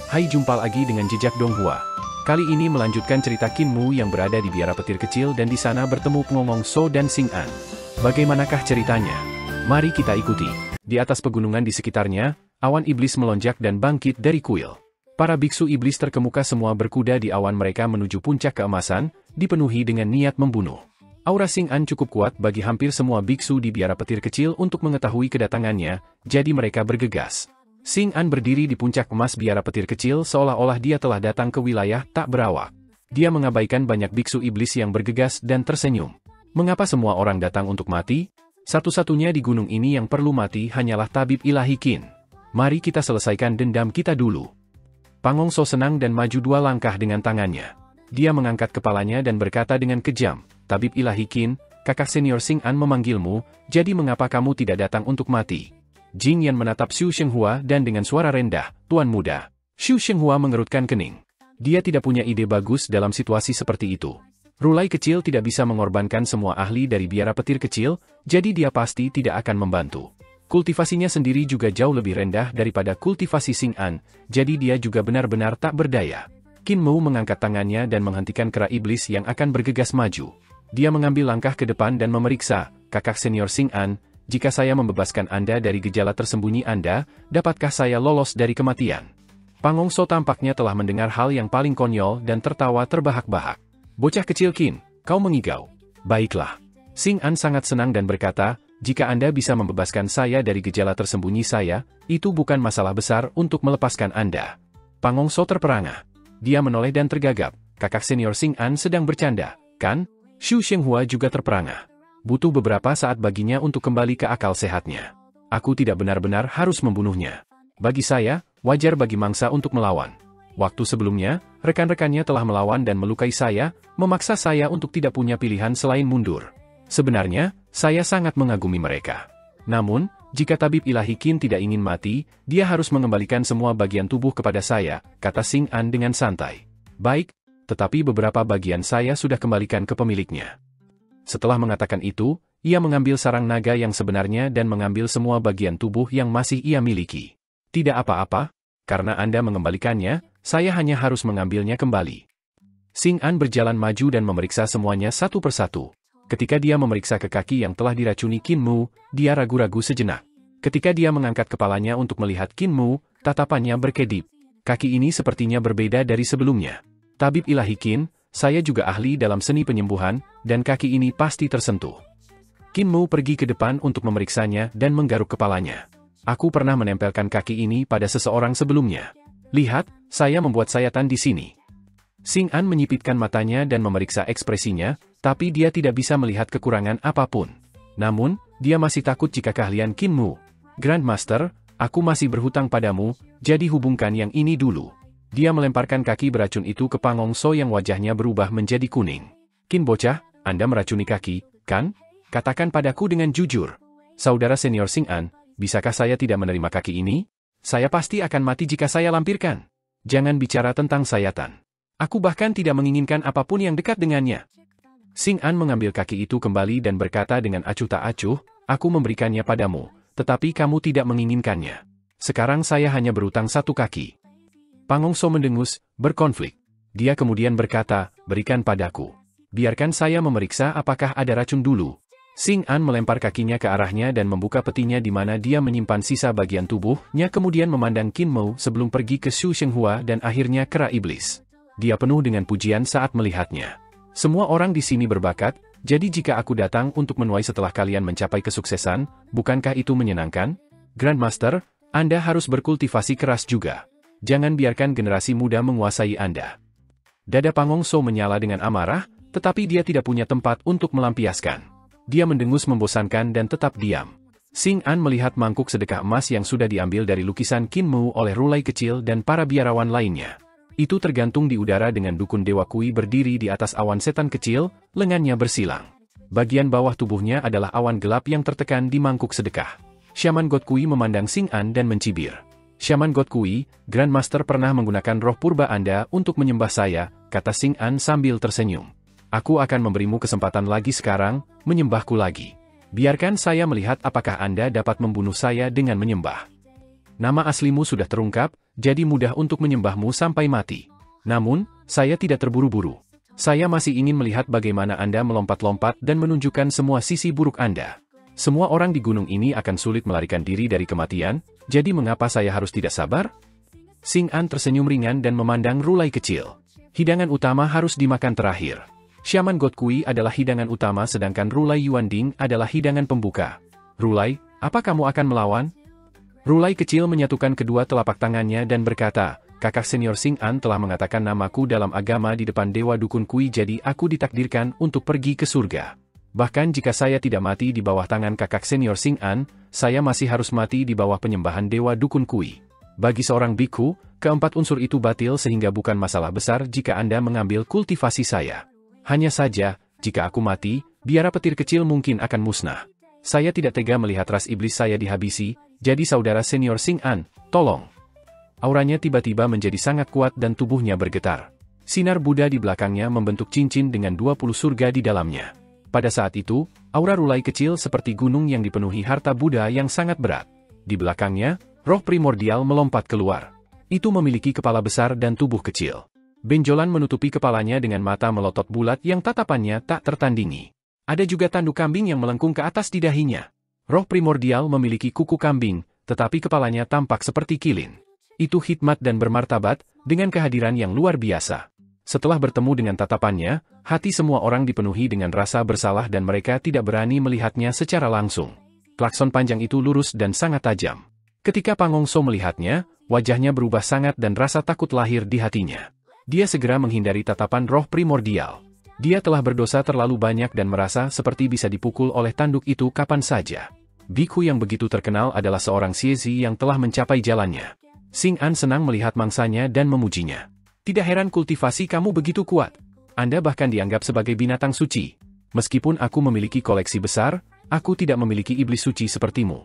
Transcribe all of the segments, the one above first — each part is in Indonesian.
Hai, jumpa lagi dengan Jejak Donghua. Kali ini melanjutkan cerita Qin Mu yang berada di biara petir kecil dan di sana bertemu Pengongong So dan Xing An. Bagaimanakah ceritanya? Mari kita ikuti. Di atas pegunungan di sekitarnya, awan iblis melonjak dan bangkit dari kuil. Para biksu iblis terkemuka semua berkuda di awan mereka menuju puncak keemasan, dipenuhi dengan niat membunuh. Aura Xing An cukup kuat bagi hampir semua biksu di biara petir kecil untuk mengetahui kedatangannya, jadi mereka bergegas. Xing An berdiri di puncak emas biara petir kecil seolah-olah dia telah datang ke wilayah tak berawak. Dia mengabaikan banyak biksu iblis yang bergegas dan tersenyum. Mengapa semua orang datang untuk mati? Satu-satunya di gunung ini yang perlu mati hanyalah tabib ilahi Qin. Mari kita selesaikan dendam kita dulu. Pangong So senang dan maju 2 langkah dengan tangannya. Dia mengangkat kepalanya dan berkata dengan kejam, "Tabib ilahi Qin, kakak senior Xing An memanggilmu, jadi mengapa kamu tidak datang untuk mati?" Jing Yan menatap Xu Shenghua dan dengan suara rendah, "Tuan muda." Xu Shenghua mengerutkan kening. Dia tidak punya ide bagus dalam situasi seperti itu. Rulai kecil tidak bisa mengorbankan semua ahli dari biara petir kecil, jadi dia pasti tidak akan membantu. Kultivasinya sendiri juga jauh lebih rendah daripada kultivasi Xing An, jadi dia juga benar-benar tak berdaya. Qin Mu mengangkat tangannya dan menghentikan kera iblis yang akan bergegas maju. Dia mengambil langkah ke depan dan memeriksa, "Kakak senior Xing An, jika saya membebaskan Anda dari gejala tersembunyi Anda, dapatkah saya lolos dari kematian?" Pangong So tampaknya telah mendengar hal yang paling konyol dan tertawa terbahak-bahak. "Bocah kecil Qin, kau mengigau. Baiklah." Xing An sangat senang dan berkata, "Jika Anda bisa membebaskan saya dari gejala tersembunyi saya, itu bukan masalah besar untuk melepaskan Anda." Pangong So terperangah. Dia menoleh dan tergagap. Kakak senior Xing An sedang bercanda, kan? Xu Shenghua juga terperangah. Butuh beberapa saat baginya untuk kembali ke akal sehatnya. Aku tidak benar-benar harus membunuhnya. Bagi saya, wajar bagi mangsa untuk melawan. Waktu sebelumnya, rekan-rekannya telah melawan dan melukai saya, memaksa saya untuk tidak punya pilihan selain mundur. Sebenarnya, saya sangat mengagumi mereka. Namun, jika tabib ilahi Qin tidak ingin mati, dia harus mengembalikan semua bagian tubuh kepada saya, kata Xing An dengan santai. Baik, tetapi beberapa bagian saya sudah kembalikan ke pemiliknya. Setelah mengatakan itu, ia mengambil sarang naga yang sebenarnya dan mengambil semua bagian tubuh yang masih ia miliki. Tidak apa-apa, karena Anda mengembalikannya, saya hanya harus mengambilnya kembali. Xing An berjalan maju dan memeriksa semuanya satu persatu. Ketika dia memeriksa ke kaki yang telah diracuni Qin Mu, dia ragu-ragu sejenak. Ketika dia mengangkat kepalanya untuk melihat Qin Mu, tatapannya berkedip. Kaki ini sepertinya berbeda dari sebelumnya. Tabib ilahi Qin, saya juga ahli dalam seni penyembuhan, dan kaki ini pasti tersentuh. Qin Mu pergi ke depan untuk memeriksanya dan menggaruk kepalanya. Aku pernah menempelkan kaki ini pada seseorang sebelumnya. Lihat, saya membuat sayatan di sini. Xing An menyipitkan matanya dan memeriksa ekspresinya, tapi dia tidak bisa melihat kekurangan apapun. Namun, dia masih takut jika keahlian Qin Mu. "Grandmaster, aku masih berhutang padamu, jadi hubungkan yang ini dulu." Dia melemparkan kaki beracun itu ke Pangong So yang wajahnya berubah menjadi kuning. "Qin bocah, Anda meracuni kaki, kan? Katakan padaku dengan jujur. Saudara senior Xing An, bisakah saya tidak menerima kaki ini? Saya pasti akan mati jika saya lampirkan. Jangan bicara tentang sayatan. Aku bahkan tidak menginginkan apapun yang dekat dengannya." Xing An mengambil kaki itu kembali dan berkata dengan acuh tak acuh, "Aku memberikannya padamu, tetapi kamu tidak menginginkannya. Sekarang saya hanya berutang 1 kaki." Pangong So mendengus, berkonflik. Dia kemudian berkata, "Berikan padaku. Biarkan saya memeriksa apakah ada racun dulu." Xing An melempar kakinya ke arahnya dan membuka petinya di mana dia menyimpan sisa bagian tubuhnya, kemudian memandang Qin Mu sebelum pergi ke Xu Shenghua dan akhirnya kera iblis. Dia penuh dengan pujian saat melihatnya. "Semua orang di sini berbakat, jadi jika aku datang untuk menuai setelah kalian mencapai kesuksesan, bukankah itu menyenangkan? Grandmaster, Anda harus berkultivasi keras juga. Jangan biarkan generasi muda menguasai Anda." Dada Pangong So menyala dengan amarah, tetapi dia tidak punya tempat untuk melampiaskan. Dia mendengus membosankan dan tetap diam. Xing An melihat mangkuk sedekah emas yang sudah diambil dari lukisan Qin Mu oleh Rulai kecil dan para biarawan lainnya. Itu tergantung di udara dengan dukun Dewa Kui berdiri di atas awan setan kecil, lengannya bersilang. Bagian bawah tubuhnya adalah awan gelap yang tertekan di mangkuk sedekah. Syaman God Kui memandang Xing An dan mencibir. "Syaman God Kui, Grandmaster pernah menggunakan roh purba Anda untuk menyembah saya," kata Xing An sambil tersenyum. "Aku akan memberimu kesempatan lagi sekarang, menyembahku lagi. Biarkan saya melihat apakah Anda dapat membunuh saya dengan menyembah. Nama aslimu sudah terungkap, jadi mudah untuk menyembahmu sampai mati. Namun, saya tidak terburu-buru. Saya masih ingin melihat bagaimana Anda melompat-lompat dan menunjukkan semua sisi buruk Anda. Semua orang di gunung ini akan sulit melarikan diri dari kematian, jadi mengapa saya harus tidak sabar? Xing An tersenyum ringan dan memandang Rulai kecil. Hidangan utama harus dimakan terakhir. Shaman God Kui adalah hidangan utama sedangkan Rulai Yuanding adalah hidangan pembuka. Rulai, apa kamu akan melawan? Rulai kecil menyatukan kedua telapak tangannya dan berkata, kakak senior Xing An telah mengatakan namaku dalam agama di depan Dewa Dukun Kui jadi aku ditakdirkan untuk pergi ke surga. Bahkan jika saya tidak mati di bawah tangan kakak senior Xing An, saya masih harus mati di bawah penyembahan Dewa Dukun Kui. Bagi seorang biku, keempat unsur itu batil sehingga bukan masalah besar jika Anda mengambil kultivasi saya. Hanya saja, jika aku mati, biara petir kecil mungkin akan musnah. Saya tidak tega melihat ras iblis saya dihabisi, jadi saudara senior Xing An, tolong. Auranya tiba-tiba menjadi sangat kuat dan tubuhnya bergetar. Sinar Buddha di belakangnya membentuk cincin dengan 20 surga di dalamnya. Pada saat itu, aura Rulai kecil seperti gunung yang dipenuhi harta Buddha yang sangat berat. Di belakangnya, roh primordial melompat keluar. Itu memiliki kepala besar dan tubuh kecil. Benjolan menutupi kepalanya dengan mata melotot bulat yang tatapannya tak tertandingi. Ada juga tanduk kambing yang melengkung ke atas di dahinya. Roh primordial memiliki kuku kambing, tetapi kepalanya tampak seperti kilin. Itu hikmat dan bermartabat, dengan kehadiran yang luar biasa. Setelah bertemu dengan tatapannya, hati semua orang dipenuhi dengan rasa bersalah dan mereka tidak berani melihatnya secara langsung. Klakson panjang itu lurus dan sangat tajam. Ketika Pangongso melihatnya, wajahnya berubah sangat dan rasa takut lahir di hatinya. Dia segera menghindari tatapan roh primordial. Dia telah berdosa terlalu banyak dan merasa seperti bisa dipukul oleh tanduk itu kapan saja. Biku yang begitu terkenal adalah seorang Xiezi yang telah mencapai jalannya. Xing An senang melihat mangsanya dan memujinya. Tidak heran kultivasi kamu begitu kuat. Anda bahkan dianggap sebagai binatang suci. Meskipun aku memiliki koleksi besar, aku tidak memiliki iblis suci sepertimu.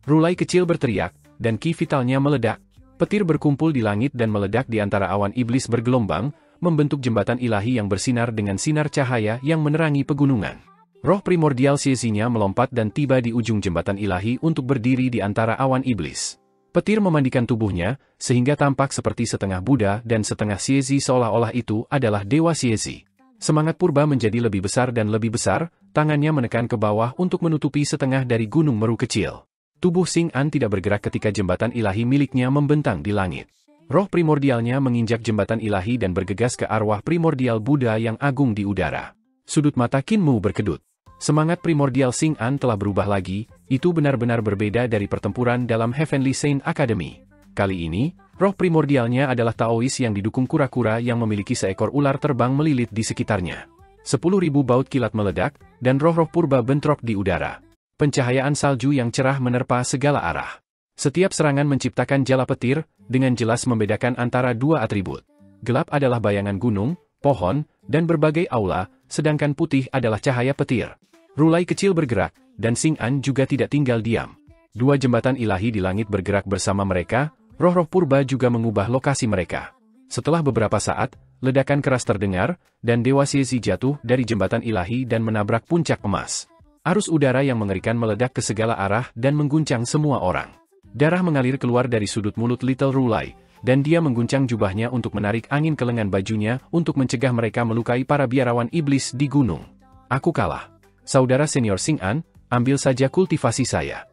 Rulai kecil berteriak, dan ki vitalnya meledak. Petir berkumpul di langit dan meledak di antara awan iblis bergelombang, membentuk jembatan ilahi yang bersinar dengan sinar cahaya yang menerangi pegunungan. Roh primordial Xiezinya melompat dan tiba di ujung jembatan ilahi untuk berdiri di antara awan iblis. Petir memandikan tubuhnya, sehingga tampak seperti setengah Buddha dan setengah Xiezi seolah-olah itu adalah Dewa Xiezi. Semangat purba menjadi lebih besar dan lebih besar, tangannya menekan ke bawah untuk menutupi setengah dari gunung Meru kecil. Tubuh Xing An tidak bergerak ketika jembatan ilahi miliknya membentang di langit. Roh primordialnya menginjak jembatan ilahi dan bergegas ke arwah primordial Buddha yang agung di udara. Sudut mata Qin Mu berkedut. Semangat primordial Xing An telah berubah lagi, itu benar-benar berbeda dari pertempuran dalam Heavenly Saint Academy. Kali ini, roh primordialnya adalah Taois yang didukung kura-kura yang memiliki seekor ular terbang melilit di sekitarnya. 10.000 baut kilat meledak, dan roh-roh purba bentrok di udara. Pencahayaan salju yang cerah menerpa segala arah. Setiap serangan menciptakan jala petir, dengan jelas membedakan antara dua atribut. Gelap adalah bayangan gunung, pohon, dan berbagai aula, sedangkan putih adalah cahaya petir. Rulai kecil bergerak, dan Xing An juga tidak tinggal diam. Dua jembatan ilahi di langit bergerak bersama mereka, roh-roh purba juga mengubah lokasi mereka. Setelah beberapa saat, ledakan keras terdengar, dan Dewa Xiezi jatuh dari jembatan ilahi dan menabrak puncak emas. Arus udara yang mengerikan meledak ke segala arah dan mengguncang semua orang. Darah mengalir keluar dari sudut mulut Little Rulai, dan dia mengguncang jubahnya untuk menarik angin ke lengan bajunya untuk mencegah mereka melukai para biarawan iblis di gunung. Aku kalah. Saudara senior Xing An, ambil saja kultivasi saya.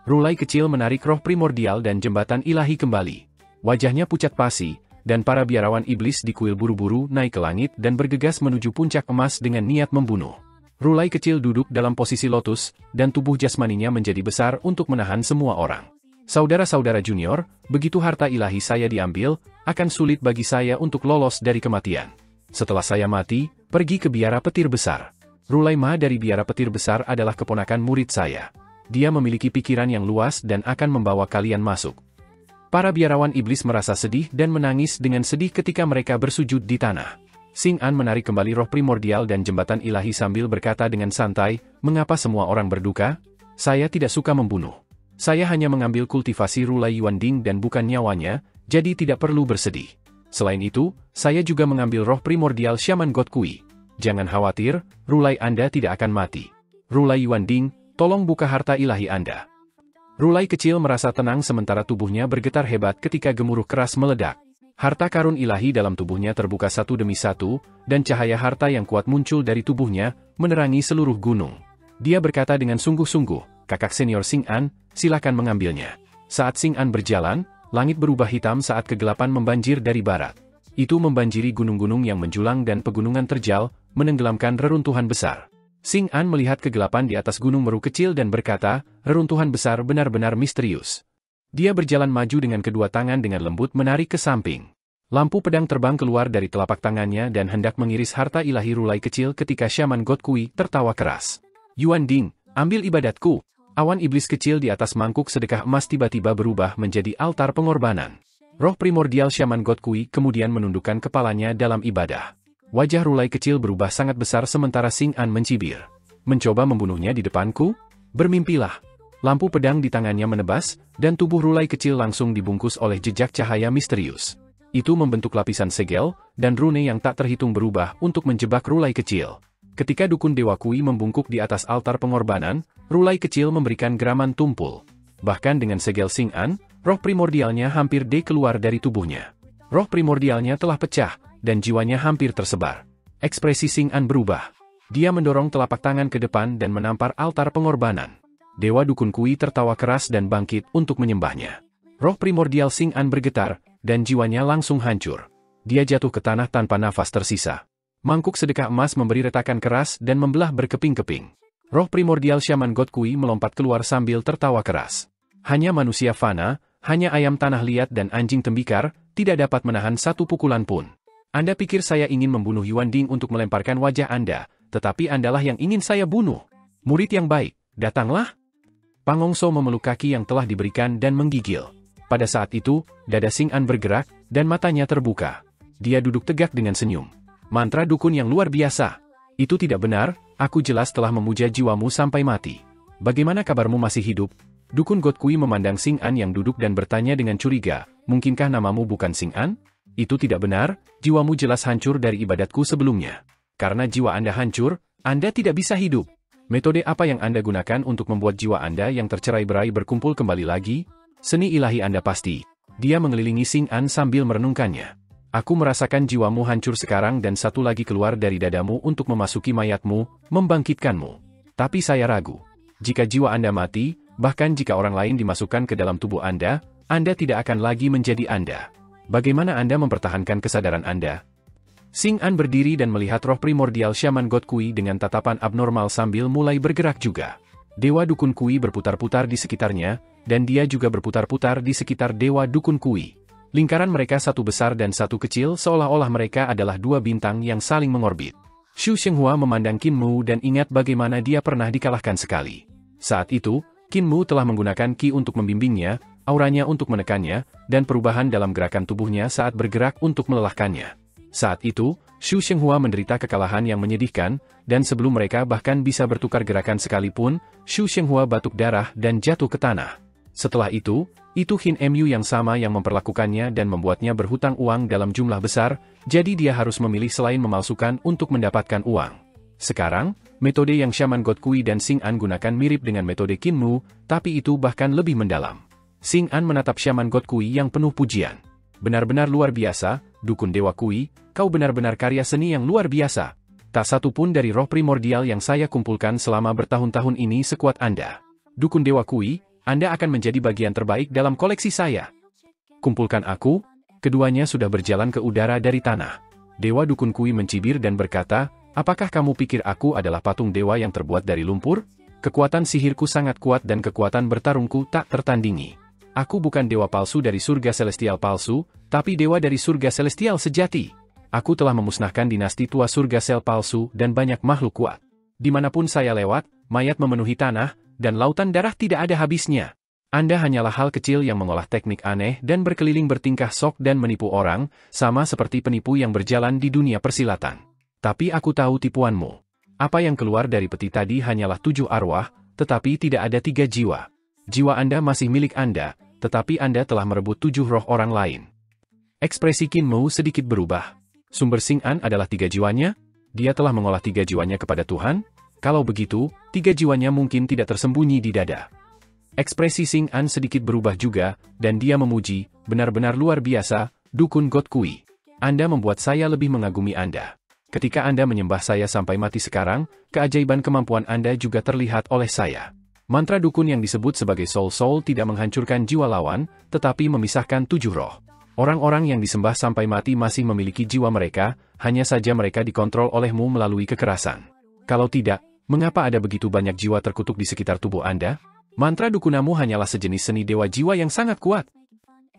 Rulai kecil menarik roh primordial dan jembatan ilahi kembali. Wajahnya pucat pasi, dan para biarawan iblis dikuil buru-buru naik ke langit dan bergegas menuju puncak emas dengan niat membunuh. Rulai kecil duduk dalam posisi lotus, dan tubuh jasmaninya menjadi besar untuk menahan semua orang. Saudara-saudara junior, begitu harta ilahi saya diambil, akan sulit bagi saya untuk lolos dari kematian. Setelah saya mati, pergi ke biara petir besar. Rulai Ma dari biara petir besar adalah keponakan murid saya. Dia memiliki pikiran yang luas dan akan membawa kalian masuk. Para biarawan iblis merasa sedih dan menangis dengan sedih ketika mereka bersujud di tanah. Xing An menarik kembali roh primordial dan jembatan ilahi sambil berkata dengan santai, mengapa semua orang berduka? Saya tidak suka membunuh. Saya hanya mengambil kultivasi Rulai Yuanding dan bukan nyawanya, jadi tidak perlu bersedih. Selain itu, saya juga mengambil roh primordial Shaman God Kui. Jangan khawatir, Rulai Anda tidak akan mati. Rulai Yuanding, tolong buka harta ilahi Anda. Rulai kecil merasa tenang sementara tubuhnya bergetar hebat ketika gemuruh keras meledak. Harta karun ilahi dalam tubuhnya terbuka satu demi satu, dan cahaya harta yang kuat muncul dari tubuhnya, menerangi seluruh gunung. Dia berkata dengan sungguh-sungguh, "Kakak senior Xing An, silakan mengambilnya." Saat Xing An berjalan, langit berubah hitam saat kegelapan membanjir dari barat. Itu membanjiri gunung-gunung yang menjulang dan pegunungan terjal, menenggelamkan reruntuhan besar. Xing An melihat kegelapan di atas gunung Meru kecil dan berkata, "Reruntuhan besar benar-benar misterius." Dia berjalan maju dengan kedua tangan dengan lembut menarik ke samping. Lampu pedang terbang keluar dari telapak tangannya dan hendak mengiris harta ilahi Rulai kecil ketika Shaman God Kui tertawa keras. "Yuan Ding, ambil ibadatku." Awan iblis kecil di atas mangkuk sedekah emas tiba-tiba berubah menjadi altar pengorbanan. Roh primordial Shaman God Kui kemudian menundukkan kepalanya dalam ibadah. Wajah Rulai kecil berubah sangat besar sementara Xing An mencibir. "Mencoba membunuhnya di depanku? Bermimpilah." Lampu pedang di tangannya menebas, dan tubuh Rulai kecil langsung dibungkus oleh jejak cahaya misterius. Itu membentuk lapisan segel, dan rune yang tak terhitung berubah untuk menjebak Rulai kecil. Ketika dukun Dewa Kui membungkuk di atas altar pengorbanan, Rulai kecil memberikan geraman tumpul. Bahkan dengan segel Xing An, roh primordialnya hampir keluar dari tubuhnya. Roh primordialnya telah pecah, dan jiwanya hampir tersebar. Ekspresi Xing An berubah. Dia mendorong telapak tangan ke depan dan menampar altar pengorbanan. Dewa Dukun Kui tertawa keras dan bangkit untuk menyembahnya. Roh primordial Xing An bergetar, dan jiwanya langsung hancur. Dia jatuh ke tanah tanpa nafas tersisa. Mangkuk sedekah emas memberi retakan keras dan membelah berkeping-keping. Roh primordial Shaman God Kui melompat keluar sambil tertawa keras. "Hanya manusia fana, hanya ayam tanah liat dan anjing tembikar, tidak dapat menahan satu pukulan pun. Anda pikir saya ingin membunuh Yuan Ding untuk melemparkan wajah Anda, tetapi Andalah yang ingin saya bunuh. Murid yang baik, datanglah." Pangongso memeluk kaki yang telah diberikan dan menggigil. Pada saat itu, dada Xing An bergerak, dan matanya terbuka. Dia duduk tegak dengan senyum. "Mantra dukun yang luar biasa. Itu tidak benar, aku jelas telah memuja jiwamu sampai mati. Bagaimana kabarmu masih hidup?" Dukun God Kui memandang Xing An yang duduk dan bertanya dengan curiga, "Mungkinkah namamu bukan Xing An?" "Itu tidak benar, jiwamu jelas hancur dari ibadatku sebelumnya. Karena jiwa Anda hancur, Anda tidak bisa hidup. Metode apa yang Anda gunakan untuk membuat jiwa Anda yang tercerai-berai berkumpul kembali lagi? Seni ilahi Anda pasti." Dia mengelilingi Xing An sambil merenungkannya. "Aku merasakan jiwamu hancur sekarang dan satu lagi keluar dari dadamu untuk memasuki mayatmu, membangkitkanmu. Tapi saya ragu. Jika jiwa Anda mati, bahkan jika orang lain dimasukkan ke dalam tubuh Anda tidak akan lagi menjadi Anda. Bagaimana Anda mempertahankan kesadaran Anda?" Xing An berdiri dan melihat roh primordial Shaman God Kui dengan tatapan abnormal sambil mulai bergerak juga. Dewa Dukun Kui berputar-putar di sekitarnya, dan dia juga berputar-putar di sekitar Dewa Dukun Kui. Lingkaran mereka satu besar dan satu kecil seolah-olah mereka adalah dua bintang yang saling mengorbit. Xu Shenghua memandang Qin Mu dan ingat bagaimana dia pernah dikalahkan sekali. Saat itu, Qin Mu telah menggunakan Qi untuk membimbingnya, auranya untuk menekannya, dan perubahan dalam gerakan tubuhnya saat bergerak untuk melelahkannya. Saat itu, Xu Shenghua menderita kekalahan yang menyedihkan, dan sebelum mereka bahkan bisa bertukar gerakan sekalipun, Xu Shenghua batuk darah dan jatuh ke tanah. Setelah itu Hin Mu yang sama yang memperlakukannya dan membuatnya berhutang uang dalam jumlah besar, jadi dia harus memilih selain memalsukan untuk mendapatkan uang. Sekarang, metode yang Shaman God Kui dan Xing An gunakan mirip dengan metode Qin Mu, tapi itu bahkan lebih mendalam. Xing An menatap Shaman God Kui yang penuh pujian. "Benar-benar luar biasa, Dukun Dewa Kui, kau benar-benar karya seni yang luar biasa. Tak satu pun dari roh primordial yang saya kumpulkan selama bertahun-tahun ini sekuat Anda. Dukun Dewa Kui, Anda akan menjadi bagian terbaik dalam koleksi saya. Kumpulkan aku." Keduanya sudah berjalan ke udara dari tanah. Dewa Dukun Kui mencibir dan berkata, "Apakah kamu pikir aku adalah patung dewa yang terbuat dari lumpur? Kekuatan sihirku sangat kuat dan kekuatan bertarungku tak tertandingi. Aku bukan dewa palsu dari surga celestial palsu, tapi dewa dari surga celestial sejati. Aku telah memusnahkan dinasti tua surga sel palsu dan banyak makhluk kuat. Dimanapun saya lewat, mayat memenuhi tanah, dan lautan darah tidak ada habisnya. Anda hanyalah hal kecil yang mengolah teknik aneh dan berkeliling bertingkah sok dan menipu orang, sama seperti penipu yang berjalan di dunia persilatan. Tapi aku tahu tipuanmu. Apa yang keluar dari peti tadi hanyalah 7 arwah, tetapi tidak ada 3 jiwa. Jiwa Anda masih milik Anda, tetapi Anda telah merebut 7 roh orang lain." Ekspresi Qin Mu sedikit berubah. "Sumber Xing An adalah 3 jiwanya? Dia telah mengolah 3 jiwanya kepada Tuhan? Kalau begitu, 3 jiwanya mungkin tidak tersembunyi di dada." Ekspresi Xing An sedikit berubah juga, dan dia memuji, benar-benar luar biasa, Dukun God Kui. Anda membuat saya lebih mengagumi Anda. Ketika Anda menyembah saya sampai mati sekarang, keajaiban kemampuan Anda juga terlihat oleh saya. Mantra dukun yang disebut sebagai Soul Soul tidak menghancurkan jiwa lawan, tetapi memisahkan 7 roh. Orang-orang yang disembah sampai mati masih memiliki jiwa mereka, hanya saja mereka dikontrol olehmu melalui kekerasan. Kalau tidak, mengapa ada begitu banyak jiwa terkutuk di sekitar tubuh Anda? Mantra dukunamu hanyalah sejenis seni dewa jiwa yang sangat kuat.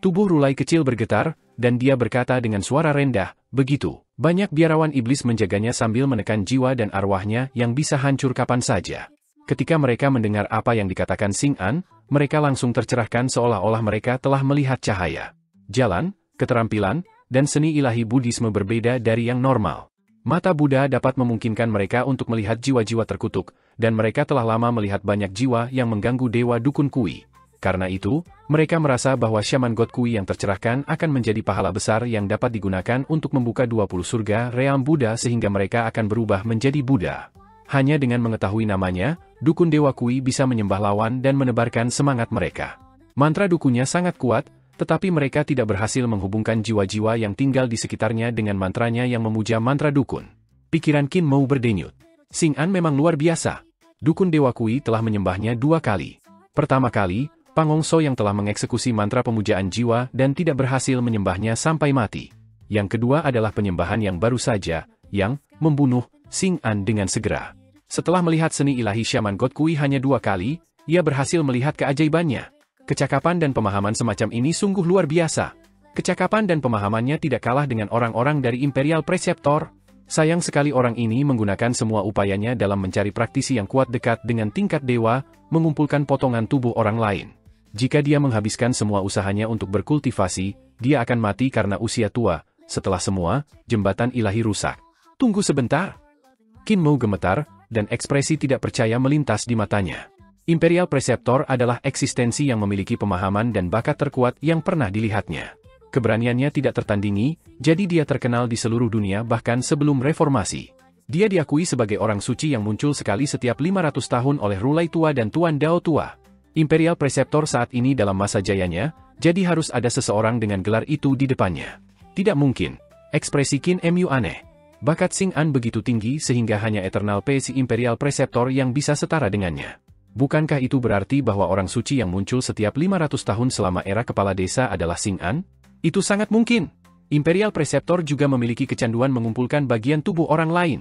Tubuh Rulai kecil bergetar, dan dia berkata dengan suara rendah, begitu. Banyak biarawan iblis menjaganya sambil menekan jiwa dan arwahnya yang bisa hancur kapan saja. Ketika mereka mendengar apa yang dikatakan Xing An, mereka langsung tercerahkan seolah-olah mereka telah melihat cahaya. Jalan, keterampilan, dan seni ilahi Buddhisme berbeda dari yang normal. Mata Buddha dapat memungkinkan mereka untuk melihat jiwa-jiwa terkutuk, dan mereka telah lama melihat banyak jiwa yang mengganggu dewa dukun Kui. Karena itu, mereka merasa bahwa Shaman God Kui yang tercerahkan akan menjadi pahala besar yang dapat digunakan untuk membuka 20 surga realm Buddha sehingga mereka akan berubah menjadi Buddha. Hanya dengan mengetahui namanya, dukun dewa Kui bisa menyembah lawan dan menebarkan semangat mereka. Mantra dukunnya sangat kuat, tetapi mereka tidak berhasil menghubungkan jiwa-jiwa yang tinggal di sekitarnya dengan mantranya yang memuja mantra dukun. Pikiran Qin Mou berdenyut. Xing An memang luar biasa. Dukun dewa Kui telah menyembahnya 2 kali. Pertama kali, Pangongso yang telah mengeksekusi mantra pemujaan jiwa dan tidak berhasil menyembahnya sampai mati. Yang kedua adalah penyembahan yang baru saja, yang membunuh Xing An dengan segera. Setelah melihat seni ilahi Shaman God Kui hanya 2 kali, ia berhasil melihat keajaibannya. Kecakapan dan pemahaman semacam ini sungguh luar biasa. Kecakapan dan pemahamannya tidak kalah dengan orang-orang dari Imperial Preceptor. Sayang sekali orang ini menggunakan semua upayanya dalam mencari praktisi yang kuat dekat dengan tingkat dewa, mengumpulkan potongan tubuh orang lain. Jika dia menghabiskan semua usahanya untuk berkultivasi, dia akan mati karena usia tua. Setelah semua, jembatan ilahi rusak. Tunggu sebentar. Qin Mou gemetar, dan ekspresi tidak percaya melintas di matanya. Imperial Preceptor adalah eksistensi yang memiliki pemahaman dan bakat terkuat yang pernah dilihatnya. Keberaniannya tidak tertandingi, jadi dia terkenal di seluruh dunia bahkan sebelum reformasi. Dia diakui sebagai orang suci yang muncul sekali setiap 500 tahun oleh Rulai Tua dan Tuan Dao Tua. Imperial Preceptor saat ini dalam masa jayanya, jadi harus ada seseorang dengan gelar itu di depannya. Tidak mungkin. Ekspresi Qin Mu aneh. Bakat Xing An begitu tinggi sehingga hanya Eternal Pace Imperial Preceptor yang bisa setara dengannya. Bukankah itu berarti bahwa orang suci yang muncul setiap 500 tahun selama era kepala desa adalah Xing An? Itu sangat mungkin. Imperial Preceptor juga memiliki kecanduan mengumpulkan bagian tubuh orang lain.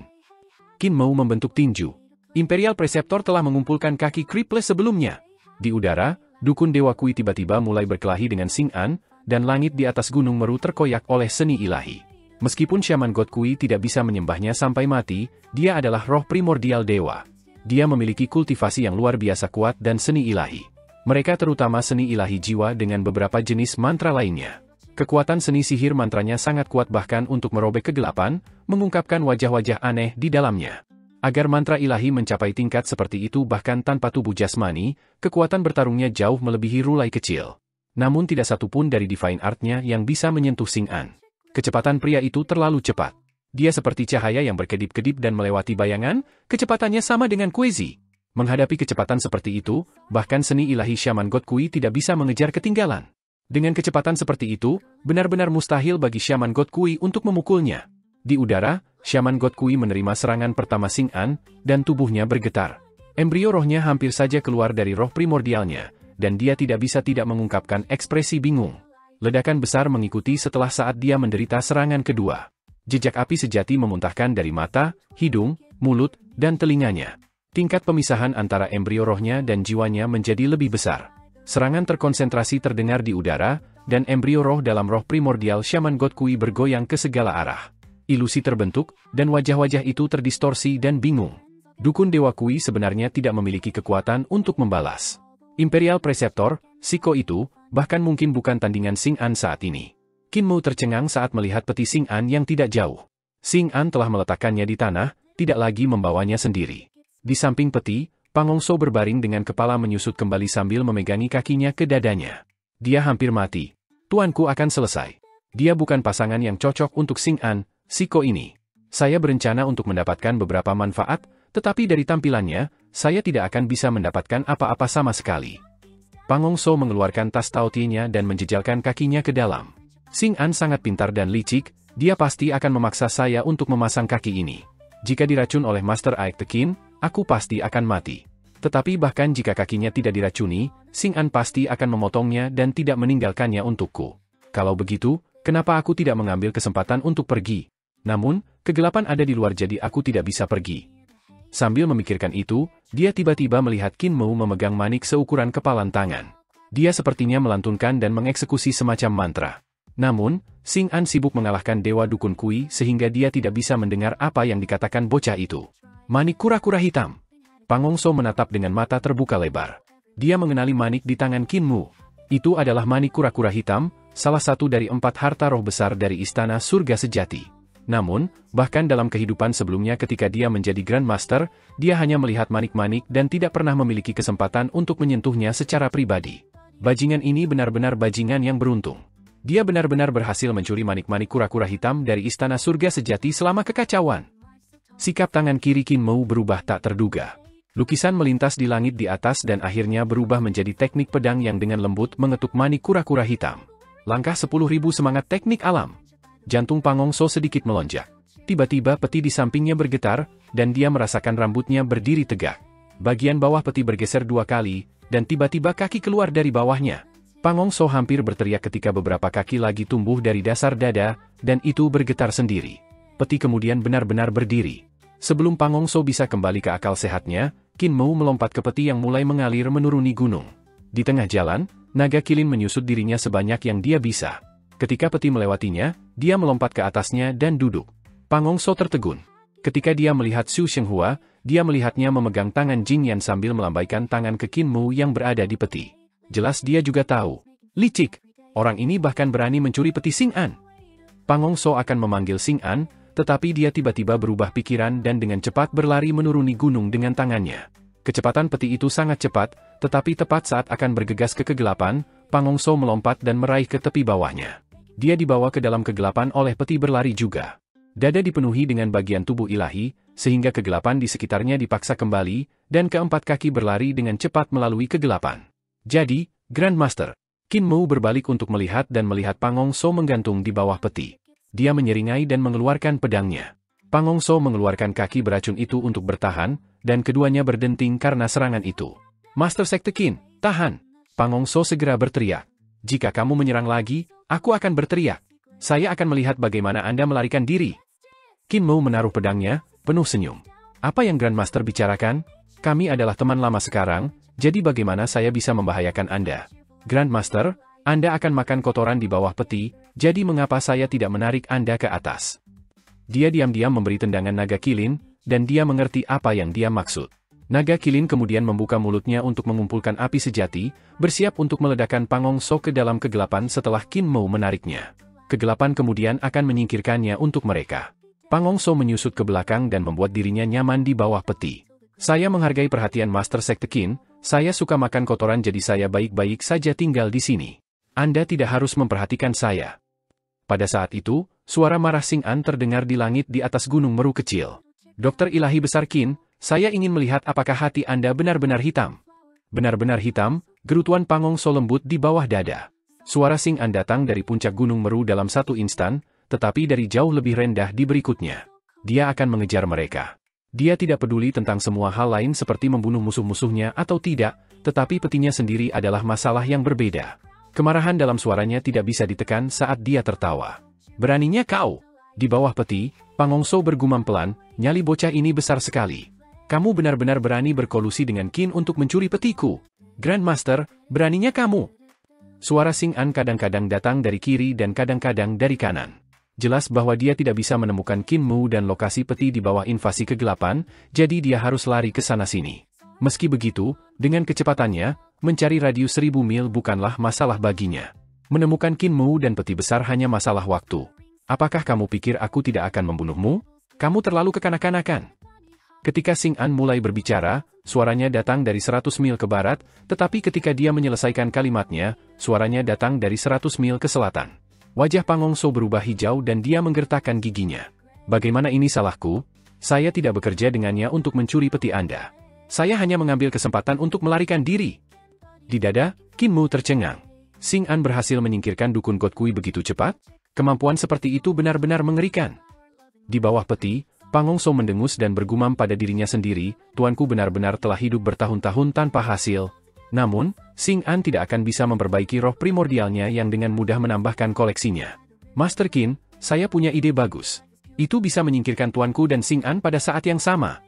Qin Mou membentuk tinju. Imperial Preceptor telah mengumpulkan kaki Cripples sebelumnya. Di udara, dukun dewa Kui tiba-tiba mulai berkelahi dengan Xing An, dan langit di atas gunung Meru terkoyak oleh seni ilahi. Meskipun Shaman God Kui tidak bisa menyembahnya sampai mati, dia adalah roh primordial dewa. Dia memiliki kultivasi yang luar biasa kuat dan seni ilahi. Mereka terutama seni ilahi jiwa dengan beberapa jenis mantra lainnya. Kekuatan seni sihir mantranya sangat kuat bahkan untuk merobek kegelapan, mengungkapkan wajah-wajah aneh di dalamnya. Agar mantra ilahi mencapai tingkat seperti itu bahkan tanpa tubuh jasmani, kekuatan bertarungnya jauh melebihi Rulai kecil. Namun tidak satu pun dari Divine Art-nya yang bisa menyentuh Xing An. Kecepatan pria itu terlalu cepat. Dia seperti cahaya yang berkedip-kedip dan melewati bayangan, kecepatannya sama dengan Kuezi. Menghadapi kecepatan seperti itu, bahkan seni ilahi Shaman God Kui tidak bisa mengejar ketinggalan. Dengan kecepatan seperti itu, benar-benar mustahil bagi Shaman God Kui untuk memukulnya. Di udara, Shaman God Kui menerima serangan pertama Xing An, dan tubuhnya bergetar. Embrio rohnya hampir saja keluar dari roh primordialnya, dan dia tidak bisa tidak mengungkapkan ekspresi bingung. Ledakan besar mengikuti setelah saat dia menderita serangan kedua. Jejak api sejati memuntahkan dari mata, hidung, mulut, dan telinganya. Tingkat pemisahan antara embrio rohnya dan jiwanya menjadi lebih besar. Serangan terkonsentrasi terdengar di udara, dan embrio roh dalam roh primordial Shaman God Kui bergoyang ke segala arah. Ilusi terbentuk, dan wajah-wajah itu terdistorsi dan bingung. Dukun Dewa Kui sebenarnya tidak memiliki kekuatan untuk membalas. Imperial Preceptor, Siko itu, bahkan mungkin bukan tandingan Xing An saat ini. Qin Mou tercengang saat melihat peti Xing An yang tidak jauh. Xing An telah meletakkannya di tanah, tidak lagi membawanya sendiri. Di samping peti, Pangongso berbaring dengan kepala menyusut kembali sambil memegangi kakinya ke dadanya. Dia hampir mati. Tuanku akan selesai. Dia bukan pasangan yang cocok untuk Xing An, Siko ini. Saya berencana untuk mendapatkan beberapa manfaat, tetapi dari tampilannya, saya tidak akan bisa mendapatkan apa-apa sama sekali. Pangongso mengeluarkan tas taotinya dan menjejalkan kakinya ke dalam. Xing An sangat pintar dan licik, dia pasti akan memaksa saya untuk memasang kaki ini. Jika diracun oleh Master Aek Tekin, aku pasti akan mati. Tetapi bahkan jika kakinya tidak diracuni, Xing An pasti akan memotongnya dan tidak meninggalkannya untukku. Kalau begitu, kenapa aku tidak mengambil kesempatan untuk pergi? Namun, kegelapan ada di luar jadi aku tidak bisa pergi. Sambil memikirkan itu, dia tiba-tiba melihat Qin Mu memegang manik seukuran kepalan tangan. Dia sepertinya melantunkan dan mengeksekusi semacam mantra. Namun, Xing An sibuk mengalahkan Dewa Dukun Kui sehingga dia tidak bisa mendengar apa yang dikatakan bocah itu. Manik kura-kura hitam. Pangongso menatap dengan mata terbuka lebar. Dia mengenali manik di tangan Qin Mu. Itu adalah manik kura-kura hitam, salah satu dari 4 harta roh besar dari Istana Surga Sejati. Namun, bahkan dalam kehidupan sebelumnya ketika dia menjadi Grand Master, dia hanya melihat manik-manik dan tidak pernah memiliki kesempatan untuk menyentuhnya secara pribadi. Bajingan ini benar-benar bajingan yang beruntung. Dia benar-benar berhasil mencuri manik-manik kura-kura hitam dari Istana Surga Sejati selama kekacauan. Sikap tangan kiri Qin Mu berubah tak terduga. Lukisan melintas di langit di atas dan akhirnya berubah menjadi teknik pedang yang dengan lembut mengetuk manik kura-kura hitam. Langkah 10.000 semangat teknik alam. Jantung Pangongso sedikit melonjak. Tiba-tiba peti di sampingnya bergetar, dan dia merasakan rambutnya berdiri tegak. Bagian bawah peti bergeser 2 kali, dan tiba-tiba kaki keluar dari bawahnya. Pangongso hampir berteriak ketika beberapa kaki lagi tumbuh dari dasar dada, dan itu bergetar sendiri. Peti kemudian benar-benar berdiri. Sebelum Pangongso bisa kembali ke akal sehatnya, Qin Mu melompat ke peti yang mulai mengalir menuruni gunung. Di tengah jalan, naga kilin menyusut dirinya sebanyak yang dia bisa. Ketika peti melewatinya, dia melompat ke atasnya dan duduk. Pangongso tertegun. Ketika dia melihat Xu Shenghua, dia melihatnya memegang tangan Jing Yan sambil melambaikan tangan ke Qin Mu yang berada di peti. Jelas dia juga tahu. Licik. Orang ini bahkan berani mencuri peti Xing An. Pangongso akan memanggil Xing An, tetapi dia tiba-tiba berubah pikiran dan dengan cepat berlari menuruni gunung dengan tangannya. Kecepatan peti itu sangat cepat, tetapi tepat saat akan bergegas ke kegelapan, Pangongso melompat dan meraih ke tepi bawahnya. Dia dibawa ke dalam kegelapan oleh peti berlari juga. Dada dipenuhi dengan bagian tubuh ilahi, sehingga kegelapan di sekitarnya dipaksa kembali, dan keempat kaki berlari dengan cepat melalui kegelapan. Jadi, Grand Master. Qin Mu berbalik untuk melihat dan melihat Pangongso menggantung di bawah peti. Dia menyeringai dan mengeluarkan pedangnya. Pangongso mengeluarkan kaki beracun itu untuk bertahan, dan keduanya berdenting karena serangan itu. Master Sekte Qin, tahan! Pangongso segera berteriak. Jika kamu menyerang lagi, aku akan berteriak. Saya akan melihat bagaimana Anda melarikan diri. Qin Mu menaruh pedangnya, penuh senyum. Apa yang Grand Master bicarakan? Kami adalah teman lama sekarang, jadi bagaimana saya bisa membahayakan Anda? Grand Master, Anda akan makan kotoran di bawah peti, jadi mengapa saya tidak menarik Anda ke atas? Dia diam-diam memberi tendangan naga kilin, dan dia mengerti apa yang dia maksud. Naga kilin kemudian membuka mulutnya untuk mengumpulkan api sejati, bersiap untuk meledakkan Pangongso ke dalam kegelapan setelah Qin Mu menariknya. Kegelapan kemudian akan menyingkirkannya untuk mereka. Pangongso menyusut ke belakang dan membuat dirinya nyaman di bawah peti. Saya menghargai perhatian Master Sekte Qin, saya suka makan kotoran jadi saya baik-baik saja tinggal di sini. Anda tidak harus memperhatikan saya. Pada saat itu, suara marah Xing An terdengar di langit di atas gunung Meru kecil. Dokter Ilahi Besar Qin, saya ingin melihat apakah hati Anda benar-benar hitam. Benar-benar hitam, gerutuan Pangongso lembut di bawah dada. Suara Xing An datang dari puncak gunung Meru dalam satu instan, tetapi dari jauh lebih rendah di berikutnya. Dia akan mengejar mereka. Dia tidak peduli tentang semua hal lain seperti membunuh musuh-musuhnya atau tidak, tetapi petinya sendiri adalah masalah yang berbeda. Kemarahan dalam suaranya tidak bisa ditekan saat dia tertawa. Beraninya kau? Di bawah peti, Pangongso bergumam pelan, nyali bocah ini besar sekali. Kamu benar-benar berani berkolusi dengan Qin untuk mencuri petiku. Grand Master, beraninya kamu. Suara Xing An kadang-kadang datang dari kiri dan kadang-kadang dari kanan. Jelas bahwa dia tidak bisa menemukan Qin Mu dan lokasi peti di bawah invasi kegelapan, jadi dia harus lari ke sana-sini. Meski begitu, dengan kecepatannya, mencari radius 1000 mil bukanlah masalah baginya. Menemukan Qin Mu dan peti besar hanya masalah waktu. Apakah kamu pikir aku tidak akan membunuhmu? Kamu terlalu kekanak-kanakan. Ketika Xing An mulai berbicara, suaranya datang dari 100 mil ke barat, tetapi ketika dia menyelesaikan kalimatnya, suaranya datang dari 100 mil ke selatan. Wajah Pangongso berubah hijau dan dia menggertakkan giginya. Bagaimana ini salahku? Saya tidak bekerja dengannya untuk mencuri peti Anda. Saya hanya mengambil kesempatan untuk melarikan diri. Di dada, Qin Mu tercengang. Xing An berhasil menyingkirkan dukun God Kui begitu cepat? Kemampuan seperti itu benar-benar mengerikan. Di bawah peti, Pang Hong Sou mendengus dan bergumam pada dirinya sendiri, tuanku benar-benar telah hidup bertahun-tahun tanpa hasil. Namun, Xing An tidak akan bisa memperbaiki roh primordialnya yang dengan mudah menambahkan koleksinya. Master Qin, saya punya ide bagus. Itu bisa menyingkirkan tuanku dan Xing An pada saat yang sama.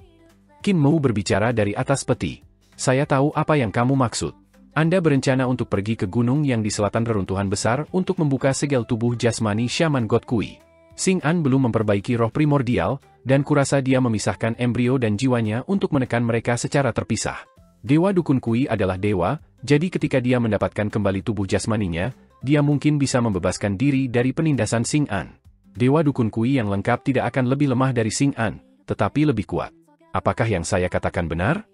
Qin Mu berbicara dari atas peti. Saya tahu apa yang kamu maksud. Anda berencana untuk pergi ke gunung yang di selatan reruntuhan besar untuk membuka segel tubuh jasmani Shaman God Kui. Xing An belum memperbaiki roh primordial, dan kurasa dia memisahkan embrio dan jiwanya untuk menekan mereka secara terpisah. Dewa Dukun Kui adalah dewa, jadi ketika dia mendapatkan kembali tubuh jasmaninya, dia mungkin bisa membebaskan diri dari penindasan Xing An. Dewa Dukun Kui yang lengkap tidak akan lebih lemah dari Xing An, tetapi lebih kuat. Apakah yang saya katakan benar?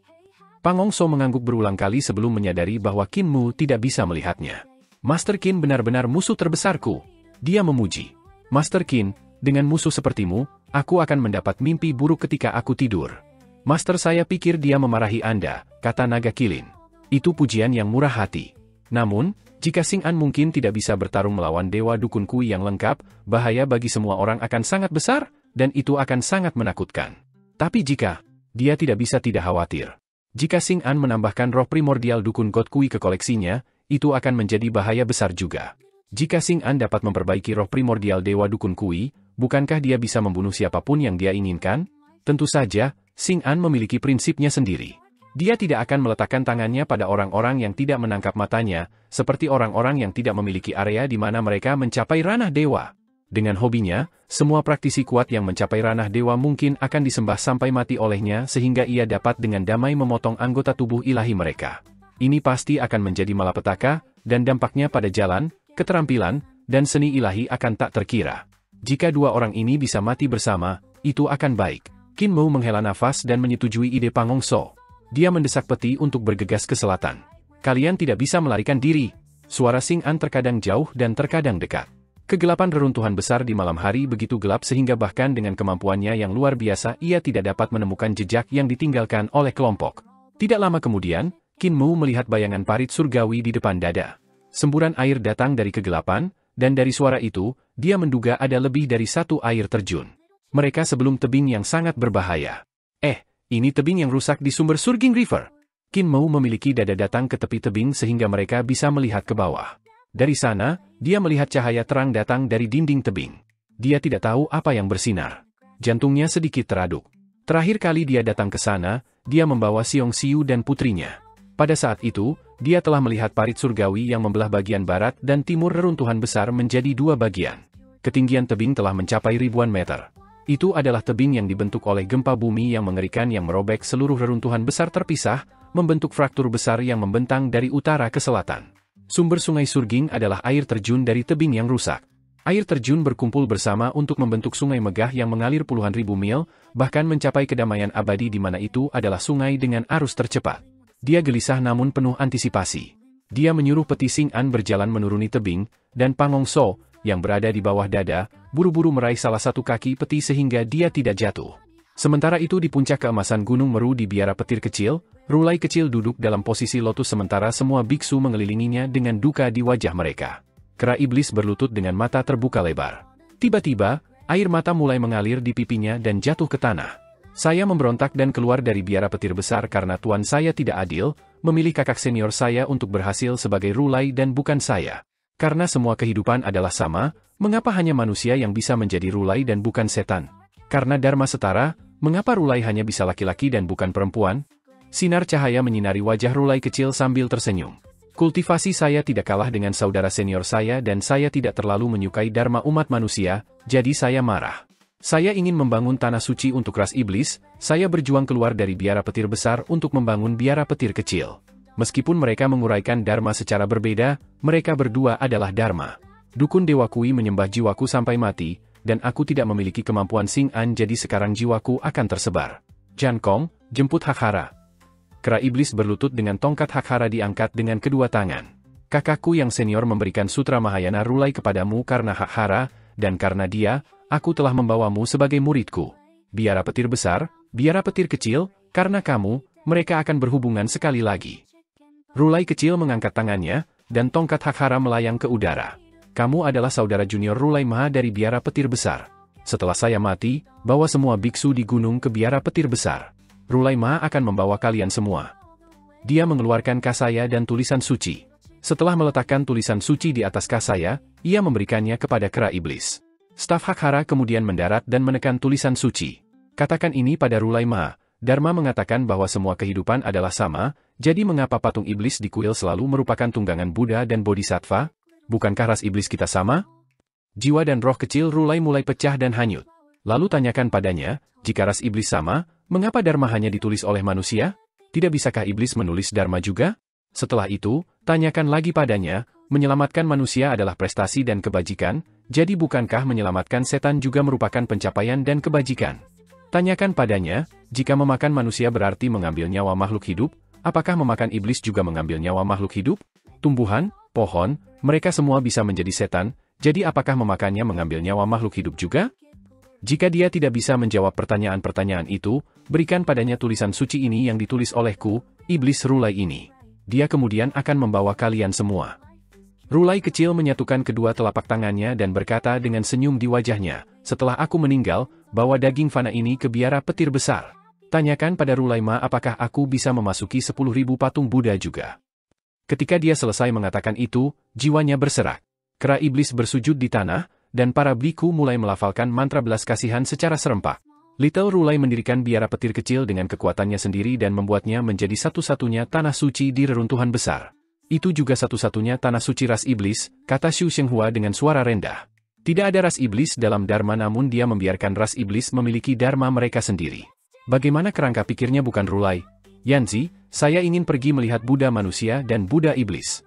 Pang Hong Sou mengangguk berulang kali sebelum menyadari bahwa Qin Mu tidak bisa melihatnya. Master Qin benar-benar musuh terbesarku. Dia memuji. Master Qin, dengan musuh sepertimu, aku akan mendapat mimpi buruk ketika aku tidur. Master, saya pikir dia memarahi Anda, kata naga kilin. Itu pujian yang murah hati. Namun, jika Xing An mungkin tidak bisa bertarung melawan Dewa Dukun Kui yang lengkap, bahaya bagi semua orang akan sangat besar, dan itu akan sangat menakutkan. Tapi jika dia tidak bisa, tidak khawatir. Jika Xing An menambahkan roh primordial Dukun God Kui ke koleksinya, itu akan menjadi bahaya besar juga. Jika Xing An dapat memperbaiki roh primordial Dewa Dukun Kui, bukankah dia bisa membunuh siapapun yang dia inginkan? Tentu saja, Xing An memiliki prinsipnya sendiri. Dia tidak akan meletakkan tangannya pada orang-orang yang tidak menangkap matanya, seperti orang-orang yang tidak memiliki area di mana mereka mencapai ranah dewa. Dengan hobinya, semua praktisi kuat yang mencapai ranah dewa mungkin akan disembah sampai mati olehnya sehingga ia dapat dengan damai memotong anggota tubuh ilahi mereka. Ini pasti akan menjadi malapetaka, dan dampaknya pada jalan, keterampilan, dan seni ilahi akan tak terkira. Jika dua orang ini bisa mati bersama, itu akan baik. Qin Mu menghela nafas dan menyetujui ide Pang Hong Sou. Dia mendesak peti untuk bergegas ke selatan. Kalian tidak bisa melarikan diri. Suara Xing An terkadang jauh dan terkadang dekat. Kegelapan reruntuhan besar di malam hari begitu gelap sehingga bahkan dengan kemampuannya yang luar biasa ia tidak dapat menemukan jejak yang ditinggalkan oleh kelompok. Tidak lama kemudian, Qin Mu melihat bayangan parit surgawi di depan dada. Semburan air datang dari kegelapan, dan dari suara itu, dia menduga ada lebih dari satu air terjun. Mereka sebelum tebing yang sangat berbahaya. Ini tebing yang rusak di sumber Surging River. Qin Mu memiliki dada datang ke tepi tebing sehingga mereka bisa melihat ke bawah. Dari sana, dia melihat cahaya terang datang dari dinding tebing. Dia tidak tahu apa yang bersinar. Jantungnya sedikit teraduk. Terakhir kali dia datang ke sana, dia membawa Xiong Xiu dan putrinya. Pada saat itu, dia telah melihat parit surgawi yang membelah bagian barat dan timur reruntuhan besar menjadi dua bagian. Ketinggian tebing telah mencapai ribuan meter. Itu adalah tebing yang dibentuk oleh gempa bumi yang mengerikan yang merobek seluruh reruntuhan besar terpisah, membentuk fraktur besar yang membentang dari utara ke selatan. Sumber sungai Surging adalah air terjun dari tebing yang rusak. Air terjun berkumpul bersama untuk membentuk sungai megah yang mengalir puluhan ribu mil, bahkan mencapai kedamaian abadi di mana itu adalah sungai dengan arus tercepat. Dia gelisah namun penuh antisipasi. Dia menyuruh peti Xing An berjalan menuruni tebing, dan Pang Hong Sou, yang berada di bawah dada, buru-buru meraih salah satu kaki peti sehingga dia tidak jatuh. Sementara itu di puncak keemasan Gunung Meru di biara petir kecil, Rulai kecil duduk dalam posisi lotus sementara semua biksu mengelilinginya dengan duka di wajah mereka. Kera iblis berlutut dengan mata terbuka lebar. Tiba-tiba, air mata mulai mengalir di pipinya dan jatuh ke tanah. Saya memberontak dan keluar dari biara petir besar karena tuan saya tidak adil, memilih kakak senior saya untuk berhasil sebagai Rulai dan bukan saya. Karena semua kehidupan adalah sama, mengapa hanya manusia yang bisa menjadi Rulai dan bukan setan? Karena Dharma setara, mengapa Rulai hanya bisa laki-laki dan bukan perempuan? Sinar cahaya menyinari wajah Rulai kecil sambil tersenyum. Kultivasi saya tidak kalah dengan saudara senior saya dan saya tidak terlalu menyukai Dharma umat manusia, jadi saya marah. Saya ingin membangun tanah suci untuk ras iblis, saya berjuang keluar dari biara petir besar untuk membangun biara petir kecil. Meskipun mereka menguraikan Dharma secara berbeda, mereka berdua adalah Dharma. Dukun Dewa Kui menyembah jiwaku sampai mati, dan aku tidak memiliki kemampuan Xing An jadi sekarang jiwaku akan tersebar. Jan Kong, jemput Hakhara. Kera iblis berlutut dengan tongkat Hakhara diangkat dengan kedua tangan. Kakakku yang senior memberikan sutra Mahayana Rulai kepadamu karena Hakhara, dan karena dia, aku telah membawamu sebagai muridku. Biara petir besar, biara petir kecil, karena kamu, mereka akan berhubungan sekali lagi. Rulai kecil mengangkat tangannya, dan tongkat Hakhara melayang ke udara. Kamu adalah saudara junior Rulai Ma dari biara petir besar. Setelah saya mati, bawa semua biksu di gunung ke biara petir besar. Rulai Ma akan membawa kalian semua. Dia mengeluarkan kasaya dan tulisan suci. Setelah meletakkan tulisan suci di atas kasaya, ia memberikannya kepada kera iblis. Staf Hakhara kemudian mendarat dan menekan tulisan suci. Katakan ini pada Rulai Ma. Dharma mengatakan bahwa semua kehidupan adalah sama, jadi mengapa patung iblis di kuil selalu merupakan tunggangan Buddha dan Bodhisattva? Bukankah ras iblis kita sama? Jiwa dan roh kecil Rulai mulai pecah dan hanyut. Lalu tanyakan padanya, jika ras iblis sama, mengapa Dharma hanya ditulis oleh manusia? Tidak bisakah iblis menulis Dharma juga? Setelah itu, tanyakan lagi padanya, menyelamatkan manusia adalah prestasi dan kebajikan, jadi bukankah menyelamatkan setan juga merupakan pencapaian dan kebajikan? Tanyakan padanya, jika memakan manusia berarti mengambil nyawa makhluk hidup, apakah memakan iblis juga mengambil nyawa makhluk hidup? Tumbuhan, pohon, mereka semua bisa menjadi setan, jadi apakah memakannya mengambil nyawa makhluk hidup juga? Jika dia tidak bisa menjawab pertanyaan-pertanyaan itu, berikan padanya tulisan suci ini yang ditulis olehku, iblis Rulai ini. Dia kemudian akan membawa kalian semua. Rulai kecil menyatukan kedua telapak tangannya dan berkata dengan senyum di wajahnya, setelah aku meninggal, bawa daging fana ini ke biara petir besar. Tanyakan pada Rulai Ma apakah aku bisa memasuki 10.000 patung Buddha juga. Ketika dia selesai mengatakan itu, jiwanya berserak. Kera iblis bersujud di tanah, dan para biku mulai melafalkan mantra belas kasihan secara serempak. Little Rulai mendirikan biara petir kecil dengan kekuatannya sendiri dan membuatnya menjadi satu-satunya tanah suci di reruntuhan besar. Itu juga satu-satunya tanah suci ras iblis, kata Xu Shenghua dengan suara rendah. Tidak ada ras iblis dalam Dharma namun dia membiarkan ras iblis memiliki Dharma mereka sendiri. Bagaimana kerangka pikirnya bukan Rulai? Yanzi, saya ingin pergi melihat Buddha manusia dan Buddha iblis.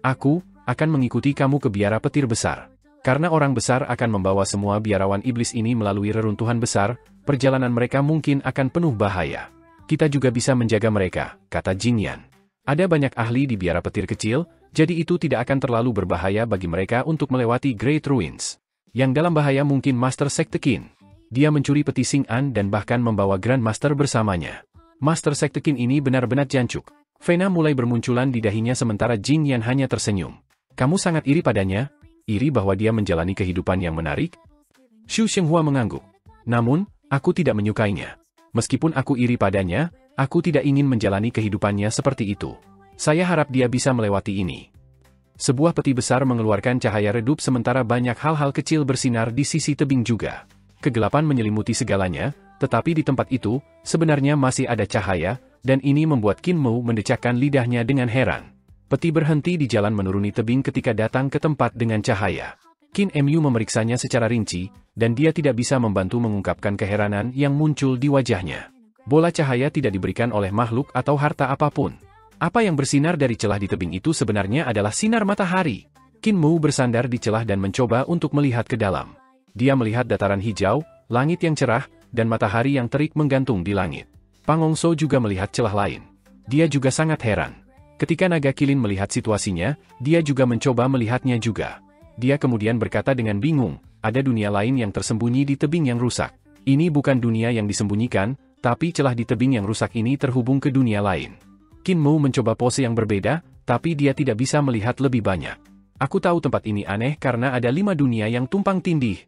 Aku akan mengikuti kamu ke biara petir besar. Karena orang besar akan membawa semua biarawan iblis ini melalui reruntuhan besar, perjalanan mereka mungkin akan penuh bahaya. Kita juga bisa menjaga mereka, kata Jin Yan. Ada banyak ahli di biara petir kecil, jadi itu tidak akan terlalu berbahaya bagi mereka untuk melewati Great Ruins. Yang dalam bahaya mungkin Master Sekte Qin. Dia mencuri peti Xing An dan bahkan membawa Grand Master bersamanya. Master Sekte Qin ini benar-benar jancuk. Vena mulai bermunculan di dahinya sementara Jin Yan hanya tersenyum. Kamu sangat iri padanya? Iri bahwa dia menjalani kehidupan yang menarik? Xu Shenghua mengangguk. Namun, aku tidak menyukainya. Meskipun aku iri padanya, aku tidak ingin menjalani kehidupannya seperti itu. Saya harap dia bisa melewati ini. Sebuah peti besar mengeluarkan cahaya redup sementara banyak hal-hal kecil bersinar di sisi tebing juga. Kegelapan menyelimuti segalanya, tetapi di tempat itu, sebenarnya masih ada cahaya, dan ini membuat Qin Mu mendecakkan lidahnya dengan heran. Peti berhenti di jalan menuruni tebing ketika datang ke tempat dengan cahaya. Qin Mu memeriksanya secara rinci, dan dia tidak bisa membantu mengungkapkan keheranan yang muncul di wajahnya. Bola cahaya tidak diberikan oleh makhluk atau harta apapun. Apa yang bersinar dari celah di tebing itu sebenarnya adalah sinar matahari. Qin Mu bersandar di celah dan mencoba untuk melihat ke dalam. Dia melihat dataran hijau, langit yang cerah, dan matahari yang terik menggantung di langit. Pang Hongso juga melihat celah lain. Dia juga sangat heran. Ketika naga kilin melihat situasinya, dia juga mencoba melihatnya juga. Dia kemudian berkata dengan bingung, ada dunia lain yang tersembunyi di tebing yang rusak. Ini bukan dunia yang disembunyikan, tapi celah di tebing yang rusak ini terhubung ke dunia lain. Qin Mu mencoba pose yang berbeda, tapi dia tidak bisa melihat lebih banyak. Aku tahu tempat ini aneh karena ada 5 dunia yang tumpang tindih.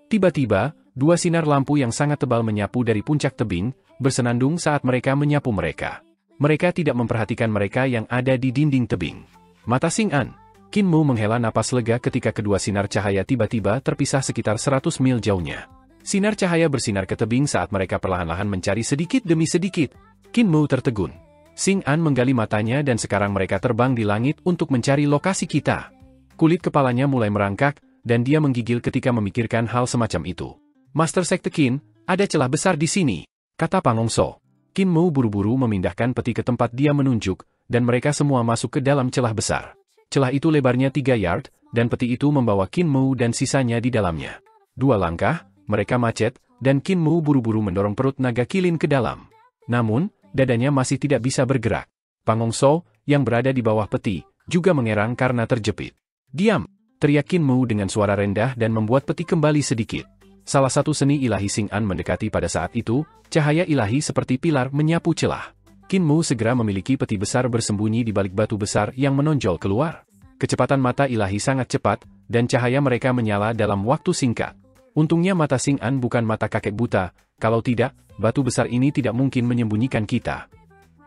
Tiba-tiba, 2 sinar lampu yang sangat tebal menyapu dari puncak tebing, bersenandung saat mereka menyapu mereka. Mereka tidak memperhatikan mereka yang ada di dinding tebing. Mata Xing An. Qin Mu menghela napas lega ketika kedua sinar cahaya tiba-tiba terpisah sekitar 100 mil jauhnya. Sinar cahaya bersinar ke tebing saat mereka perlahan-lahan mencari sedikit demi sedikit. Qin Mu tertegun. Xing An menggali matanya dan sekarang mereka terbang di langit untuk mencari lokasi kita. Kulit kepalanya mulai merangkak, dan dia menggigil ketika memikirkan hal semacam itu. Master Sekte Qin, ada celah besar di sini, kata Pang Hongso. Qin Mu buru-buru memindahkan peti ke tempat dia menunjuk, dan mereka semua masuk ke dalam celah besar. Celah itu lebarnya 3 yard, dan peti itu membawa Qin Mu dan sisanya di dalamnya. 2 langkah, mereka macet, dan Qin Mu buru-buru mendorong perut naga kilin ke dalam. Namun, dadanya masih tidak bisa bergerak. Pang Hongso, yang berada di bawah peti, juga mengerang karena terjepit. Diam! Teriak Qin Mu dengan suara rendah dan membuat peti kembali sedikit. Salah satu seni ilahi Xing An mendekati pada saat itu, cahaya ilahi seperti pilar menyapu celah. Qin Mu segera memiliki peti besar bersembunyi di balik batu besar yang menonjol keluar. Kecepatan mata ilahi sangat cepat, dan cahaya mereka menyala dalam waktu singkat. Untungnya mata Xing An bukan mata kakek buta, kalau tidak, batu besar ini tidak mungkin menyembunyikan kita.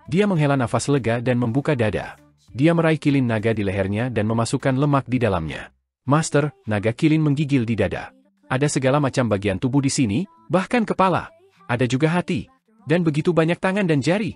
Dia menghela nafas lega dan membuka dada. Dia meraih kilin naga di lehernya dan memasukkan lemak di dalamnya. Master, naga kilin menggigil di dada. Ada segala macam bagian tubuh di sini, bahkan kepala. Ada juga hati. Dan begitu banyak tangan dan jari.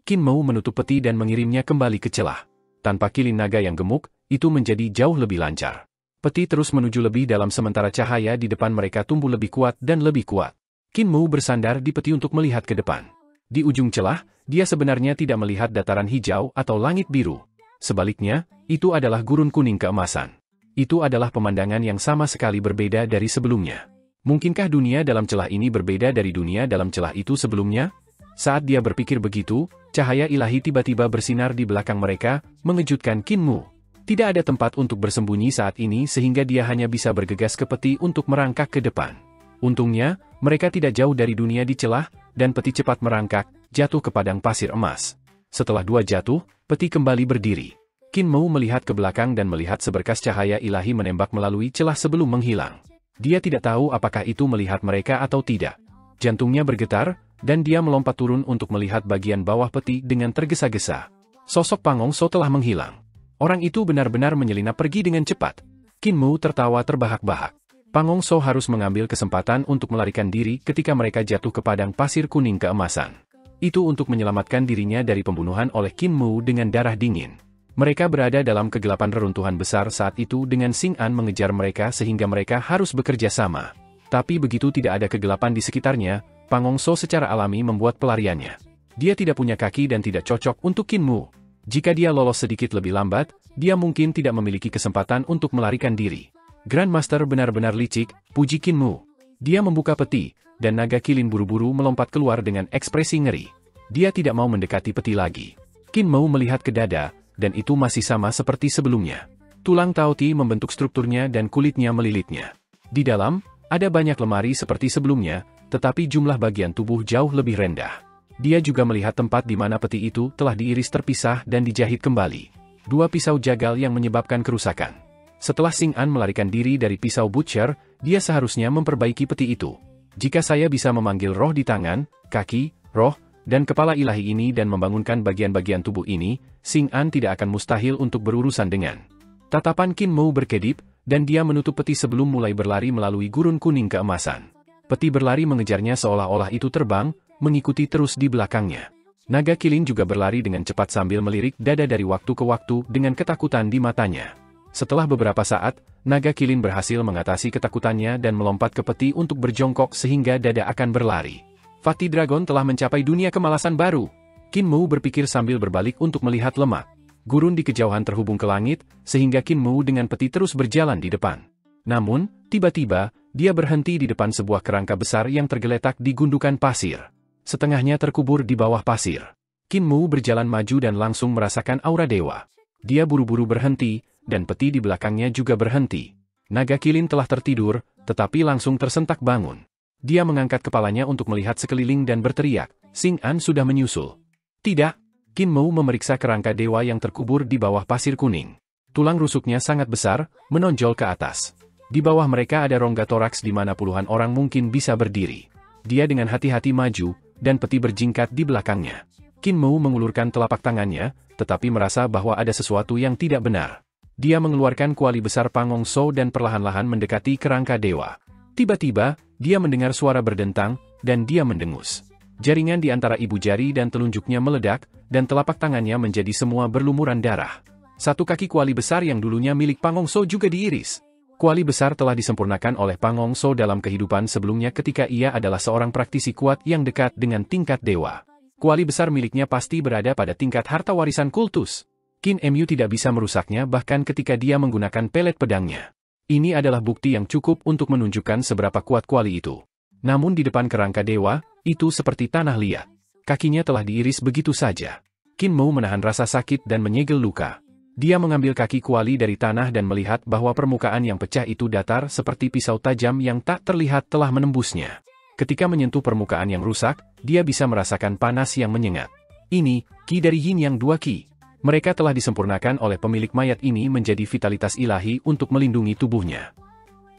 Qin Mu menutup peti dan mengirimnya kembali ke celah. Tanpa kilin naga yang gemuk, itu menjadi jauh lebih lancar. Peti terus menuju lebih dalam sementara cahaya di depan mereka tumbuh lebih kuat dan lebih kuat. Qin Mu bersandar di peti untuk melihat ke depan. Di ujung celah, dia sebenarnya tidak melihat dataran hijau atau langit biru. Sebaliknya, itu adalah gurun kuning keemasan. Itu adalah pemandangan yang sama sekali berbeda dari sebelumnya. Mungkinkah dunia dalam celah ini berbeda dari dunia dalam celah itu sebelumnya? Saat dia berpikir begitu, cahaya ilahi tiba-tiba bersinar di belakang mereka, mengejutkan Qin Mu. Tidak ada tempat untuk bersembunyi saat ini sehingga dia hanya bisa bergegas ke peti untuk merangkak ke depan. Untungnya, mereka tidak jauh dari dunia di celah, dan peti cepat merangkak, jatuh ke padang pasir emas. Setelah dua jatuh, peti kembali berdiri. Qin Mu melihat ke belakang dan melihat seberkas cahaya ilahi menembak melalui celah sebelum menghilang. Dia tidak tahu apakah itu melihat mereka atau tidak. Jantungnya bergetar, dan dia melompat turun untuk melihat bagian bawah peti dengan tergesa-gesa. Sosok Pang Hong So telah menghilang. Orang itu benar-benar menyelinap pergi dengan cepat. Qin Mu tertawa terbahak-bahak. Pang Hong So harus mengambil kesempatan untuk melarikan diri ketika mereka jatuh ke padang pasir kuning keemasan. Itu untuk menyelamatkan dirinya dari pembunuhan oleh Qin Mu dengan darah dingin. Mereka berada dalam kegelapan reruntuhan besar saat itu dengan Xing An mengejar mereka sehingga mereka harus bekerja sama. Tapi begitu tidak ada kegelapan di sekitarnya, Pang Hong So secara alami membuat pelariannya. Dia tidak punya kaki dan tidak cocok untuk Qin Mu. Jika dia lolos sedikit lebih lambat, dia mungkin tidak memiliki kesempatan untuk melarikan diri. Grandmaster benar-benar licik, puji Qin Mu. Dia membuka peti, dan naga kilin buru-buru melompat keluar dengan ekspresi ngeri. Dia tidak mau mendekati peti lagi. Qin Mu melihat ke dada, dan itu masih sama seperti sebelumnya. Tulang Taoti membentuk strukturnya dan kulitnya melilitnya. Di dalam, ada banyak lemari seperti sebelumnya, tetapi jumlah bagian tubuh jauh lebih rendah. Dia juga melihat tempat di mana peti itu telah diiris terpisah dan dijahit kembali. Dua pisau jagal yang menyebabkan kerusakan. Setelah Xing An melarikan diri dari pisau butcher, dia seharusnya memperbaiki peti itu. Jika saya bisa memanggil roh di tangan, kaki, roh, dan kepala ilahi ini dan membangunkan bagian-bagian tubuh ini, Xing An tidak akan mustahil untuk berurusan dengan. Tatapan Qin Mu berkedip, dan dia menutup peti sebelum mulai berlari melalui gurun kuning keemasan. Peti berlari mengejarnya seolah-olah itu terbang, mengikuti terus di belakangnya. Naga kilin juga berlari dengan cepat sambil melirik dada dari waktu ke waktu dengan ketakutan di matanya. Setelah beberapa saat, naga kilin berhasil mengatasi ketakutannya dan melompat ke peti untuk berjongkok sehingga dada akan berlari. Fatih Dragon telah mencapai dunia kemalasan baru. Qin Mu berpikir sambil berbalik untuk melihat lemak. Gurun di kejauhan terhubung ke langit, sehingga Qin Mu dengan peti terus berjalan di depan. Namun, tiba-tiba, dia berhenti di depan sebuah kerangka besar yang tergeletak di gundukan pasir. Setengahnya terkubur di bawah pasir. Qin Mu berjalan maju dan langsung merasakan aura dewa. Dia buru-buru berhenti, dan peti di belakangnya juga berhenti. Naga kilin telah tertidur, tetapi langsung tersentak bangun. Dia mengangkat kepalanya untuk melihat sekeliling dan berteriak, Xing An sudah menyusul. Tidak. Qin Mu memeriksa kerangka dewa yang terkubur di bawah pasir kuning. Tulang rusuknya sangat besar, menonjol ke atas. Di bawah mereka ada rongga toraks di mana puluhan orang mungkin bisa berdiri. Dia dengan hati-hati maju, dan peti berjingkat di belakangnya. Qin Mu mengulurkan telapak tangannya, tetapi merasa bahwa ada sesuatu yang tidak benar. Dia mengeluarkan kuali besar Pang Hong So dan perlahan-lahan mendekati kerangka dewa. Tiba-tiba, dia mendengar suara berdentang, dan dia mendengus. Jaringan di antara ibu jari dan telunjuknya meledak, dan telapak tangannya menjadi semua berlumuran darah. Satu kaki kuali besar yang dulunya milik Pang Hong So juga diiris. Kuali besar telah disempurnakan oleh Pang Hong So dalam kehidupan sebelumnya ketika ia adalah seorang praktisi kuat yang dekat dengan tingkat dewa. Kuali besar miliknya pasti berada pada tingkat harta warisan kultus. Qin Mu tidak bisa merusaknya bahkan ketika dia menggunakan pelet pedangnya. Ini adalah bukti yang cukup untuk menunjukkan seberapa kuat kuali itu. Namun di depan kerangka dewa, itu seperti tanah liat. Kakinya telah diiris begitu saja. Qin Mu menahan rasa sakit dan menyegel luka. Dia mengambil kaki kuali dari tanah dan melihat bahwa permukaan yang pecah itu datar seperti pisau tajam yang tak terlihat telah menembusnya. Ketika menyentuh permukaan yang rusak, dia bisa merasakan panas yang menyengat. Ini, ki dari Yin Yang dua ki. Mereka telah disempurnakan oleh pemilik mayat ini menjadi vitalitas ilahi untuk melindungi tubuhnya.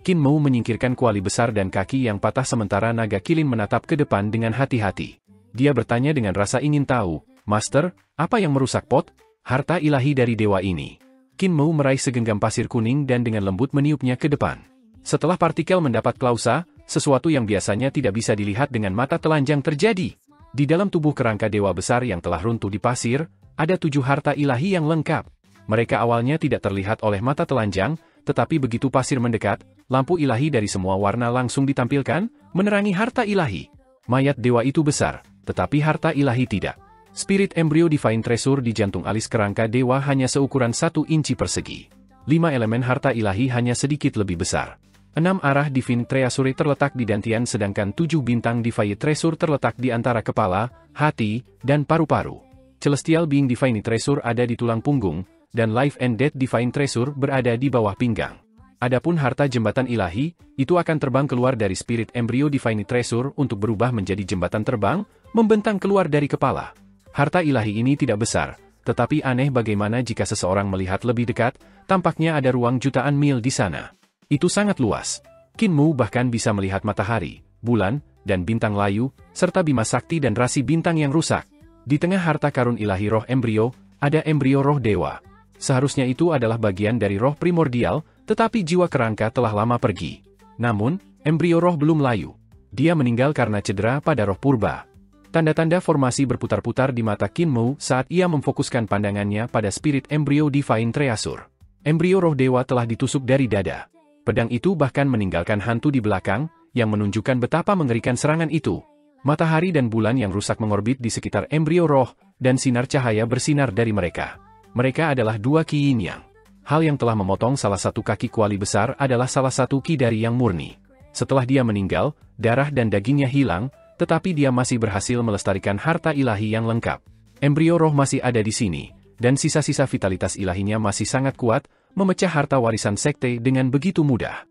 Qin Mu menyingkirkan kuali besar dan kaki yang patah sementara naga kilin menatap ke depan dengan hati-hati. Dia bertanya dengan rasa ingin tahu, "Master, apa yang merusak pot? Harta ilahi dari dewa ini." Qin Mu meraih segenggam pasir kuning dan dengan lembut meniupnya ke depan. Setelah partikel mendapat klausa, sesuatu yang biasanya tidak bisa dilihat dengan mata telanjang terjadi. Di dalam tubuh kerangka dewa besar yang telah runtuh di pasir, ada 7 harta ilahi yang lengkap. Mereka awalnya tidak terlihat oleh mata telanjang, tetapi begitu pasir mendekat, lampu ilahi dari semua warna langsung ditampilkan, menerangi harta ilahi. Mayat dewa itu besar, tetapi harta ilahi tidak. Spirit Embryo Divine Treasure di jantung alis kerangka dewa hanya seukuran 1 inci persegi. 5 elemen harta ilahi hanya sedikit lebih besar. 6 arah Divine Treasure terletak di dantian sedangkan 7 bintang Divine Treasure terletak di antara kepala, hati, dan paru-paru. Celestial Being Divine Treasure ada di tulang punggung, dan Life and Death Divine Treasure berada di bawah pinggang. Adapun harta jembatan ilahi, itu akan terbang keluar dari Spirit Embryo Divine Treasure untuk berubah menjadi jembatan terbang, membentang keluar dari kepala. Harta ilahi ini tidak besar, tetapi aneh bagaimana jika seseorang melihat lebih dekat, tampaknya ada ruang jutaan mil di sana. Itu sangat luas. Qin Mu bahkan bisa melihat matahari, bulan, dan bintang layu, serta Bima Sakti dan rasi bintang yang rusak. Di tengah harta karun ilahi roh embrio, ada embrio roh dewa. Seharusnya itu adalah bagian dari roh primordial, tetapi jiwa kerangka telah lama pergi. Namun, embrio roh belum layu. Dia meninggal karena cedera pada roh purba. Tanda-tanda formasi berputar-putar di mata Qin Mu saat ia memfokuskan pandangannya pada Spirit Embryo Divine Treasure. Embrio roh dewa telah ditusuk dari dada. Pedang itu bahkan meninggalkan hantu di belakang, yang menunjukkan betapa mengerikan serangan itu. Matahari dan bulan yang rusak mengorbit di sekitar embrio roh, dan sinar cahaya bersinar dari mereka. Mereka adalah 2 ki yin yang. Hal yang telah memotong salah satu kaki kuali besar adalah salah satu ki dari yang murni. Setelah dia meninggal, darah dan dagingnya hilang, tetapi dia masih berhasil melestarikan harta ilahi yang lengkap. Embrio roh masih ada di sini, dan sisa-sisa vitalitas ilahinya masih sangat kuat, memecah harta warisan sekte dengan begitu mudah.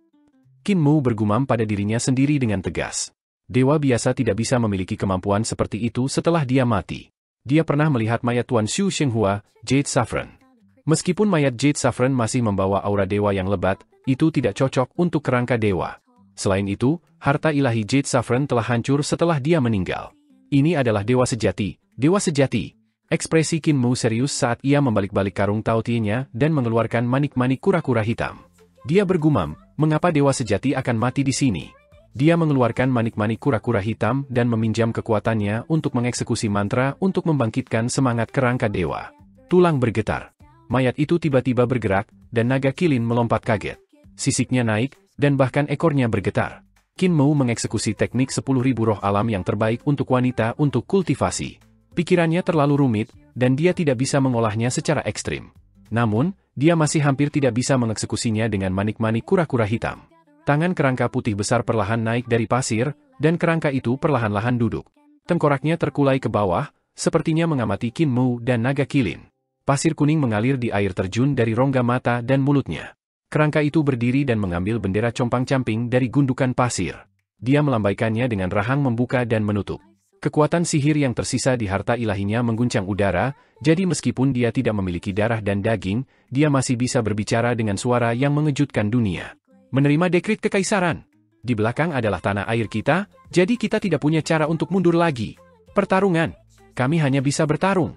Qin Mu bergumam pada dirinya sendiri dengan tegas. Dewa biasa tidak bisa memiliki kemampuan seperti itu setelah dia mati. Dia pernah melihat mayat Tuan Xu Shenghua, Jade Saffron. Meskipun mayat Jade Saffron masih membawa aura dewa yang lebat, itu tidak cocok untuk kerangka dewa. Selain itu, harta ilahi Jade Saffron telah hancur setelah dia meninggal. Ini adalah dewa sejati, dewa sejati. Ekspresi Qin Mu serius saat ia membalik-balik karung Taotie-nya dan mengeluarkan manik-manik kura-kura hitam. Dia bergumam, mengapa dewa sejati akan mati di sini? Dia mengeluarkan manik-manik kura-kura hitam dan meminjam kekuatannya untuk mengeksekusi mantra untuk membangkitkan semangat kerangka dewa. Tulang bergetar. Mayat itu tiba-tiba bergerak, dan naga kilin melompat kaget. Sisiknya naik, dan bahkan ekornya bergetar. Qin Mu mengeksekusi teknik 10.000 roh alam yang terbaik untuk wanita untuk kultivasi. Pikirannya terlalu rumit, dan dia tidak bisa mengolahnya secara ekstrim. Namun, dia masih hampir tidak bisa mengeksekusinya dengan manik-manik kura-kura hitam. Tangan kerangka putih besar perlahan naik dari pasir, dan kerangka itu perlahan-lahan duduk. Tengkoraknya terkulai ke bawah, sepertinya mengamati Qin Mu dan naga kilin. Pasir kuning mengalir di air terjun dari rongga mata dan mulutnya. Kerangka itu berdiri dan mengambil bendera compang-camping dari gundukan pasir. Dia melambaikannya dengan rahang membuka dan menutup. Kekuatan sihir yang tersisa di harta ilahinya mengguncang udara, jadi meskipun dia tidak memiliki darah dan daging, dia masih bisa berbicara dengan suara yang mengejutkan dunia. Menerima dekrit kekaisaran. Di belakang adalah tanah air kita, jadi kita tidak punya cara untuk mundur lagi. Pertarungan. Kami hanya bisa bertarung.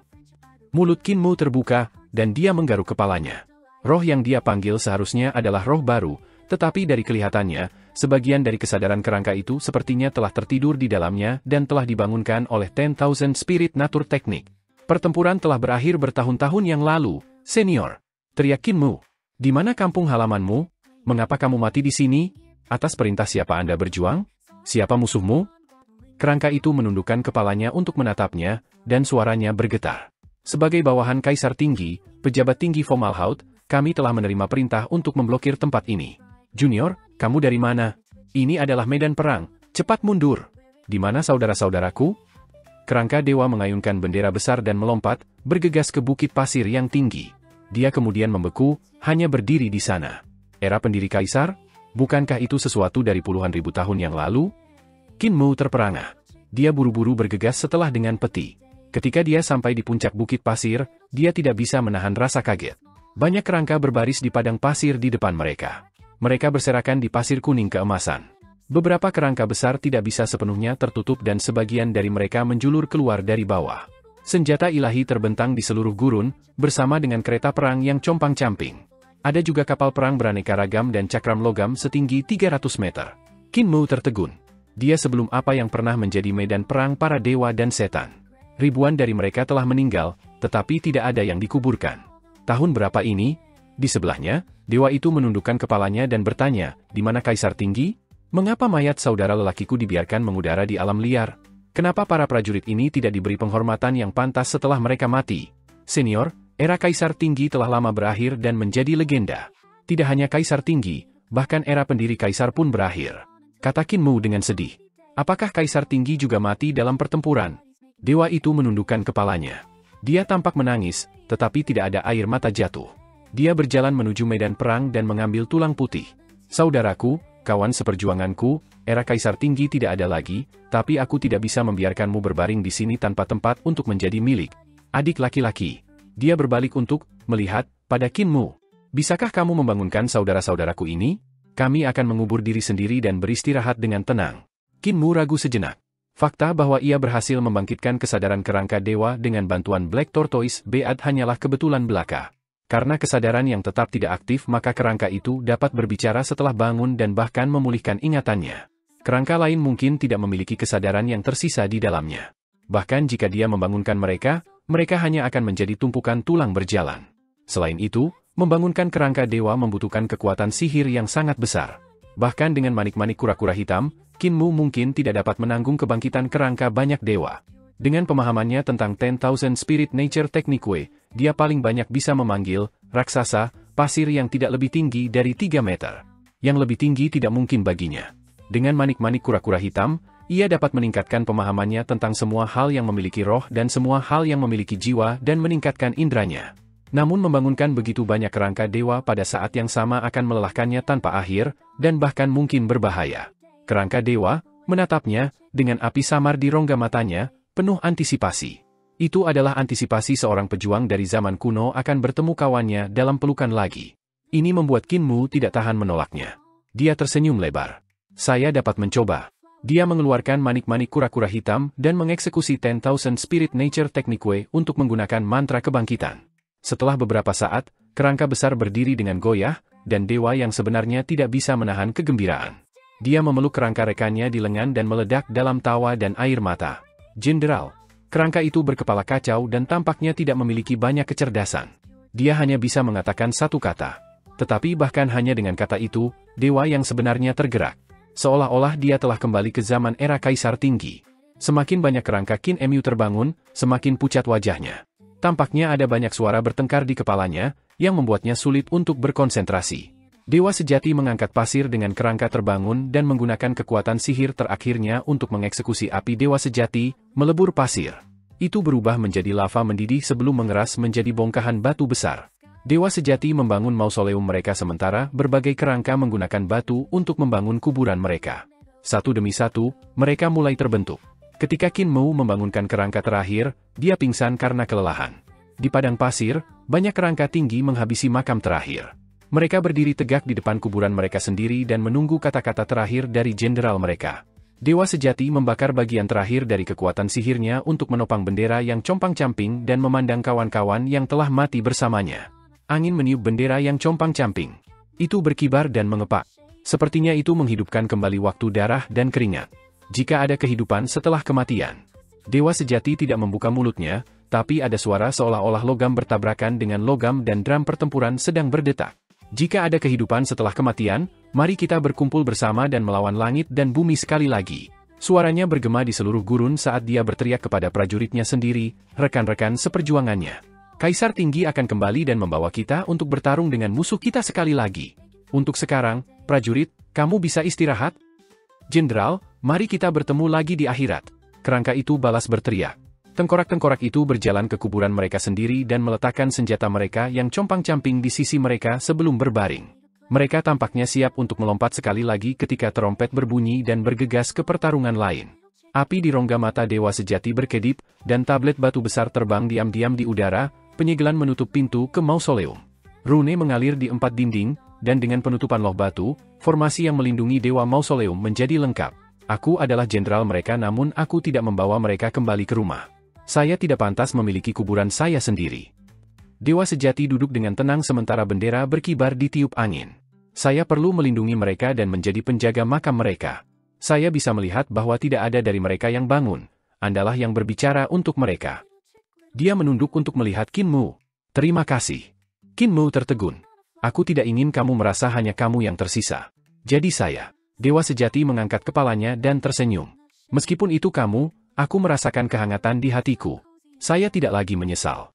Mulut Qin Mu terbuka, dan dia menggaruk kepalanya. Roh yang dia panggil seharusnya adalah roh baru, tetapi dari kelihatannya, sebagian dari kesadaran kerangka itu sepertinya telah tertidur di dalamnya dan telah dibangunkan oleh 10,000 Spirit Nature Technique. Pertempuran telah berakhir bertahun-tahun yang lalu, senior. Teriak Qin Mu. Di mana kampung halamanmu? Mengapa kamu mati di sini? Atas perintah siapa Anda berjuang? Siapa musuhmu? Kerangka itu menundukkan kepalanya untuk menatapnya, dan suaranya bergetar. Sebagai bawahan Kaisar Tinggi, pejabat tinggi Fomalhaut, kami telah menerima perintah untuk memblokir tempat ini. Junior, kamu dari mana? Ini adalah medan perang, cepat mundur. Di mana saudara-saudaraku? Kerangka dewa mengayunkan bendera besar dan melompat, bergegas ke bukit pasir yang tinggi. Dia kemudian membeku, hanya berdiri di sana. Era pendiri kaisar? Bukankah itu sesuatu dari puluhan ribu tahun yang lalu? Qin Mu terperangah. Dia buru-buru bergegas setelah dengan peti. Ketika dia sampai di puncak bukit pasir, dia tidak bisa menahan rasa kaget. Banyak kerangka berbaris di padang pasir di depan mereka. Mereka berserakan di pasir kuning keemasan. Beberapa kerangka besar tidak bisa sepenuhnya tertutup dan sebagian dari mereka menjulur keluar dari bawah. Senjata ilahi terbentang di seluruh gurun, bersama dengan kereta perang yang compang-camping. Ada juga kapal perang beraneka ragam dan cakram logam setinggi 300 meter. Qin Mu tertegun. Dia sebelum apa yang pernah menjadi medan perang para dewa dan setan. Ribuan dari mereka telah meninggal, tetapi tidak ada yang dikuburkan. Tahun berapa ini? Di sebelahnya, dewa itu menundukkan kepalanya dan bertanya, di mana Kaisar Tinggi? Mengapa mayat saudara lelakiku dibiarkan mengudara di alam liar? Kenapa para prajurit ini tidak diberi penghormatan yang pantas setelah mereka mati? Senior, era Kaisar Tinggi telah lama berakhir dan menjadi legenda. Tidak hanya Kaisar Tinggi, bahkan era pendiri Kaisar pun berakhir. Kata Qin Mu dengan sedih. Apakah Kaisar Tinggi juga mati dalam pertempuran? Dewa itu menundukkan kepalanya. Dia tampak menangis, tetapi tidak ada air mata jatuh. Dia berjalan menuju medan perang dan mengambil tulang putih. Saudaraku, kawan seperjuanganku, era Kaisar Tinggi tidak ada lagi, tapi aku tidak bisa membiarkanmu berbaring di sini tanpa tempat untuk menjadi milik adik laki-laki. Dia berbalik untuk melihat pada Qin Mu. Bisakah kamu membangunkan saudara-saudaraku ini? Kami akan mengubur diri sendiri dan beristirahat dengan tenang. Qin Mu ragu sejenak. Fakta bahwa ia berhasil membangkitkan kesadaran kerangka dewa dengan bantuan Black Tortoise Bead hanyalah kebetulan belaka. Karena kesadaran yang tetap tidak aktif maka kerangka itu dapat berbicara setelah bangun dan bahkan memulihkan ingatannya. Kerangka lain mungkin tidak memiliki kesadaran yang tersisa di dalamnya. Bahkan jika dia membangunkan mereka, mereka hanya akan menjadi tumpukan tulang berjalan. Selain itu, membangunkan kerangka dewa membutuhkan kekuatan sihir yang sangat besar. Bahkan dengan manik-manik kura-kura hitam, Qin Mu mungkin tidak dapat menanggung kebangkitan kerangka banyak dewa. Dengan pemahamannya tentang 10,000 Spirit Nature Technique, dia paling banyak bisa memanggil raksasa pasir yang tidak lebih tinggi dari 3 meter. Yang lebih tinggi tidak mungkin baginya. Dengan manik-manik kura-kura hitam, ia dapat meningkatkan pemahamannya tentang semua hal yang memiliki roh dan semua hal yang memiliki jiwa dan meningkatkan indranya. Namun membangunkan begitu banyak kerangka dewa pada saat yang sama akan melelahkannya tanpa akhir, dan bahkan mungkin berbahaya. Kerangka dewa menatapnya dengan api samar di rongga matanya, penuh antisipasi. Itu adalah antisipasi seorang pejuang dari zaman kuno akan bertemu kawannya dalam pelukan lagi. Ini membuat Qin Mu tidak tahan menolaknya. Dia tersenyum lebar. Saya dapat mencoba. Dia mengeluarkan manik-manik kura-kura hitam dan mengeksekusi 10,000 Spirit Nature Technique untuk menggunakan mantra kebangkitan. Setelah beberapa saat, kerangka besar berdiri dengan goyah, dan dewa yang sebenarnya tidak bisa menahan kegembiraan. Dia memeluk kerangka rekannya di lengan dan meledak dalam tawa dan air mata. Jenderal, kerangka itu berkepala kacau dan tampaknya tidak memiliki banyak kecerdasan. Dia hanya bisa mengatakan satu kata. Tetapi bahkan hanya dengan kata itu, dewa yang sebenarnya tergerak. Seolah-olah dia telah kembali ke zaman era Kaisar Tinggi. Semakin banyak kerangka Qin Mu terbangun, semakin pucat wajahnya. Tampaknya ada banyak suara bertengkar di kepalanya, yang membuatnya sulit untuk berkonsentrasi. Dewa sejati mengangkat pasir dengan kerangka terbangun dan menggunakan kekuatan sihir terakhirnya untuk mengeksekusi api dewa sejati, melebur pasir. Itu berubah menjadi lava mendidih sebelum mengeras menjadi bongkahan batu besar. Dewa sejati membangun mausoleum mereka sementara berbagai kerangka menggunakan batu untuk membangun kuburan mereka. Satu demi satu, mereka mulai terbentuk. Ketika Qin Mu membangunkan kerangka terakhir, dia pingsan karena kelelahan. Di padang pasir, banyak kerangka tinggi menghabisi makam terakhir. Mereka berdiri tegak di depan kuburan mereka sendiri dan menunggu kata-kata terakhir dari jenderal mereka. Dewa sejati membakar bagian terakhir dari kekuatan sihirnya untuk menopang bendera yang compang-camping dan memandang kawan-kawan yang telah mati bersamanya. Angin meniup bendera yang compang-camping. Itu berkibar dan mengepak. Sepertinya itu menghidupkan kembali waktu darah dan keringat. Jika ada kehidupan setelah kematian. Dewa sejati tidak membuka mulutnya, tapi ada suara seolah-olah logam bertabrakan dengan logam dan drum pertempuran sedang berdetak. Jika ada kehidupan setelah kematian, mari kita berkumpul bersama dan melawan langit dan bumi sekali lagi. Suaranya bergema di seluruh gurun saat dia berteriak kepada prajuritnya sendiri, rekan-rekan seperjuangannya. Kaisar Tinggi akan kembali dan membawa kita untuk bertarung dengan musuh kita sekali lagi. Untuk sekarang, prajurit, kamu bisa istirahat? Jenderal, mari kita bertemu lagi di akhirat. Kerangka itu balas berteriak. Tengkorak-tengkorak itu berjalan ke kuburan mereka sendiri dan meletakkan senjata mereka yang compang-camping di sisi mereka sebelum berbaring. Mereka tampaknya siap untuk melompat sekali lagi ketika trompet berbunyi dan bergegas ke pertarungan lain. Api di rongga mata Dewa Sejati berkedip, dan tablet batu besar terbang diam-diam di udara, penyegelan menutup pintu ke mausoleum. Rune mengalir di 4 dinding, dan dengan penutupan loh batu, formasi yang melindungi Dewa Mausoleum menjadi lengkap. Aku adalah jenderal mereka namun aku tidak membawa mereka kembali ke rumah. Saya tidak pantas memiliki kuburan saya sendiri. Dewa Sejati duduk dengan tenang sementara bendera berkibar ditiup angin. Saya perlu melindungi mereka dan menjadi penjaga makam mereka. Saya bisa melihat bahwa tidak ada dari mereka yang bangun. Andalah yang berbicara untuk mereka. Dia menunduk untuk melihat Qin Mu. Terima kasih. Qin Mu tertegun. Aku tidak ingin kamu merasa hanya kamu yang tersisa. Jadi saya. Dewa Sejati mengangkat kepalanya dan tersenyum. Meskipun itu kamu, aku merasakan kehangatan di hatiku. Saya tidak lagi menyesal.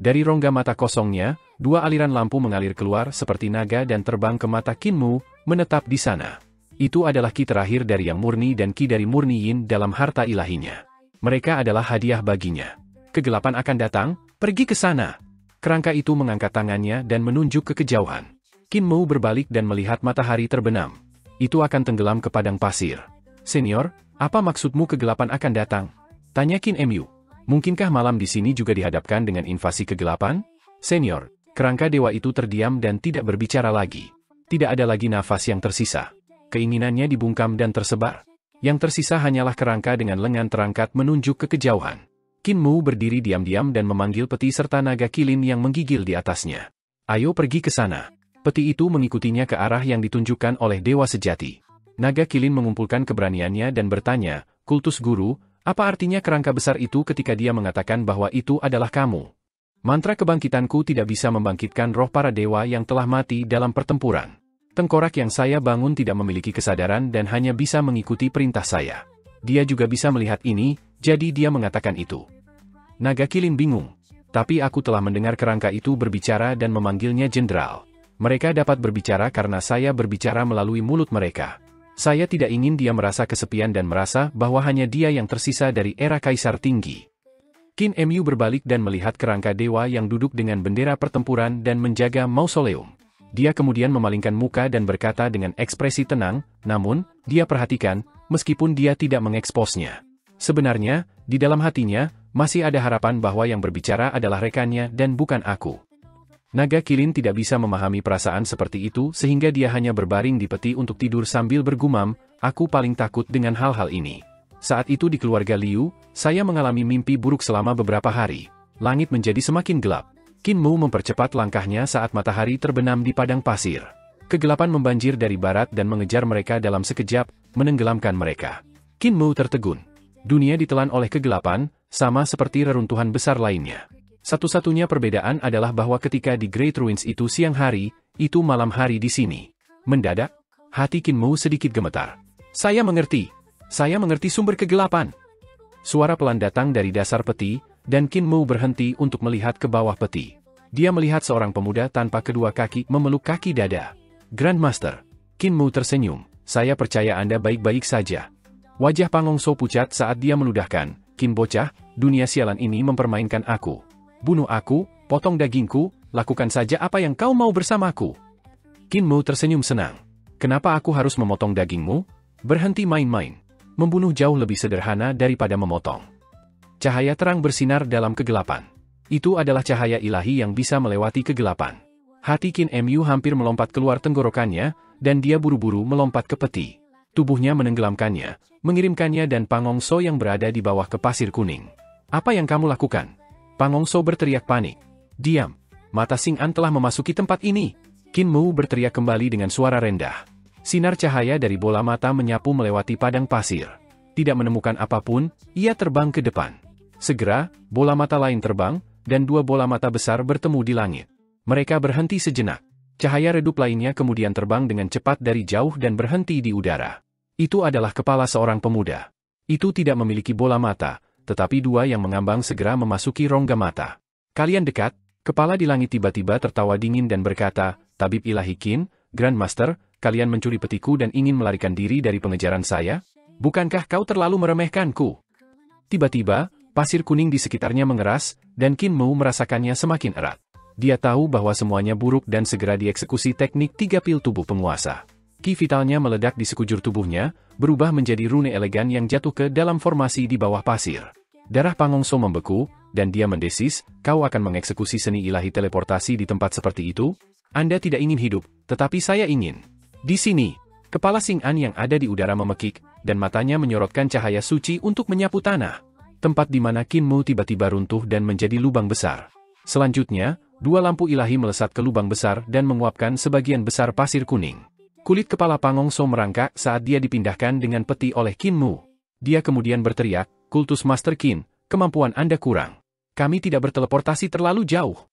Dari rongga mata kosongnya, 2 aliran lampu mengalir keluar seperti naga dan terbang ke mata Qin Mu, menetap di sana. Itu adalah ki terakhir dari Yang Murni dan ki dari Murni Yin dalam harta ilahinya. Mereka adalah hadiah baginya. Kegelapan akan datang, pergi ke sana. Kerangka itu mengangkat tangannya dan menunjuk ke kejauhan. Qin Mu berbalik dan melihat matahari terbenam. Itu akan tenggelam ke padang pasir. Senior, apa maksudmu kegelapan akan datang? Tanya Qin Mu. Mungkinkah malam di sini juga dihadapkan dengan invasi kegelapan? Senior, kerangka dewa itu terdiam dan tidak berbicara lagi. Tidak ada lagi nafas yang tersisa. Keinginannya dibungkam dan tersebar. Yang tersisa hanyalah kerangka dengan lengan terangkat menunjuk ke kejauhan. Qin Mu berdiri diam-diam dan memanggil peti serta naga kilin yang menggigil di atasnya. Ayo pergi ke sana. Peti itu mengikutinya ke arah yang ditunjukkan oleh Dewa Sejati. Naga kilin mengumpulkan keberaniannya dan bertanya, Kultus Guru, apa artinya kerangka besar itu ketika dia mengatakan bahwa itu adalah kamu? Mantra kebangkitanku tidak bisa membangkitkan roh para dewa yang telah mati dalam pertempuran. Tengkorak yang saya bangun tidak memiliki kesadaran dan hanya bisa mengikuti perintah saya. Dia juga bisa melihat ini, jadi dia mengatakan itu. Naga kilin bingung. Tapi aku telah mendengar kerangka itu berbicara dan memanggilnya jenderal. Mereka dapat berbicara karena saya berbicara melalui mulut mereka. Saya tidak ingin dia merasa kesepian dan merasa bahwa hanya dia yang tersisa dari era Kaisar Tinggi. Qin Mu berbalik dan melihat kerangka dewa yang duduk dengan bendera pertempuran dan menjaga mausoleum. Dia kemudian memalingkan muka dan berkata dengan ekspresi tenang, namun, dia perhatikan, meskipun dia tidak mengeksposnya. Sebenarnya, di dalam hatinya, masih ada harapan bahwa yang berbicara adalah rekannya dan bukan aku. Naga kilin tidak bisa memahami perasaan seperti itu sehingga dia hanya berbaring di peti untuk tidur sambil bergumam, aku paling takut dengan hal-hal ini. Saat itu di keluarga Liu, saya mengalami mimpi buruk selama beberapa hari. Langit menjadi semakin gelap. Qin Mu mempercepat langkahnya saat matahari terbenam di padang pasir. Kegelapan membanjir dari barat dan mengejar mereka dalam sekejap, menenggelamkan mereka. Qin Mu tertegun. Dunia ditelan oleh kegelapan, sama seperti reruntuhan besar lainnya. Satu-satunya perbedaan adalah bahwa ketika di Great Ruins itu siang hari, itu malam hari di sini. Mendadak, hati Qin Mu sedikit gemetar. Saya mengerti sumber kegelapan. Suara pelan datang dari dasar peti, dan Qin Mu berhenti untuk melihat ke bawah peti. Dia melihat seorang pemuda tanpa kedua kaki memeluk kaki dada. Grandmaster. Qin Mu tersenyum. Saya percaya Anda baik-baik saja. Wajah Pangongso pucat saat dia meludahkan, Qin bocah, dunia sialan ini mempermainkan aku. Bunuh aku, potong dagingku, lakukan saja apa yang kau mau bersamaku. Qin Mu tersenyum senang. Kenapa aku harus memotong dagingmu? Berhenti main-main. Membunuh jauh lebih sederhana daripada memotong. Cahaya terang bersinar dalam kegelapan. Itu adalah cahaya ilahi yang bisa melewati kegelapan. Hati Qin Mu hampir melompat keluar tenggorokannya, dan dia buru-buru melompat ke peti. Tubuhnya menenggelamkannya, mengirimkannya dan Pangongso yang berada di bawah ke pasir kuning. Apa yang kamu lakukan? Pangongso berteriak panik. Diam. Mata Xing An telah memasuki tempat ini. Qin Mu berteriak kembali dengan suara rendah. Sinar cahaya dari bola mata menyapu melewati padang pasir. Tidak menemukan apapun, ia terbang ke depan. Segera, bola mata lain terbang, dan 2 bola mata besar bertemu di langit. Mereka berhenti sejenak. Cahaya redup lainnya kemudian terbang dengan cepat dari jauh dan berhenti di udara. Itu adalah kepala seorang pemuda. Itu tidak memiliki bola mata, tetapi 2 yang mengambang segera memasuki rongga mata. Kalian dekat? Kepala di langit tiba-tiba tertawa dingin dan berkata, Tabib Ilahi Qin, Grandmaster, kalian mencuri petiku dan ingin melarikan diri dari pengejaran saya? Bukankah kau terlalu meremehkanku? Tiba-tiba, pasir kuning di sekitarnya mengeras, dan Qin Mu merasakannya semakin erat. Dia tahu bahwa semuanya buruk dan segera dieksekusi teknik 3 pil tubuh penguasa. Ki vitalnya meledak di sekujur tubuhnya, berubah menjadi rune elegan yang jatuh ke dalam formasi di bawah pasir. Darah Pangongso membeku, dan dia mendesis, "Kau akan mengeksekusi seni ilahi teleportasi di tempat seperti itu? Anda tidak ingin hidup, tetapi saya ingin." Di sini, kepala Xing An yang ada di udara memekik, dan matanya menyorotkan cahaya suci untuk menyapu tanah. Tempat di mana Qin Mu tiba-tiba runtuh dan menjadi lubang besar. Selanjutnya, dua lampu ilahi melesat ke lubang besar dan menguapkan sebagian besar pasir kuning. Kulit kepala Pangongso merangkak saat dia dipindahkan dengan peti oleh Qin Mu. Dia kemudian berteriak, "Kultus Master Qin, kemampuan Anda kurang. Kami tidak berteleportasi terlalu jauh."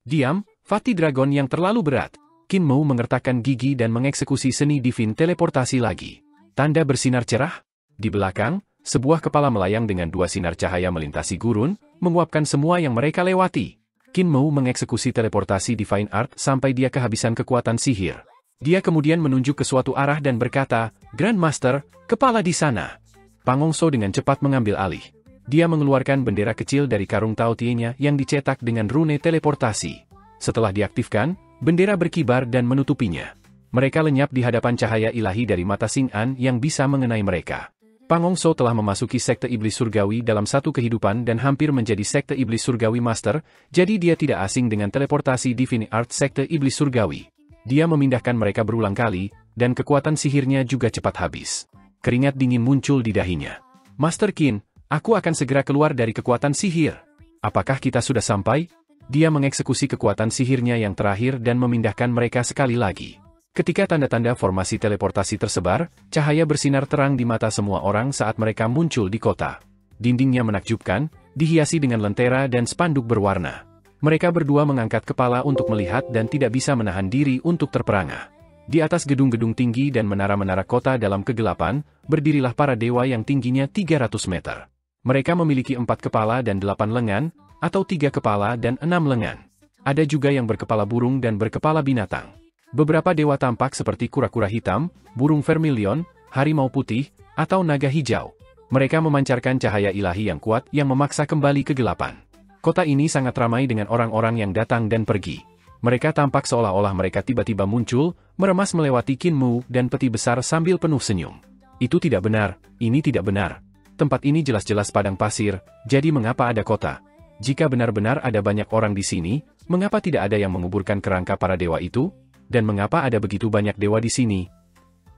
"Diam, Fatih Dragon yang terlalu berat." Qin Mu mengertakkan gigi dan mengeksekusi seni divin teleportasi lagi. Tanda bersinar cerah. Di belakang, sebuah kepala melayang dengan dua sinar cahaya melintasi gurun, menguapkan semua yang mereka lewati. Qin Mu mengeksekusi teleportasi Divine Art sampai dia kehabisan kekuatan sihir. Dia kemudian menunjuk ke suatu arah dan berkata, "Grand Master, kepala di sana." Pangongso dengan cepat mengambil alih. Dia mengeluarkan bendera kecil dari karung Taotie-nya yang dicetak dengan rune teleportasi. Setelah diaktifkan, bendera berkibar dan menutupinya. Mereka lenyap di hadapan cahaya ilahi dari mata Xing An yang bisa mengenai mereka. Pangongso telah memasuki sekte iblis surgawi dalam satu kehidupan dan hampir menjadi sekte iblis surgawi master, jadi dia tidak asing dengan teleportasi Divine Art sekte iblis surgawi. Dia memindahkan mereka berulang kali, dan kekuatan sihirnya juga cepat habis. Keringat dingin muncul di dahinya. "Master Qin, aku akan segera keluar dari kekuatan sihir. Apakah kita sudah sampai?" Dia mengeksekusi kekuatan sihirnya yang terakhir dan memindahkan mereka sekali lagi. Ketika tanda-tanda formasi teleportasi tersebar, cahaya bersinar terang di mata semua orang saat mereka muncul di kota. Dindingnya menakjubkan, dihiasi dengan lentera dan spanduk berwarna. Mereka berdua mengangkat kepala untuk melihat dan tidak bisa menahan diri untuk terperangah. Di atas gedung-gedung tinggi dan menara-menara kota dalam kegelapan, berdirilah para dewa yang tingginya 300 meter. Mereka memiliki 4 kepala dan 8 lengan, atau 3 kepala dan 6 lengan. Ada juga yang berkepala burung dan berkepala binatang. Beberapa dewa tampak seperti kura-kura hitam, burung vermilion, harimau putih, atau naga hijau. Mereka memancarkan cahaya ilahi yang kuat yang memaksa kembali kegelapan. Kota ini sangat ramai dengan orang-orang yang datang dan pergi. Mereka tampak seolah-olah mereka tiba-tiba muncul, meremas melewati Qin Mu dan peti besar sambil penuh senyum. "Itu tidak benar, ini tidak benar. Tempat ini jelas-jelas padang pasir, jadi mengapa ada kota? Jika benar-benar ada banyak orang di sini, mengapa tidak ada yang menguburkan kerangka para dewa itu? Dan mengapa ada begitu banyak dewa di sini?"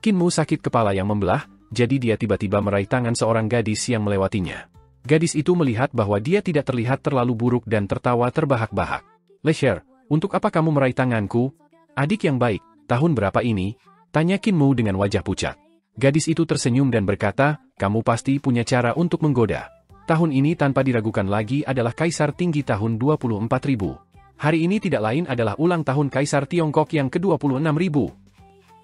Qin Mu sakit kepala yang membelah, jadi dia tiba-tiba meraih tangan seorang gadis yang melewatinya. Gadis itu melihat bahwa dia tidak terlihat terlalu buruk dan tertawa terbahak-bahak. "Lesher, untuk apa kamu meraih tanganku?" "Adik yang baik, tahun berapa ini?" tanya Qin Mu dengan wajah pucat. Gadis itu tersenyum dan berkata, "Kamu pasti punya cara untuk menggoda. Tahun ini tanpa diragukan lagi adalah Kaisar Tinggi tahun 24.000. Hari ini tidak lain adalah ulang tahun Kaisar Tiongkok yang ke-26.000.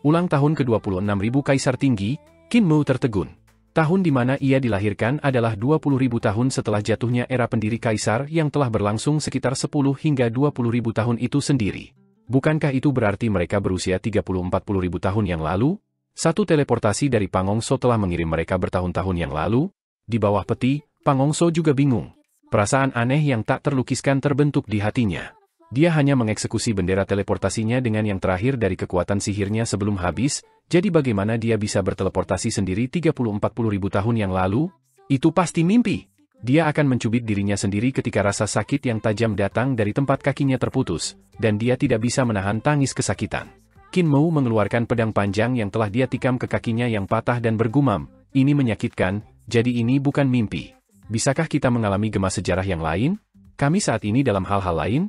Ulang tahun ke-26.000 Kaisar Tinggi." Qin Mu tertegun. Tahun di mana ia dilahirkan adalah 20.000 tahun setelah jatuhnya era pendiri Kaisar yang telah berlangsung sekitar 10 hingga 20.000 tahun itu sendiri. Bukankah itu berarti mereka berusia 30-40.000 tahun yang lalu? Satu teleportasi dari Pangongso telah mengirim mereka bertahun-tahun yang lalu. Di bawah peti, Pangongso juga bingung. Perasaan aneh yang tak terlukiskan terbentuk di hatinya. Dia hanya mengeksekusi bendera teleportasinya dengan yang terakhir dari kekuatan sihirnya sebelum habis, jadi bagaimana dia bisa berteleportasi sendiri 30-40 ribu tahun yang lalu? Itu pasti mimpi. Dia akan mencubit dirinya sendiri ketika rasa sakit yang tajam datang dari tempat kakinya terputus, dan dia tidak bisa menahan tangis kesakitan. Qin Mu mengeluarkan pedang panjang yang telah dia tikam ke kakinya yang patah dan bergumam, "Ini menyakitkan, jadi ini bukan mimpi. Bisakah kita mengalami gema sejarah yang lain? Kami saat ini dalam hal-hal lain?"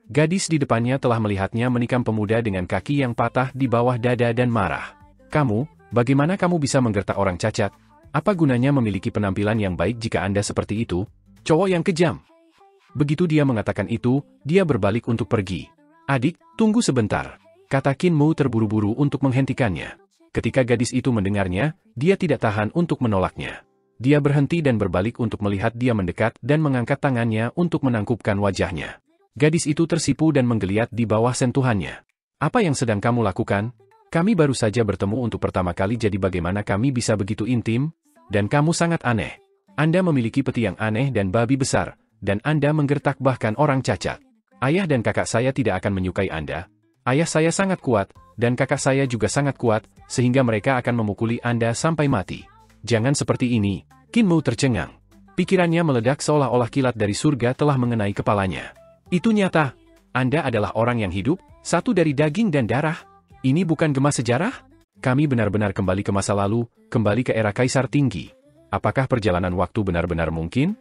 Gadis di depannya telah melihatnya menikam pemuda dengan kaki yang patah di bawah dada dan marah. "Kamu, bagaimana kamu bisa menggertak orang cacat? Apa gunanya memiliki penampilan yang baik jika Anda seperti itu? Cowok yang kejam." Begitu dia mengatakan itu, dia berbalik untuk pergi. "Adik, tunggu sebentar," kata Qin Mu terburu-buru untuk menghentikannya. Ketika gadis itu mendengarnya, dia tidak tahan untuk menolaknya. Dia berhenti dan berbalik untuk melihat dia mendekat dan mengangkat tangannya untuk menangkupkan wajahnya. Gadis itu tersipu dan menggeliat di bawah sentuhannya. "Apa yang sedang kamu lakukan? Kami baru saja bertemu untuk pertama kali, jadi bagaimana kami bisa begitu intim? Dan kamu sangat aneh. Anda memiliki peti yang aneh dan babi besar, dan Anda menggertak bahkan orang cacat. Ayah dan kakak saya tidak akan menyukai Anda. Ayah saya sangat kuat, dan kakak saya juga sangat kuat, sehingga mereka akan memukuli Anda sampai mati. Jangan seperti ini. Qin Mu tercengang. Pikirannya meledak seolah-olah kilat dari surga telah mengenai kepalanya. Itu nyata. Anda adalah orang yang hidup, satu dari daging dan darah. Ini bukan gema sejarah? Kami benar-benar kembali ke masa lalu, kembali ke era Kaisar Tinggi. Apakah perjalanan waktu benar-benar mungkin?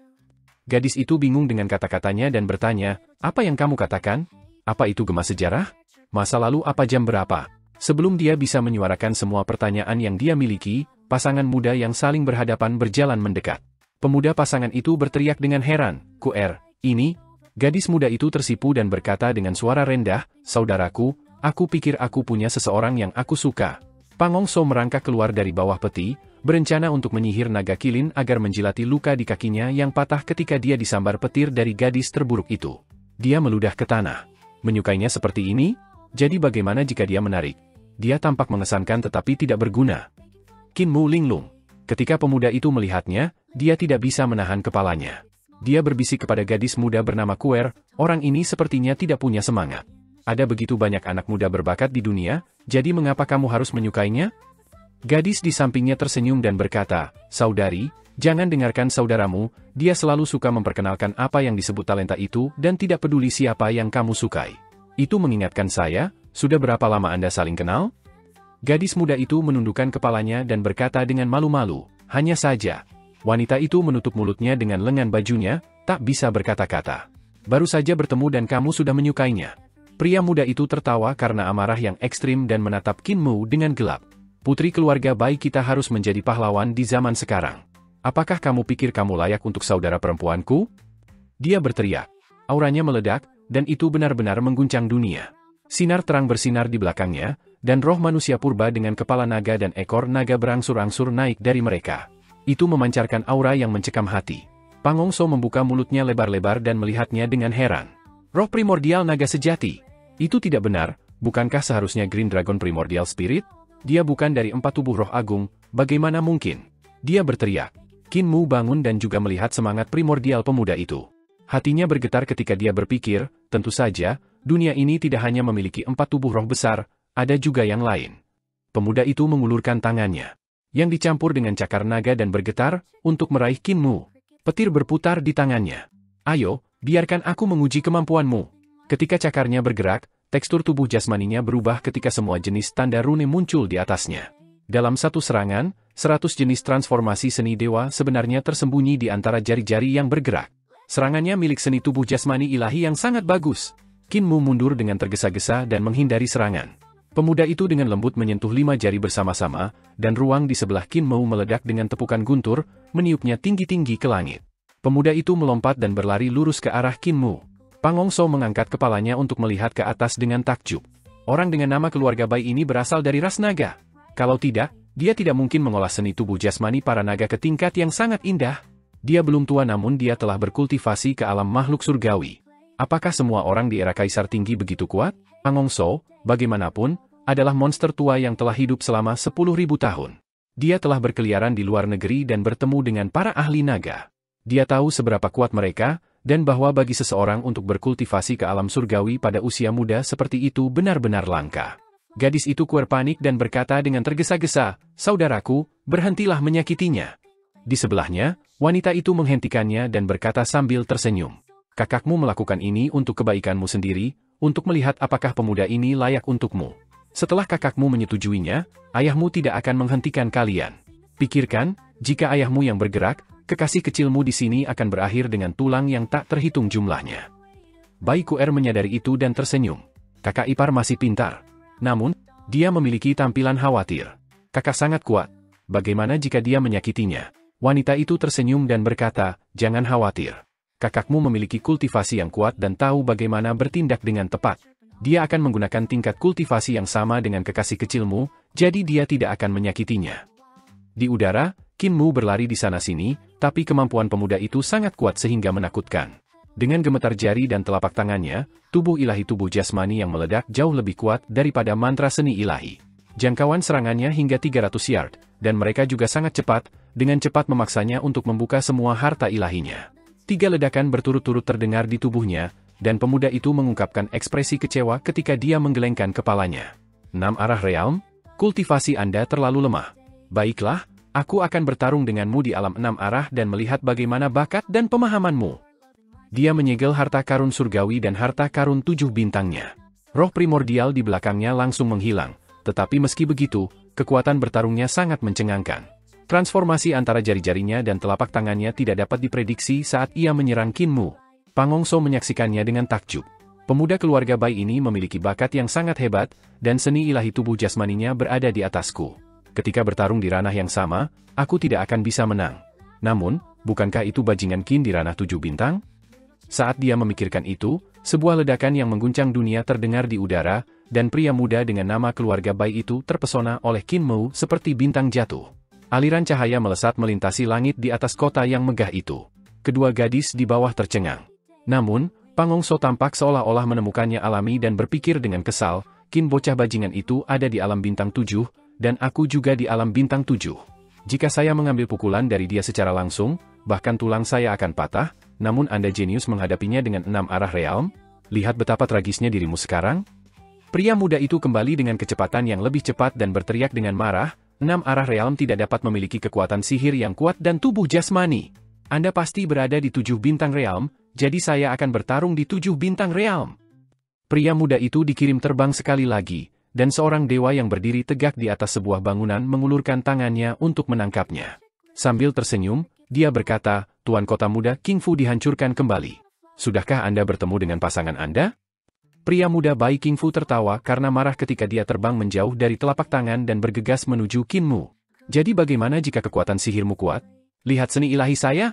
Gadis itu bingung dengan kata-katanya dan bertanya, apa yang kamu katakan? Apa itu gema sejarah? Masa lalu apa jam berapa? Sebelum dia bisa menyuarakan semua pertanyaan yang dia miliki, pasangan muda yang saling berhadapan berjalan mendekat. Pemuda pasangan itu berteriak dengan heran, "QR, ini?" Gadis muda itu tersipu dan berkata dengan suara rendah, "Saudaraku, aku pikir aku punya seseorang yang aku suka." Pangongso merangkak keluar dari bawah peti, berencana untuk menyihir naga kilin agar menjilati luka di kakinya yang patah ketika dia disambar petir dari gadis terburuk itu. Dia meludah ke tanah. Menyukainya seperti ini? Jadi bagaimana jika dia menarik? Dia tampak mengesankan tetapi tidak berguna. Qin Mu linglung. Ketika pemuda itu melihatnya, dia tidak bisa menahan kepalanya. Dia berbisik kepada gadis muda bernama QR, orang ini sepertinya tidak punya semangat. Ada begitu banyak anak muda berbakat di dunia, jadi mengapa kamu harus menyukainya? Gadis di sampingnya tersenyum dan berkata, "Saudari, jangan dengarkan saudaramu, dia selalu suka memperkenalkan apa yang disebut talenta itu dan tidak peduli siapa yang kamu sukai. Itu mengingatkan saya, sudah berapa lama Anda saling kenal?" Gadis muda itu menundukkan kepalanya dan berkata dengan malu-malu, "Hanya saja." Wanita itu menutup mulutnya dengan lengan bajunya, tak bisa berkata-kata. "Baru saja bertemu dan kamu sudah menyukainya." Pria muda itu tertawa karena amarah yang ekstrim dan menatap Qin Mu dengan gelap. "Putri keluarga baik kita harus menjadi pahlawan di zaman sekarang. Apakah kamu pikir kamu layak untuk saudara perempuanku?" Dia berteriak. Auranya meledak, dan itu benar-benar mengguncang dunia. Sinar terang bersinar di belakangnya, dan roh manusia purba dengan kepala naga dan ekor naga berangsur-angsur naik dari mereka. Itu memancarkan aura yang mencekam hati. Pangongso membuka mulutnya lebar-lebar dan melihatnya dengan heran. "Roh primordial naga sejati. Itu tidak benar, bukankah seharusnya Green Dragon Primordial Spirit? Dia bukan dari 4 tubuh roh agung, bagaimana mungkin?" Dia berteriak. Qin Mu bangun dan juga melihat semangat primordial pemuda itu. Hatinya bergetar ketika dia berpikir, tentu saja, dunia ini tidak hanya memiliki 4 tubuh roh besar, ada juga yang lain. Pemuda itu mengulurkan tangannya, yang dicampur dengan cakar naga dan bergetar, untuk meraih Qin Mu. Petir berputar di tangannya. "Ayo, biarkan aku menguji kemampuanmu." Ketika cakarnya bergerak, tekstur tubuh jasmaninya berubah ketika semua jenis tanda rune muncul di atasnya. Dalam satu serangan, 100 jenis transformasi seni dewa sebenarnya tersembunyi di antara jari-jari yang bergerak. Serangannya milik seni tubuh jasmani ilahi yang sangat bagus. Qin Mu mundur dengan tergesa-gesa dan menghindari serangan. Pemuda itu dengan lembut menyentuh 5 jari bersama-sama, dan ruang di sebelah Qin Mu meledak dengan tepukan guntur, meniupnya tinggi-tinggi ke langit. Pemuda itu melompat dan berlari lurus ke arah Qin Mu. Pangongso mengangkat kepalanya untuk melihat ke atas dengan takjub. Orang dengan nama keluarga bayi ini berasal dari ras naga. Kalau tidak, dia tidak mungkin mengolah seni tubuh jasmani para naga ke tingkat yang sangat indah. Dia belum tua namun dia telah berkultivasi ke alam makhluk surgawi. Apakah semua orang di era Kaisar Tinggi begitu kuat? Pangongso, bagaimanapun, adalah monster tua yang telah hidup selama 10.000 tahun. Dia telah berkeliaran di luar negeri dan bertemu dengan para ahli naga. Dia tahu seberapa kuat mereka, dan bahwa bagi seseorang untuk berkultivasi ke alam surgawi pada usia muda seperti itu benar-benar langka. Gadis itu keluar panik dan berkata dengan tergesa-gesa, "Saudaraku, berhentilah menyakitinya." Di sebelahnya, wanita itu menghentikannya dan berkata sambil tersenyum, "Kakakmu melakukan ini untuk kebaikanmu sendiri, untuk melihat apakah pemuda ini layak untukmu. Setelah kakakmu menyetujuinya, ayahmu tidak akan menghentikan kalian. Pikirkan, jika ayahmu yang bergerak, kekasih kecilmu di sini akan berakhir dengan tulang yang tak terhitung jumlahnya." Bai QR menyadari itu dan tersenyum. Kakak ipar masih pintar. Namun, dia memiliki tampilan khawatir. Kakak sangat kuat. Bagaimana jika dia menyakitinya? Wanita itu tersenyum dan berkata, "Jangan khawatir. Kakakmu memiliki kultivasi yang kuat dan tahu bagaimana bertindak dengan tepat. Dia akan menggunakan tingkat kultivasi yang sama dengan kekasih kecilmu, jadi dia tidak akan menyakitinya." Di udara, Qin Mu berlari di sana-sini, tapi kemampuan pemuda itu sangat kuat sehingga menakutkan. Dengan gemetar jari dan telapak tangannya, tubuh ilahi tubuh jasmani yang meledak jauh lebih kuat daripada mantra seni ilahi. Jangkauan serangannya hingga 300 yard, dan mereka juga sangat cepat, dengan cepat memaksanya untuk membuka semua harta ilahinya. 3 ledakan berturut-turut terdengar di tubuhnya, dan pemuda itu mengungkapkan ekspresi kecewa ketika dia menggelengkan kepalanya. 6 arah realm? Kultivasi Anda terlalu lemah. Baiklah, aku akan bertarung denganmu di alam 6 arah dan melihat bagaimana bakat dan pemahamanmu. Dia menyegel harta karun surgawi dan harta karun 7 bintangnya. Roh primordial di belakangnya langsung menghilang, tetapi meski begitu, kekuatan bertarungnya sangat mencengangkan. Transformasi antara jari-jarinya dan telapak tangannya tidak dapat diprediksi saat ia menyerang Qin Mu. Pang Hongshou menyaksikannya dengan takjub. Pemuda keluarga Bai ini memiliki bakat yang sangat hebat, dan seni ilahi tubuh jasmaninya berada di atasku. Ketika bertarung di ranah yang sama, aku tidak akan bisa menang. Namun, bukankah itu bajingan Qin di ranah 7 bintang? Saat dia memikirkan itu, sebuah ledakan yang mengguncang dunia terdengar di udara, dan pria muda dengan nama keluarga Bai itu terpesona oleh Qin Mu seperti bintang jatuh. Aliran cahaya melesat melintasi langit di atas kota yang megah itu. Kedua gadis di bawah tercengang. Namun, Pang Hongshou tampak seolah-olah menemukannya alami dan berpikir dengan kesal, Qin bocah bajingan itu ada di alam bintang 7, dan aku juga di alam bintang 7. Jika saya mengambil pukulan dari dia secara langsung, bahkan tulang saya akan patah, namun Anda jenius menghadapinya dengan 6 arah realm? Lihat betapa tragisnya dirimu sekarang. Pria muda itu kembali dengan kecepatan yang lebih cepat dan berteriak dengan marah, 6 arah realm tidak dapat memiliki kekuatan sihir yang kuat dan tubuh jasmani. Anda pasti berada di 7 bintang realm, jadi saya akan bertarung di 7 bintang realm. Pria muda itu dikirim terbang sekali lagi, dan seorang dewa yang berdiri tegak di atas sebuah bangunan mengulurkan tangannya untuk menangkapnya. Sambil tersenyum, dia berkata, Tuan Kota Muda King Fu dihancurkan kembali. Sudahkah Anda bertemu dengan pasangan Anda? Pria muda Bai King Fu tertawa karena marah ketika dia terbang menjauh dari telapak tangan dan bergegas menuju Qin Mu. Jadi bagaimana jika kekuatan sihirmu kuat? Lihat seni ilahi saya?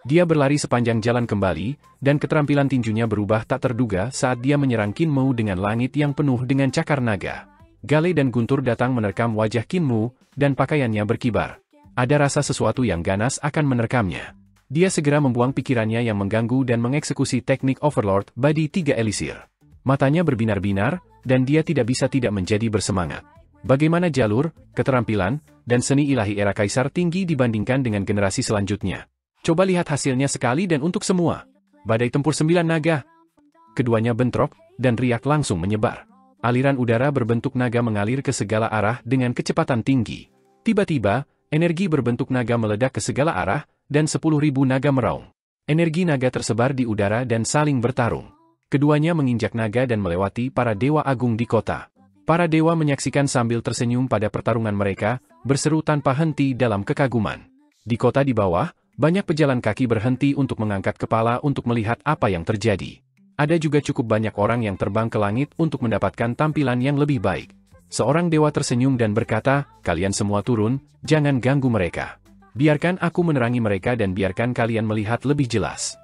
Dia berlari sepanjang jalan kembali, dan keterampilan tinjunya berubah tak terduga saat dia menyerang Qin Mu dengan langit yang penuh dengan cakar naga. Gale dan guntur datang menerkam wajah Qin Mu, dan pakaiannya berkibar. Ada rasa sesuatu yang ganas akan menerkamnya. Dia segera membuang pikirannya yang mengganggu dan mengeksekusi teknik Overlord Badi 3 Elisir. Matanya berbinar-binar, dan dia tidak bisa tidak menjadi bersemangat. Bagaimana jalur, keterampilan, dan seni ilahi era Kaisar tinggi dibandingkan dengan generasi selanjutnya? Coba lihat hasilnya sekali dan untuk semua. Badai tempur 9 naga. Keduanya bentrok, dan riak langsung menyebar. Aliran udara berbentuk naga mengalir ke segala arah dengan kecepatan tinggi. Tiba-tiba, energi berbentuk naga meledak ke segala arah, dan 10.000 naga meraung. Energi naga tersebar di udara dan saling bertarung. Keduanya menginjak naga dan melewati para dewa agung di kota. Para dewa menyaksikan sambil tersenyum pada pertarungan mereka, berseru tanpa henti dalam kekaguman. Di kota di bawah, banyak pejalan kaki berhenti untuk mengangkat kepala untuk melihat apa yang terjadi. Ada juga cukup banyak orang yang terbang ke langit untuk mendapatkan tampilan yang lebih baik. Seorang dewa tersenyum dan berkata, kalian semua turun, jangan ganggu mereka. Biarkan aku menerangi mereka dan biarkan kalian melihat lebih jelas.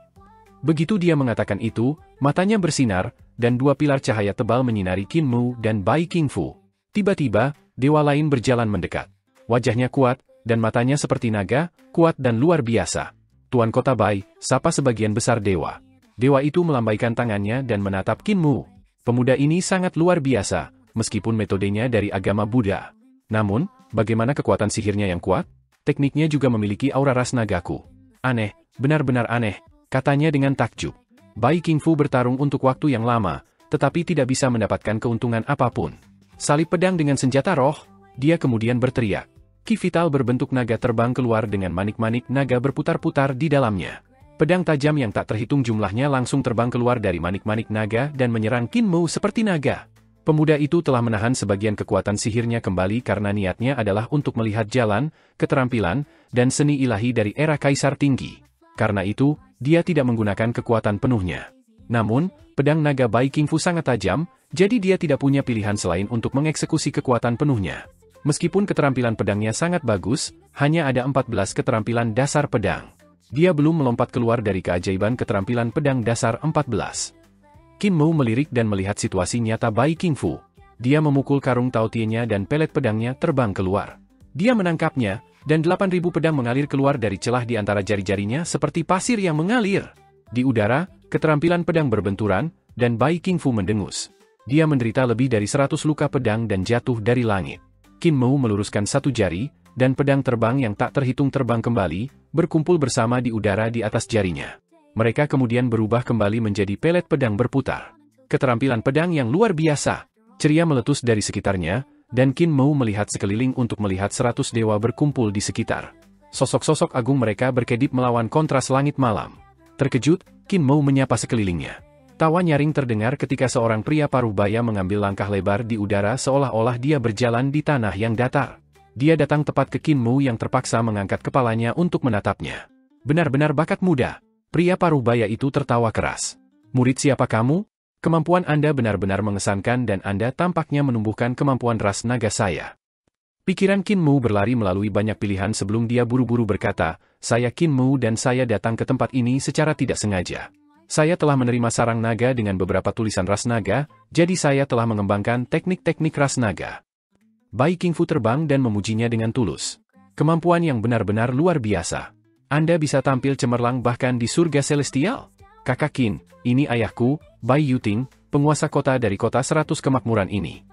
Begitu dia mengatakan itu, matanya bersinar, dan 2 pilar cahaya tebal menyinari Qin Mu dan Bai King Fu. Tiba-tiba, dewa lain berjalan mendekat. Wajahnya kuat, dan matanya seperti naga, kuat dan luar biasa. Tuan Kota Bai, sapa sebagian besar dewa. Dewa itu melambaikan tangannya dan menatap Qin Mu. Pemuda ini sangat luar biasa, meskipun metodenya dari agama Buddha. Namun, bagaimana kekuatan sihirnya yang kuat? Tekniknya juga memiliki aura ras nagaku. Aneh, benar-benar aneh, katanya dengan takjub. Bai King Fu bertarung untuk waktu yang lama, tetapi tidak bisa mendapatkan keuntungan apapun. Salib pedang dengan senjata roh, dia kemudian berteriak. Ki vital berbentuk naga terbang keluar dengan manik-manik naga berputar-putar di dalamnya. Pedang tajam yang tak terhitung jumlahnya langsung terbang keluar dari manik-manik naga dan menyerang Qin Mu seperti naga. Pemuda itu telah menahan sebagian kekuatan sihirnya kembali karena niatnya adalah untuk melihat jalan, keterampilan, dan seni ilahi dari era Kaisar tinggi. Karena itu, dia tidak menggunakan kekuatan penuhnya. Namun, pedang naga Bai King Fu sangat tajam, jadi dia tidak punya pilihan selain untuk mengeksekusi kekuatan penuhnya. Meskipun keterampilan pedangnya sangat bagus, hanya ada 14 keterampilan dasar pedang. Dia belum melompat keluar dari keajaiban keterampilan pedang dasar 14. Qin Mu melirik dan melihat situasi nyata Bai King Fu. Dia memukul karung taotienya dan pelet pedangnya terbang keluar. Dia menangkapnya, dan 8.000 pedang mengalir keluar dari celah di antara jari-jarinya seperti pasir yang mengalir. Di udara, keterampilan pedang berbenturan, dan Bai King Fu mendengus. Dia menderita lebih dari 100 luka pedang dan jatuh dari langit. Qin Mu meluruskan satu jari, dan pedang terbang yang tak terhitung terbang kembali, berkumpul bersama di udara di atas jarinya. Mereka kemudian berubah kembali menjadi pelet pedang berputar. Keterampilan pedang yang luar biasa. Ceria meletus dari sekitarnya, dan Qin Mou melihat sekeliling untuk melihat 100 dewa berkumpul di sekitar. Sosok-sosok agung mereka berkedip melawan kontras langit malam. Terkejut, Qin Mou menyapa sekelilingnya. Tawa nyaring terdengar ketika seorang pria parubaya mengambil langkah lebar di udara seolah-olah dia berjalan di tanah yang datar. Dia datang tepat ke Qin Mou yang terpaksa mengangkat kepalanya untuk menatapnya. Benar-benar bakat muda. Pria parubaya itu tertawa keras. Murid siapa kamu? Kemampuan Anda benar-benar mengesankan dan Anda tampaknya menumbuhkan kemampuan ras naga saya. Pikiran Qin Mou berlari melalui banyak pilihan sebelum dia buru-buru berkata, saya Qin Mou dan saya datang ke tempat ini secara tidak sengaja. Saya telah menerima sarang naga dengan beberapa tulisan ras naga, jadi saya telah mengembangkan teknik-teknik ras naga. Bai Qingfu terbang dan memujinya dengan tulus. Kemampuan yang benar-benar luar biasa. Anda bisa tampil cemerlang bahkan di surga celestial. Kakak Qin, ini ayahku, Bai Yuting, penguasa kota dari kota 100 kemakmuran ini.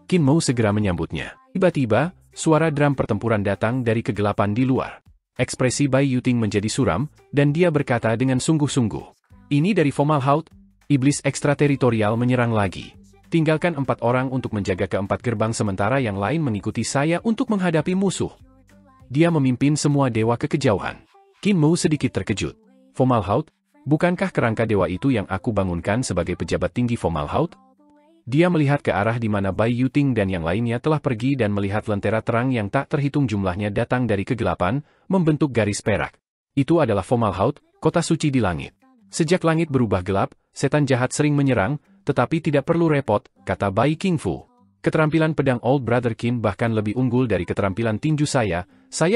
Qin Mou segera menyambutnya. Tiba-tiba, suara drum pertempuran datang dari kegelapan di luar. Ekspresi Bai Yuting menjadi suram, dan dia berkata dengan sungguh-sungguh. Ini dari Fomalhaut, iblis ekstrateritorial menyerang lagi. Tinggalkan 4 orang untuk menjaga keempat gerbang sementara yang lain mengikuti saya untuk menghadapi musuh. Dia memimpin semua dewa ke kejauhan. Qin Mou sedikit terkejut. Fomalhaut, bukankah kerangka dewa itu yang aku bangunkan sebagai pejabat tinggi Fomalhaut? Dia melihat ke arah di mana Bai Yuting dan yang lainnya telah pergi dan melihat lentera terang yang tak terhitung jumlahnya datang dari kegelapan, membentuk garis perak. Itu adalah Fomalhaut, kota suci di langit. Sejak langit berubah gelap, setan jahat sering menyerang, tetapi tidak perlu repot, kata Bai Qingfu. Keterampilan pedang Old Brother Qin bahkan lebih unggul dari keterampilan tinju saya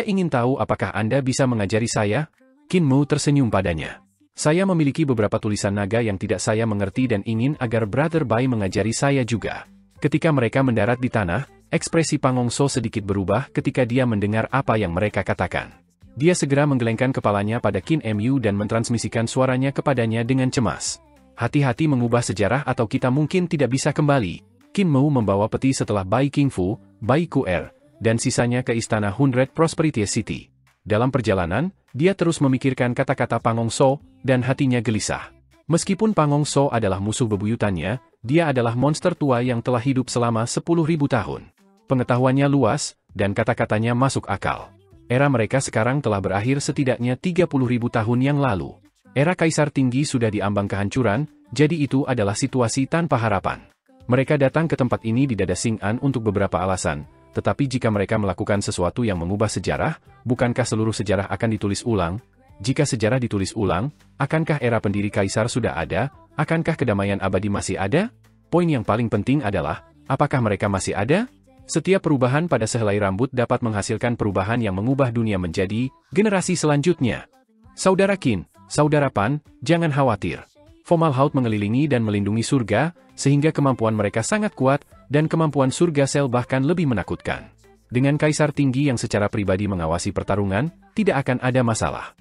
ingin tahu apakah Anda bisa mengajari saya? Qin Mou tersenyum padanya. Saya memiliki beberapa tulisan naga yang tidak saya mengerti dan ingin agar Brother Bai mengajari saya juga. Ketika mereka mendarat di tanah, ekspresi Pang Hongso sedikit berubah ketika dia mendengar apa yang mereka katakan. Dia segera menggelengkan kepalanya pada Qin Mu dan mentransmisikan suaranya kepadanya dengan cemas. Hati-hati mengubah sejarah atau kita mungkin tidak bisa kembali. Qin Mou membawa peti setelah Bai Qingfu, Bai Kuer, dan sisanya ke istana 100 Prosperity City. Dalam perjalanan, dia terus memikirkan kata-kata Pang Hongso, dan hatinya gelisah. Meskipun Pang Hongso adalah musuh bebuyutannya, dia adalah monster tua yang telah hidup selama 10.000 tahun. Pengetahuannya luas, dan kata-katanya masuk akal. Era mereka sekarang telah berakhir setidaknya 30.000 tahun yang lalu. Era Kaisar Tinggi sudah diambang kehancuran, jadi itu adalah situasi tanpa harapan. Mereka datang ke tempat ini di dada Xing'an untuk beberapa alasan, tetapi jika mereka melakukan sesuatu yang mengubah sejarah, bukankah seluruh sejarah akan ditulis ulang? Jika sejarah ditulis ulang, akankah era pendiri Kaisar sudah ada? Akankah kedamaian abadi masih ada? Poin yang paling penting adalah, apakah mereka masih ada? Setiap perubahan pada sehelai rambut dapat menghasilkan perubahan yang mengubah dunia menjadi generasi selanjutnya. Saudara Qin, Saudara Pan, jangan khawatir. Fomalhaut mengelilingi dan melindungi surga, sehingga kemampuan mereka sangat kuat, dan kemampuan surga sel bahkan lebih menakutkan. Dengan Kaisar Tinggi yang secara pribadi mengawasi pertarungan, tidak akan ada masalah.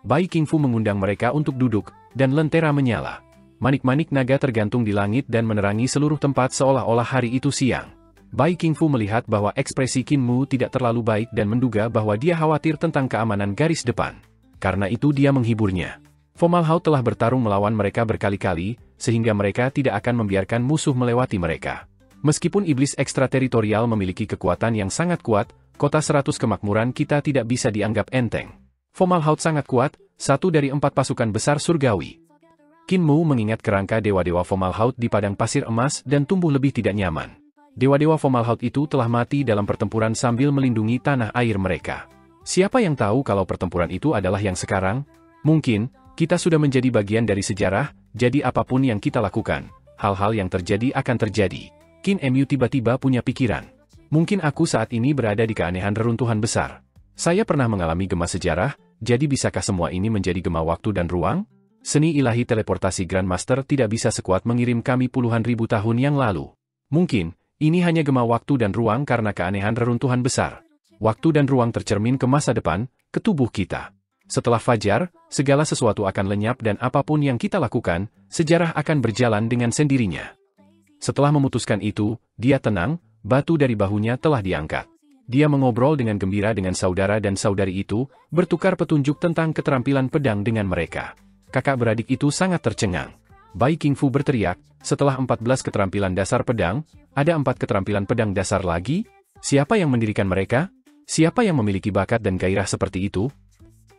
Bai Qingfu mengundang mereka untuk duduk, dan lentera menyala. Manik-manik naga tergantung di langit dan menerangi seluruh tempat seolah-olah hari itu siang. Bai Qingfu melihat bahwa ekspresi Qin Mou tidak terlalu baik dan menduga bahwa dia khawatir tentang keamanan garis depan. Karena itu dia menghiburnya. Fomalhaut telah bertarung melawan mereka berkali-kali, sehingga mereka tidak akan membiarkan musuh melewati mereka. Meskipun iblis ekstrateritorial memiliki kekuatan yang sangat kuat, kota 100 kemakmuran kita tidak bisa dianggap enteng. Fomalhaut sangat kuat, satu dari 4 pasukan besar surgawi. Qin Mou mengingat kerangka dewa-dewa Fomalhaut di padang pasir emas dan tumbuh lebih tidak nyaman. Dewa-dewa Fomalhaut itu telah mati dalam pertempuran sambil melindungi tanah air mereka. Siapa yang tahu kalau pertempuran itu adalah yang sekarang? Mungkin, kita sudah menjadi bagian dari sejarah, jadi apapun yang kita lakukan, hal-hal yang terjadi akan terjadi. Qin Mu tiba-tiba punya pikiran. Mungkin aku saat ini berada di keanehan reruntuhan besar. Saya pernah mengalami gema sejarah, jadi bisakah semua ini menjadi gema waktu dan ruang? Seni ilahi teleportasi Grandmaster tidak bisa sekuat mengirim kami puluhan ribu tahun yang lalu. Mungkin, ini hanya gema waktu dan ruang karena keanehan reruntuhan besar. Waktu dan ruang tercermin ke masa depan, ke tubuh kita. Setelah fajar, segala sesuatu akan lenyap dan apapun yang kita lakukan, sejarah akan berjalan dengan sendirinya. Setelah memutuskan itu, dia tenang, batu dari bahunya telah diangkat. Dia mengobrol dengan gembira dengan saudara dan saudari itu, bertukar petunjuk tentang keterampilan pedang dengan mereka. Kakak beradik itu sangat tercengang. Bai Qingfu berteriak, setelah 14 keterampilan dasar pedang, Ada 4 keterampilan pedang dasar lagi? Siapa yang mendirikan mereka? Siapa yang memiliki bakat dan gairah seperti itu?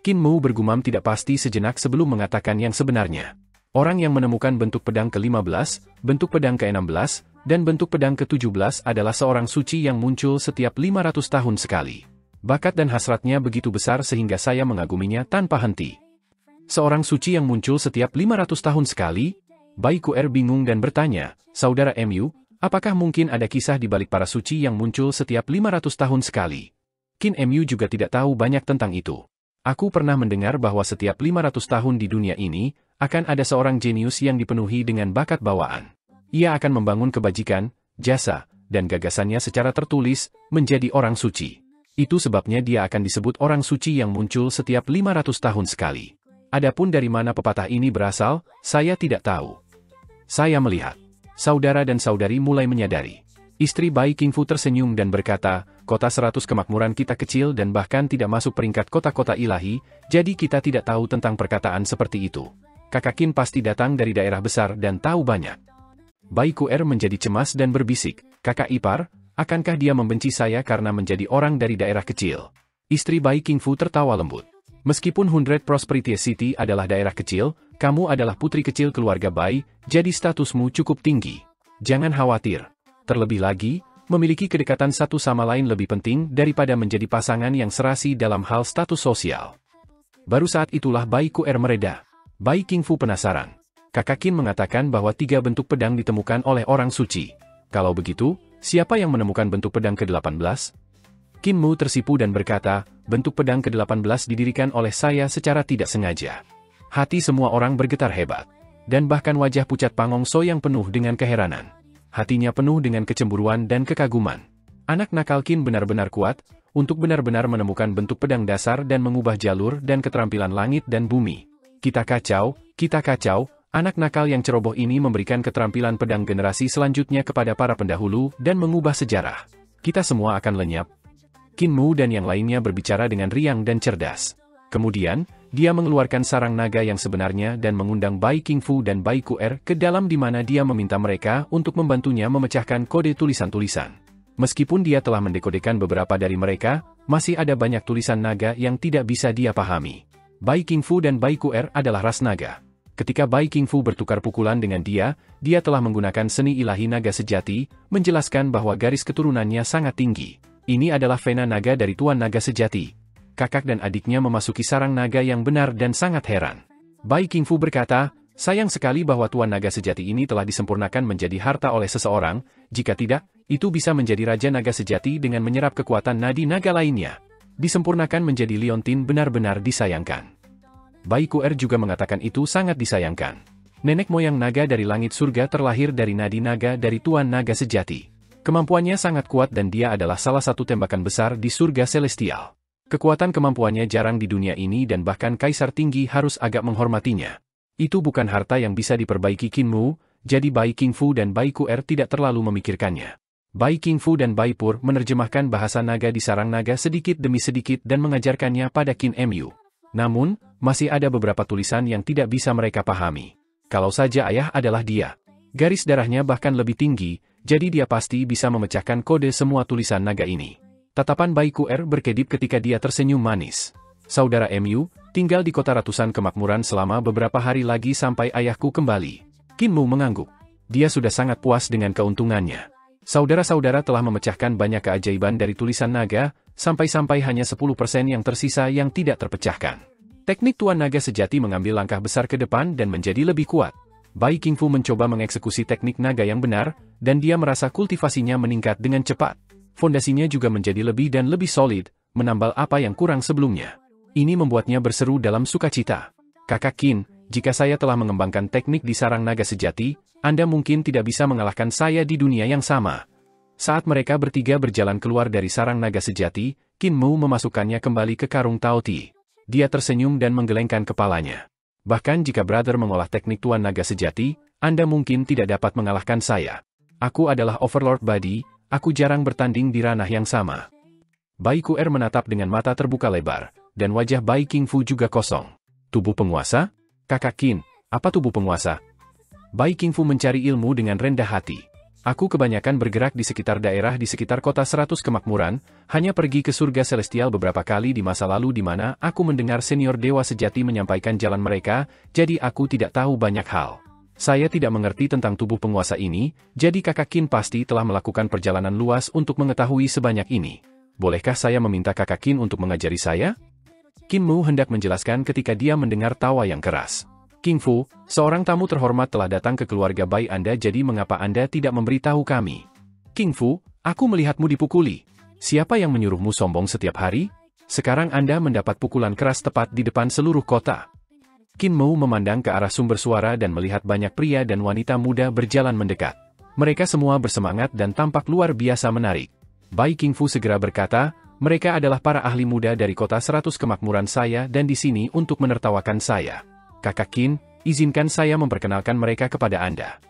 Qin Mu bergumam tidak pasti sejenak sebelum mengatakan yang sebenarnya. Orang yang menemukan bentuk pedang ke-15, bentuk pedang ke-16, dan bentuk pedang ke-17 adalah seorang suci yang muncul setiap 500 tahun sekali. Bakat dan hasratnya begitu besar sehingga saya mengaguminya tanpa henti. Seorang suci yang muncul setiap 500 tahun sekali? Bai Ku'er bingung dan bertanya, Saudara Mu, apakah mungkin ada kisah di balik para suci yang muncul setiap 500 tahun sekali? Qin Mu juga tidak tahu banyak tentang itu. Aku pernah mendengar bahwa setiap 500 tahun di dunia ini, akan ada seorang jenius yang dipenuhi dengan bakat bawaan. Ia akan membangun kebajikan, jasa, dan gagasannya secara tertulis, menjadi orang suci. Itu sebabnya dia akan disebut orang suci yang muncul setiap 500 tahun sekali. Adapun dari mana pepatah ini berasal, saya tidak tahu. Saya melihat. Saudara dan saudari mulai menyadari. Istri Bai Qingfu tersenyum dan berkata, kota 100 kemakmuran kita kecil dan bahkan tidak masuk peringkat kota-kota ilahi, jadi kita tidak tahu tentang perkataan seperti itu. Kakak Qin pasti datang dari daerah besar dan tahu banyak. Bai Ku'er menjadi cemas dan berbisik, kakak ipar, akankah dia membenci saya karena menjadi orang dari daerah kecil? Istri Bai Qingfu tertawa lembut. Meskipun 100 Prosperity City adalah daerah kecil, kamu adalah putri kecil keluarga Bai, jadi statusmu cukup tinggi. Jangan khawatir. Terlebih lagi, memiliki kedekatan satu sama lain lebih penting daripada menjadi pasangan yang serasi dalam hal status sosial. Baru saat itulah Bai Ku'er mereda. Bai Qingfu penasaran. Kakak Qin mengatakan bahwa 3 bentuk pedang ditemukan oleh orang suci. Kalau begitu, siapa yang menemukan bentuk pedang ke-18? Qin Mu tersipu dan berkata, bentuk pedang ke-18 didirikan oleh saya secara tidak sengaja. Hati semua orang bergetar hebat. Dan bahkan wajah pucat Pangong So yang penuh dengan keheranan. Hatinya penuh dengan kecemburuan dan kekaguman. Anak nakal Qin benar-benar kuat, untuk benar-benar menemukan bentuk pedang dasar dan mengubah jalur dan keterampilan langit dan bumi. Kita kacau, anak nakal yang ceroboh ini memberikan keterampilan pedang generasi selanjutnya kepada para pendahulu dan mengubah sejarah. Kita semua akan lenyap. Qin Mu dan yang lainnya berbicara dengan riang dan cerdas. Kemudian, dia mengeluarkan sarang naga yang sebenarnya dan mengundang Bai Qingfu dan Bai Ku'er ke dalam di mana dia meminta mereka untuk membantunya memecahkan kode tulisan-tulisan. Meskipun dia telah mendekodekan beberapa dari mereka, masih ada banyak tulisan naga yang tidak bisa dia pahami. Bai Qingfu dan Bai Ku'er adalah ras naga. Ketika Bai Qingfu bertukar pukulan dengan dia telah menggunakan seni ilahi naga sejati, menjelaskan bahwa garis keturunannya sangat tinggi. Ini adalah vena naga dari Tuan Naga Sejati. Kakak dan adiknya memasuki sarang naga yang benar dan sangat heran. Bai Qingfu berkata, sayang sekali bahwa Tuan Naga Sejati ini telah disempurnakan menjadi harta oleh seseorang, jika tidak, itu bisa menjadi Raja Naga Sejati dengan menyerap kekuatan nadi naga lainnya. Disempurnakan menjadi Liontin benar-benar disayangkan. Bai Ku'er juga mengatakan itu sangat disayangkan. Nenek moyang naga dari langit surga terlahir dari nadi naga dari Tuan Naga Sejati. Kemampuannya sangat kuat dan dia adalah salah satu tembakan besar di surga celestial. Kekuatan kemampuannya jarang di dunia ini dan bahkan kaisar tinggi harus agak menghormatinya. Itu bukan harta yang bisa diperbaiki Qin Mu, jadi Bai Qingfu dan Bai Ku'er tidak terlalu memikirkannya. Bai Qingfu dan Bai Pur menerjemahkan bahasa naga di sarang naga sedikit demi sedikit dan mengajarkannya pada Qin Mu. Namun, masih ada beberapa tulisan yang tidak bisa mereka pahami. Kalau saja ayah adalah dia. Garis darahnya bahkan lebih tinggi, jadi dia pasti bisa memecahkan kode semua tulisan naga ini. Tatapan Bai Ku'er berkedip ketika dia tersenyum manis. Saudara Mu, tinggal di kota ratusan kemakmuran selama beberapa hari lagi sampai ayahku kembali. Qin Mu mengangguk. Dia sudah sangat puas dengan keuntungannya. Saudara-saudara telah memecahkan banyak keajaiban dari tulisan naga, sampai-sampai hanya 10% yang tersisa yang tidak terpecahkan. Teknik Tuan Naga Sejati mengambil langkah besar ke depan dan menjadi lebih kuat. Bai Qingfu mencoba mengeksekusi teknik naga yang benar, dan dia merasa kultivasinya meningkat dengan cepat. Fondasinya juga menjadi lebih dan lebih solid, menambal apa yang kurang sebelumnya. Ini membuatnya berseru dalam sukacita. Kakak Qin, jika saya telah mengembangkan teknik di sarang naga sejati, Anda mungkin tidak bisa mengalahkan saya di dunia yang sama. Saat mereka bertiga berjalan keluar dari sarang naga sejati, Qin Mu memasukkannya kembali ke karung Taoti. Dia tersenyum dan menggelengkan kepalanya. Bahkan jika Brother mengolah teknik Tuan Naga Sejati, Anda mungkin tidak dapat mengalahkan saya. Aku adalah Overlord Badi, aku jarang bertanding di ranah yang sama. Bai Ku'er menatap dengan mata terbuka lebar, dan wajah Bai Qingfu juga kosong. Tubuh penguasa? Kakak Qin, apa tubuh penguasa? Bai Qingfu mencari ilmu dengan rendah hati. Aku kebanyakan bergerak di sekitar daerah di sekitar kota 100 kemakmuran, hanya pergi ke surga celestial beberapa kali di masa lalu di mana aku mendengar senior dewa sejati menyampaikan jalan mereka, jadi aku tidak tahu banyak hal. Saya tidak mengerti tentang tubuh penguasa ini, jadi Kakak Qin pasti telah melakukan perjalanan luas untuk mengetahui sebanyak ini. Bolehkah saya meminta Kakak Qin untuk mengajari saya? Qin Mu hendak menjelaskan ketika dia mendengar tawa yang keras. King Fu, seorang tamu terhormat telah datang ke keluarga bayi Anda, jadi mengapa Anda tidak memberitahu kami? King Fu, aku melihatmu dipukuli. Siapa yang menyuruhmu sombong setiap hari? Sekarang Anda mendapat pukulan keras tepat di depan seluruh kota. Qin Mu memandang ke arah sumber suara dan melihat banyak pria dan wanita muda berjalan mendekat. Mereka semua bersemangat dan tampak luar biasa menarik. Bai King Fu segera berkata, mereka adalah para ahli muda dari kota 100 kemakmuran saya dan di sini untuk menertawakan saya. Kakak Qin, izinkan saya memperkenalkan mereka kepada Anda.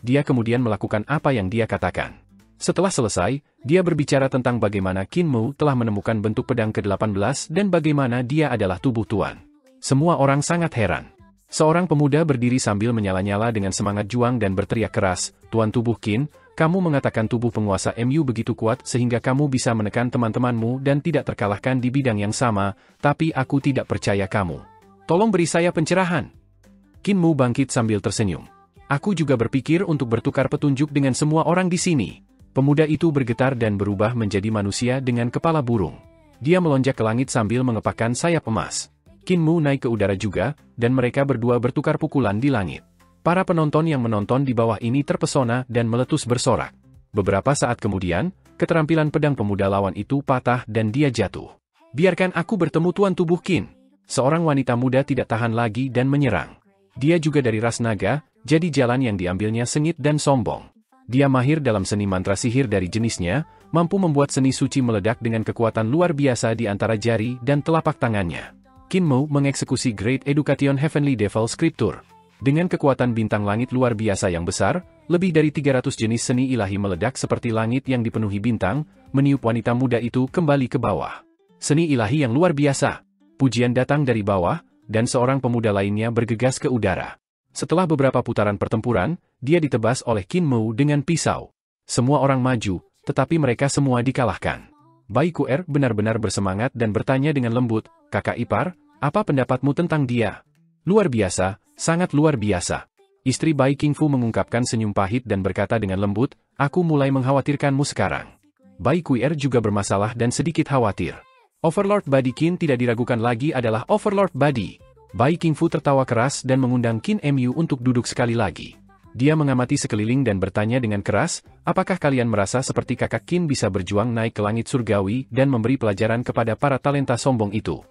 Dia kemudian melakukan apa yang dia katakan. Setelah selesai, dia berbicara tentang bagaimana Qin Mu telah menemukan bentuk pedang ke-18 dan bagaimana dia adalah tubuh tuan. Semua orang sangat heran. Seorang pemuda berdiri sambil menyala-nyala dengan semangat juang dan berteriak keras, Tuan Tubuh Qin, kamu mengatakan tubuh penguasa MU begitu kuat sehingga kamu bisa menekan teman-temanmu dan tidak terkalahkan di bidang yang sama, tapi aku tidak percaya kamu. Tolong beri saya pencerahan. Qin Mu bangkit sambil tersenyum. Aku juga berpikir untuk bertukar petunjuk dengan semua orang di sini. Pemuda itu bergetar dan berubah menjadi manusia dengan kepala burung. Dia melonjak ke langit sambil mengepakkan sayap emas. Qin Mu naik ke udara juga, dan mereka berdua bertukar pukulan di langit. Para penonton yang menonton di bawah ini terpesona dan meletus bersorak. Beberapa saat kemudian, keterampilan pedang pemuda lawan itu patah dan dia jatuh. Biarkan aku bertemu Tuan Tubuh Qin. Seorang wanita muda tidak tahan lagi dan menyerang. Dia juga dari ras naga, jadi jalan yang diambilnya sengit dan sombong. Dia mahir dalam seni mantra sihir dari jenisnya, mampu membuat seni suci meledak dengan kekuatan luar biasa di antara jari dan telapak tangannya. Qin Mu mengeksekusi Great Education Heavenly Devil Scripture. Dengan kekuatan bintang langit luar biasa yang besar, lebih dari 300 jenis seni ilahi meledak seperti langit yang dipenuhi bintang, meniup wanita muda itu kembali ke bawah. Seni ilahi yang luar biasa. Pujian datang dari bawah, dan seorang pemuda lainnya bergegas ke udara. Setelah beberapa putaran pertempuran, dia ditebas oleh Qin Mu dengan pisau. Semua orang maju, tetapi mereka semua dikalahkan. Bai Kuer benar-benar bersemangat dan bertanya dengan lembut, Kakak ipar, apa pendapatmu tentang dia? Luar biasa, sangat luar biasa. Istri Bai King Fu mengungkapkan senyum pahit dan berkata dengan lembut, aku mulai mengkhawatirkanmu sekarang. Bai Kuer juga bermasalah dan sedikit khawatir. Overlord Badi Qin tidak diragukan lagi adalah Overlord Badi. Bai King Fu tertawa keras dan mengundang Qin Mu untuk duduk sekali lagi. Dia mengamati sekeliling dan bertanya dengan keras, apakah kalian merasa seperti kakak Qin bisa berjuang naik ke langit surgawi dan memberi pelajaran kepada para talenta sombong itu?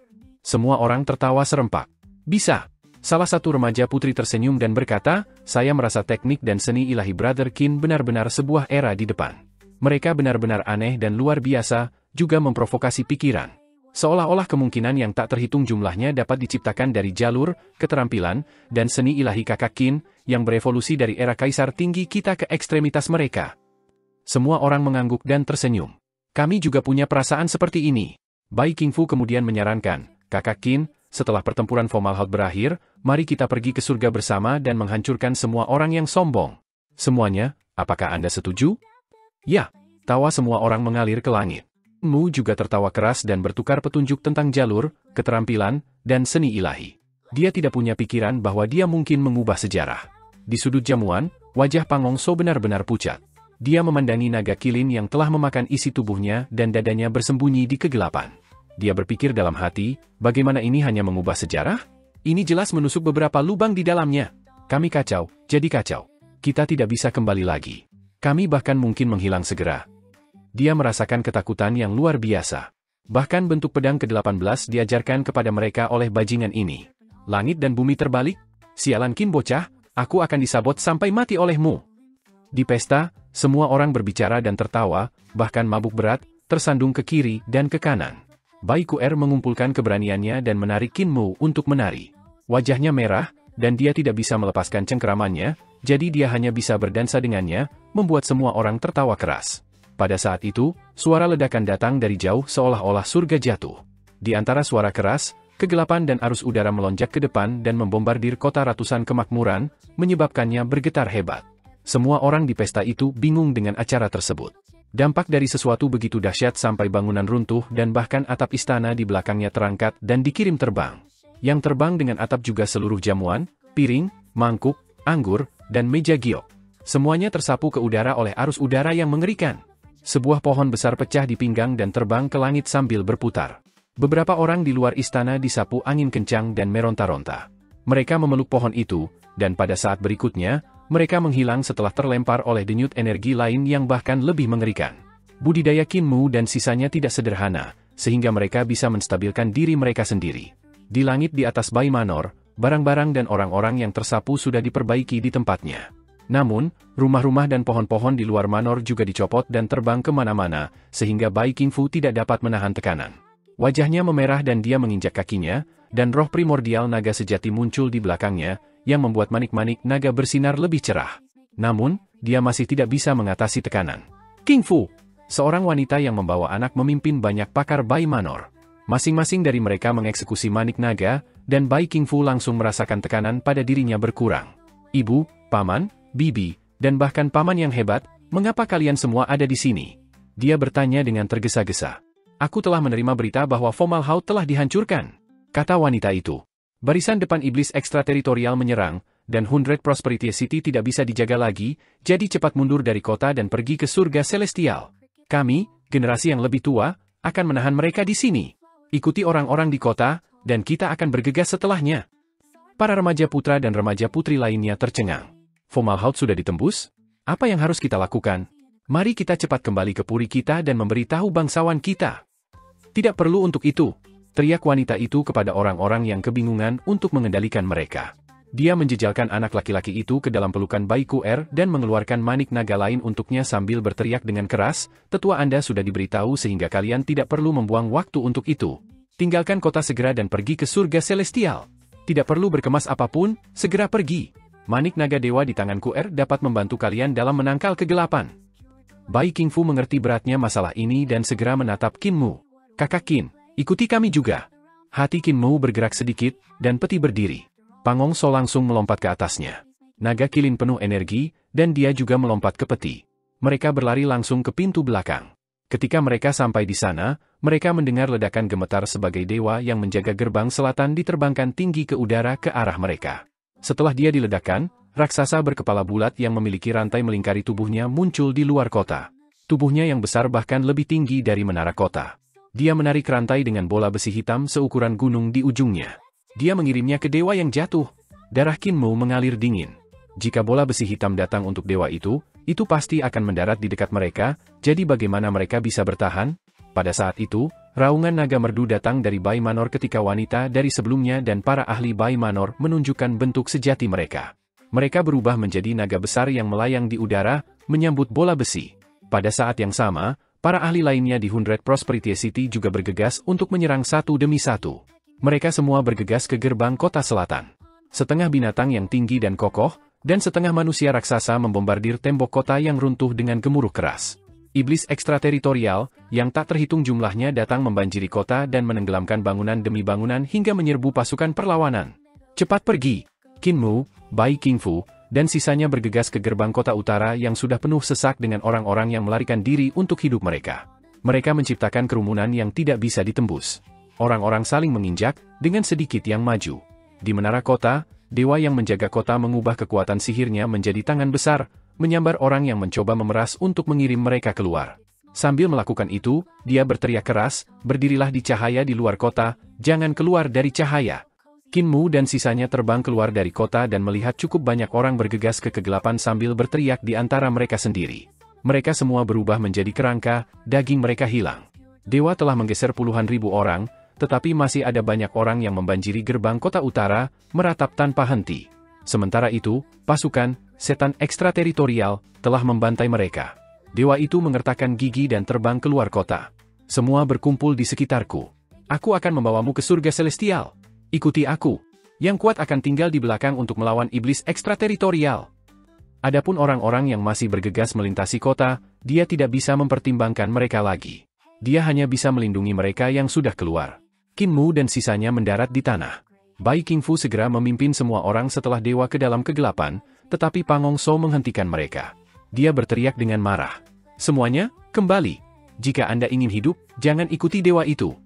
Semua orang tertawa serempak. Bisa. Salah satu remaja putri tersenyum dan berkata, saya merasa teknik dan seni ilahi Brother Qin benar-benar sebuah era di depan. Mereka benar-benar aneh dan luar biasa, juga memprovokasi pikiran. Seolah-olah kemungkinan yang tak terhitung jumlahnya dapat diciptakan dari jalur, keterampilan, dan seni ilahi kakak Qin, yang berevolusi dari era kaisar tinggi kita ke ekstremitas mereka. Semua orang mengangguk dan tersenyum. Kami juga punya perasaan seperti ini. Bai King Fu kemudian menyarankan, kakak Qin, setelah pertempuran Fomalhaut berakhir, mari kita pergi ke surga bersama dan menghancurkan semua orang yang sombong. Semuanya, apakah Anda setuju? Ya, tawa semua orang mengalir ke langit. Mu juga tertawa keras dan bertukar petunjuk tentang jalur, keterampilan, dan seni ilahi. Dia tidak punya pikiran bahwa dia mungkin mengubah sejarah. Di sudut jamuan, wajah Pangong So benar-benar pucat. Dia memandangi naga kilin yang telah memakan isi tubuhnya dan dadanya bersembunyi di kegelapan. Dia berpikir dalam hati, bagaimana ini hanya mengubah sejarah? Ini jelas menusuk beberapa lubang di dalamnya. Kami kacau, jadi kacau. Kita tidak bisa kembali lagi. Kami bahkan mungkin menghilang segera. Dia merasakan ketakutan yang luar biasa. Bahkan bentuk pedang ke-18 diajarkan kepada mereka oleh bajingan ini. Langit dan bumi terbalik? Sialan Qin bocah, aku akan disabot sampai mati olehmu. Di pesta, semua orang berbicara dan tertawa, bahkan mabuk berat, tersandung ke kiri dan ke kanan. Bai Kuer mengumpulkan keberaniannya dan menarik Qin Mu untuk menari. Wajahnya merah, dan dia tidak bisa melepaskan cengkeramannya, jadi dia hanya bisa berdansa dengannya, membuat semua orang tertawa keras. Pada saat itu, suara ledakan datang dari jauh seolah-olah surga jatuh. Di antara suara keras, kegelapan dan arus udara melonjak ke depan dan membombardir kota ratusan kemakmuran, menyebabkannya bergetar hebat. Semua orang di pesta itu bingung dengan acara tersebut. Dampak dari sesuatu begitu dahsyat sampai bangunan runtuh dan bahkan atap istana di belakangnya terangkat dan dikirim terbang. Yang terbang dengan atap juga seluruh jamuan, piring, mangkuk, anggur, dan meja giok. Semuanya tersapu ke udara oleh arus udara yang mengerikan. Sebuah pohon besar pecah di pinggang dan terbang ke langit sambil berputar. Beberapa orang di luar istana disapu angin kencang dan meronta-ronta. Mereka memeluk pohon itu, dan pada saat berikutnya, mereka menghilang setelah terlempar oleh denyut energi lain yang bahkan lebih mengerikan. Budidaya Kinmu dan sisanya tidak sederhana, sehingga mereka bisa menstabilkan diri mereka sendiri. Di langit di atas Bai Manor, barang-barang dan orang-orang yang tersapu sudah diperbaiki di tempatnya. Namun, rumah-rumah dan pohon-pohon di luar manor juga dicopot dan terbang kemana-mana, sehingga Bai Qingfu tidak dapat menahan tekanan. Wajahnya memerah dan dia menginjak kakinya, dan roh primordial naga sejati muncul di belakangnya, yang membuat manik-manik naga bersinar lebih cerah. Namun, dia masih tidak bisa mengatasi tekanan. Qingfu, seorang wanita yang membawa anak memimpin banyak pakar Bai Manor. Masing-masing dari mereka mengeksekusi manik naga, dan Bai Qingfu langsung merasakan tekanan pada dirinya berkurang. Ibu, paman, bibi, dan bahkan paman yang hebat, mengapa kalian semua ada di sini? Dia bertanya dengan tergesa-gesa. Aku telah menerima berita bahwa Fomalhaut telah dihancurkan, kata wanita itu. Barisan depan iblis ekstrateritorial menyerang, dan 100 Prosperity City tidak bisa dijaga lagi, jadi cepat mundur dari kota dan pergi ke surga celestial. Kami, generasi yang lebih tua, akan menahan mereka di sini. Ikuti orang-orang di kota, dan kita akan bergegas setelahnya. Para remaja putra dan remaja putri lainnya tercengang. Fomalhaut sudah ditembus? Apa yang harus kita lakukan? Mari kita cepat kembali ke puri kita dan memberitahu bangsawan kita. Tidak perlu untuk itu, teriak wanita itu kepada orang-orang yang kebingungan untuk mengendalikan mereka. Dia menjejalkan anak laki-laki itu ke dalam pelukan Bai Qer dan mengeluarkan manik naga lain untuknya sambil berteriak dengan keras, "Tetua Anda sudah diberitahu sehingga kalian tidak perlu membuang waktu untuk itu. Tinggalkan kota segera dan pergi ke surga celestial. Tidak perlu berkemas apapun, segera pergi. Manik naga dewa di tangan Qer dapat membantu kalian dalam menangkal kegelapan." Bai Qingfu mengerti beratnya masalah ini dan segera menatap Kinmu. "Kakak Qin, ikuti kami juga." Hati Kinmu bergerak sedikit, dan peti berdiri. Pangong So langsung melompat ke atasnya. Naga kilin penuh energi, dan dia juga melompat ke peti. Mereka berlari langsung ke pintu belakang. Ketika mereka sampai di sana, mereka mendengar ledakan gemetar sebagai dewa yang menjaga gerbang selatan diterbangkan tinggi ke udara ke arah mereka. Setelah dia diledakkan, raksasa berkepala bulat yang memiliki rantai melingkari tubuhnya muncul di luar kota. Tubuhnya yang besar bahkan lebih tinggi dari menara kota. Dia menarik rantai dengan bola besi hitam seukuran gunung di ujungnya. Dia mengirimnya ke dewa yang jatuh. Darah Kinmu mengalir dingin. Jika bola besi hitam datang untuk dewa itu pasti akan mendarat di dekat mereka, jadi bagaimana mereka bisa bertahan? Pada saat itu, raungan naga merdu datang dari Bai Manor ketika wanita dari sebelumnya dan para ahli Bai Manor menunjukkan bentuk sejati mereka. Mereka berubah menjadi naga besar yang melayang di udara, menyambut bola besi. Pada saat yang sama, para ahli lainnya di 100 Prosperity City juga bergegas untuk menyerang satu demi satu. Mereka semua bergegas ke gerbang kota selatan. Setengah binatang yang tinggi dan kokoh, dan setengah manusia raksasa membombardir tembok kota yang runtuh dengan gemuruh keras. Iblis ekstrateritorial, yang tak terhitung jumlahnya datang membanjiri kota dan menenggelamkan bangunan demi bangunan hingga menyerbu pasukan perlawanan. Cepat pergi! Kinmu, Bai Qingfu, dan sisanya bergegas ke gerbang kota utara yang sudah penuh sesak dengan orang-orang yang melarikan diri untuk hidup mereka. Mereka menciptakan kerumunan yang tidak bisa ditembus. Orang-orang saling menginjak, dengan sedikit yang maju. Di menara kota, dewa yang menjaga kota mengubah kekuatan sihirnya menjadi tangan besar, menyambar orang yang mencoba memeras untuk mengirim mereka keluar. Sambil melakukan itu, dia berteriak keras, "Berdirilah di cahaya di luar kota, jangan keluar dari cahaya." Kinmu dan sisanya terbang keluar dari kota dan melihat cukup banyak orang bergegas ke kegelapan sambil berteriak di antara mereka sendiri. Mereka semua berubah menjadi kerangka, daging mereka hilang. Dewa telah menggeser puluhan ribu orang, tetapi masih ada banyak orang yang membanjiri gerbang kota utara, meratap tanpa henti. Sementara itu, pasukan, setan ekstrateritorial, telah membantai mereka. Dewa itu mengertakkan gigi dan terbang keluar kota. Semua berkumpul di sekitarku. Aku akan membawamu ke surga celestial. Ikuti aku. Yang kuat akan tinggal di belakang untuk melawan iblis ekstrateritorial. Adapun orang-orang yang masih bergegas melintasi kota, dia tidak bisa mempertimbangkan mereka lagi. Dia hanya bisa melindungi mereka yang sudah keluar. Kinmu dan sisanya mendarat di tanah. Bai Qingfu segera memimpin semua orang setelah dewa ke dalam kegelapan, tetapi Pang Hong So menghentikan mereka. Dia berteriak dengan marah. Semuanya, kembali. Jika Anda ingin hidup, jangan ikuti dewa itu.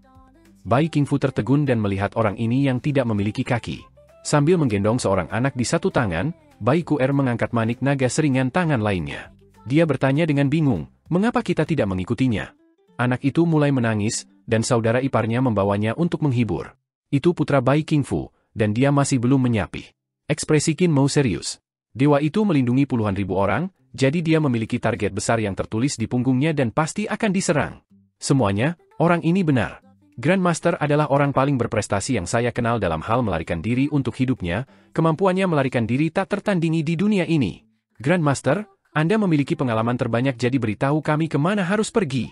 Bai Qingfu tertegun dan melihat orang ini yang tidak memiliki kaki. Sambil menggendong seorang anak di satu tangan, Bai Ku'er mengangkat manik naga seringan tangan lainnya. Dia bertanya dengan bingung, mengapa kita tidak mengikutinya? Anak itu mulai menangis, dan saudara iparnya membawanya untuk menghibur. Itu putra Bai Qingfu, dan dia masih belum menyapih. Ekspresi Qin Mo serius. Dewa itu melindungi puluhan ribu orang, jadi dia memiliki target besar yang tertulis di punggungnya dan pasti akan diserang. Semuanya, orang ini benar. Grandmaster adalah orang paling berprestasi yang saya kenal dalam hal melarikan diri untuk hidupnya, kemampuannya melarikan diri tak tertandingi di dunia ini. Grandmaster, Anda memiliki pengalaman terbanyak jadi beritahu kami kemana harus pergi.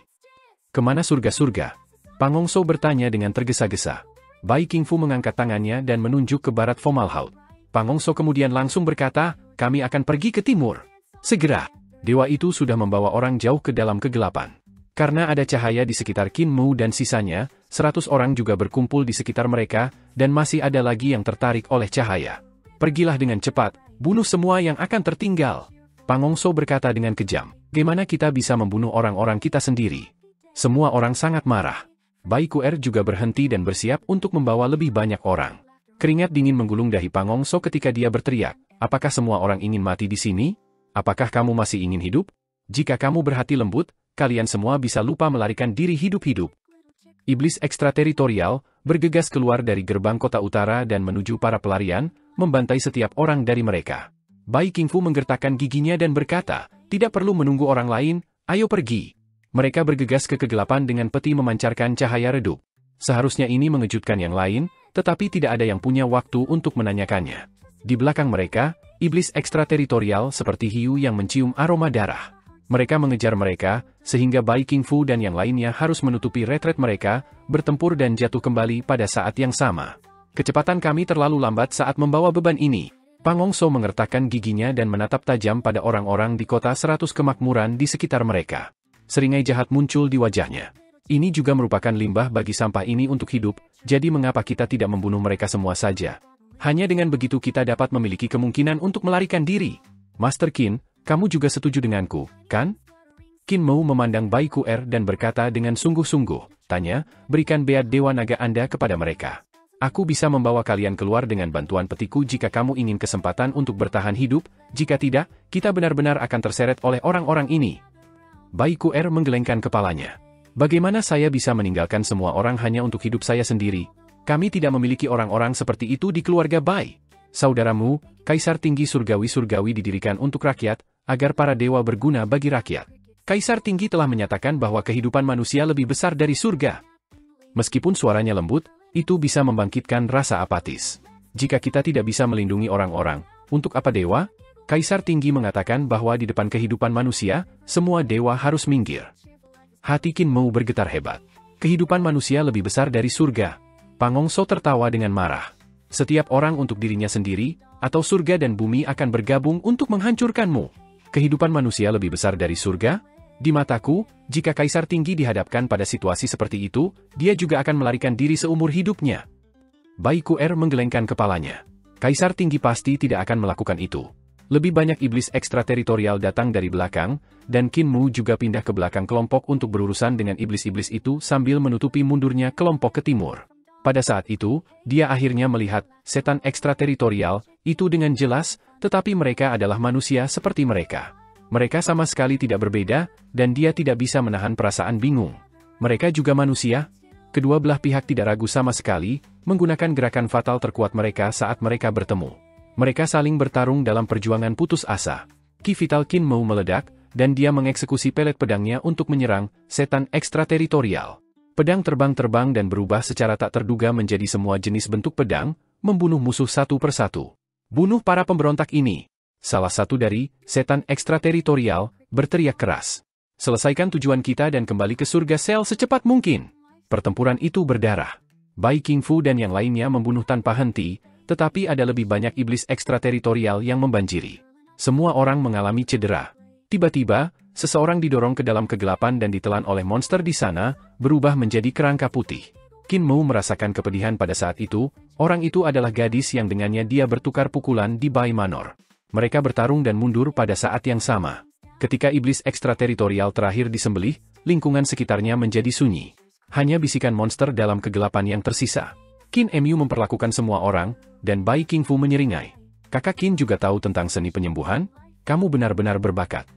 Kemana surga-surga? Pang Hong So bertanya dengan tergesa-gesa. Bai Qingfu mengangkat tangannya dan menunjuk ke barat Fomalhaut. Pang Hong So kemudian langsung berkata, kami akan pergi ke timur. Segera. Dewa itu sudah membawa orang jauh ke dalam kegelapan. Karena ada cahaya di sekitar Qin Mu dan sisanya, 100 orang juga berkumpul di sekitar mereka, dan masih ada lagi yang tertarik oleh cahaya. Pergilah dengan cepat, bunuh semua yang akan tertinggal. Pang Hong So berkata dengan kejam, bagaimana kita bisa membunuh orang-orang kita sendiri? Semua orang sangat marah. Bai Ku'er juga berhenti dan bersiap untuk membawa lebih banyak orang. Keringat dingin menggulung dahi Pang Hong So ketika dia berteriak, apakah semua orang ingin mati di sini? Apakah kamu masih ingin hidup? Jika kamu berhati lembut, kalian semua bisa lupa melarikan diri hidup-hidup. Iblis ekstrateritorial bergegas keluar dari gerbang kota utara dan menuju para pelarian, membantai setiap orang dari mereka. Bai Qingfu menggertakkan giginya dan berkata, tidak perlu menunggu orang lain, ayo pergi. Mereka bergegas ke kegelapan dengan peti memancarkan cahaya redup. Seharusnya ini mengejutkan yang lain, tetapi tidak ada yang punya waktu untuk menanyakannya. Di belakang mereka, iblis ekstrateritorial seperti hiu yang mencium aroma darah. Mereka mengejar mereka, sehingga Bai Qingfu dan yang lainnya harus menutupi retret mereka, bertempur dan jatuh kembali pada saat yang sama. Kecepatan kami terlalu lambat saat membawa beban ini. Pang Hong So mengertakkan giginya dan menatap tajam pada orang-orang di kota 100 kemakmuran di sekitar mereka. Seringai jahat muncul di wajahnya. Ini juga merupakan limbah bagi sampah ini untuk hidup, jadi mengapa kita tidak membunuh mereka semua saja? Hanya dengan begitu kita dapat memiliki kemungkinan untuk melarikan diri. Master Qin, kamu juga setuju denganku, kan? Qin Mo memandang Bai Ku'er dan berkata dengan sungguh-sungguh, tanya, berikan beat Dewa Naga Anda kepada mereka. Aku bisa membawa kalian keluar dengan bantuan petiku jika kamu ingin kesempatan untuk bertahan hidup, jika tidak, kita benar-benar akan terseret oleh orang-orang ini. Bai Ku'er menggelengkan kepalanya. Bagaimana saya bisa meninggalkan semua orang hanya untuk hidup saya sendiri? Kami tidak memiliki orang-orang seperti itu di keluarga Bai. Saudaramu, Kaisar Tinggi Surgawi-Surgawi didirikan untuk rakyat, agar para dewa berguna bagi rakyat. Kaisar Tinggi telah menyatakan bahwa kehidupan manusia lebih besar dari surga. Meskipun suaranya lembut, itu bisa membangkitkan rasa apatis. Jika kita tidak bisa melindungi orang-orang, untuk apa dewa? Kaisar Tinggi mengatakan bahwa di depan kehidupan manusia, semua dewa harus minggir. Hati Qin Mo bergetar hebat. Kehidupan manusia lebih besar dari surga. Pang Hong So tertawa dengan marah. Setiap orang untuk dirinya sendiri, atau surga dan bumi akan bergabung untuk menghancurkanmu. Kehidupan manusia lebih besar dari surga? Di mataku, jika Kaisar Tinggi dihadapkan pada situasi seperti itu, dia juga akan melarikan diri seumur hidupnya. Bai Ku'er menggelengkan kepalanya. Kaisar Tinggi pasti tidak akan melakukan itu. Lebih banyak iblis ekstrateritorial datang dari belakang, dan Qin Mu juga pindah ke belakang kelompok untuk berurusan dengan iblis-iblis itu sambil menutupi mundurnya kelompok ke timur. Pada saat itu, dia akhirnya melihat setan ekstrateritorial itu dengan jelas, tetapi mereka adalah manusia seperti mereka. Mereka sama sekali tidak berbeda, dan dia tidak bisa menahan perasaan bingung. Mereka juga manusia? Kedua belah pihak tidak ragu sama sekali, menggunakan gerakan fatal terkuat mereka saat mereka bertemu. Mereka saling bertarung dalam perjuangan putus asa. Ki vital Qin Mo meledak, dan dia mengeksekusi pelet pedangnya untuk menyerang setan ekstrateritorial. Pedang terbang-terbang dan berubah secara tak terduga menjadi semua jenis bentuk pedang, membunuh musuh satu persatu. Bunuh para pemberontak ini. Salah satu dari setan ekstrateritorial berteriak keras. Selesaikan tujuan kita dan kembali ke surga sel secepat mungkin. Pertempuran itu berdarah. Bai Qingfu dan yang lainnya membunuh tanpa henti, tetapi ada lebih banyak iblis ekstrateritorial yang membanjiri. Semua orang mengalami cedera. Tiba-tiba, seseorang didorong ke dalam kegelapan dan ditelan oleh monster di sana, berubah menjadi kerangka putih. Qin Mo merasakan kepedihan pada saat itu, orang itu adalah gadis yang dengannya dia bertukar pukulan di Bai Manor. Mereka bertarung dan mundur pada saat yang sama. Ketika iblis ekstrateritorial terakhir disembelih, lingkungan sekitarnya menjadi sunyi. Hanya bisikan monster dalam kegelapan yang tersisa. Qin Mu memperlakukan semua orang, dan Bai Qingfu menyeringai. Kakak Qin juga tahu tentang seni penyembuhan? Kamu benar-benar berbakat.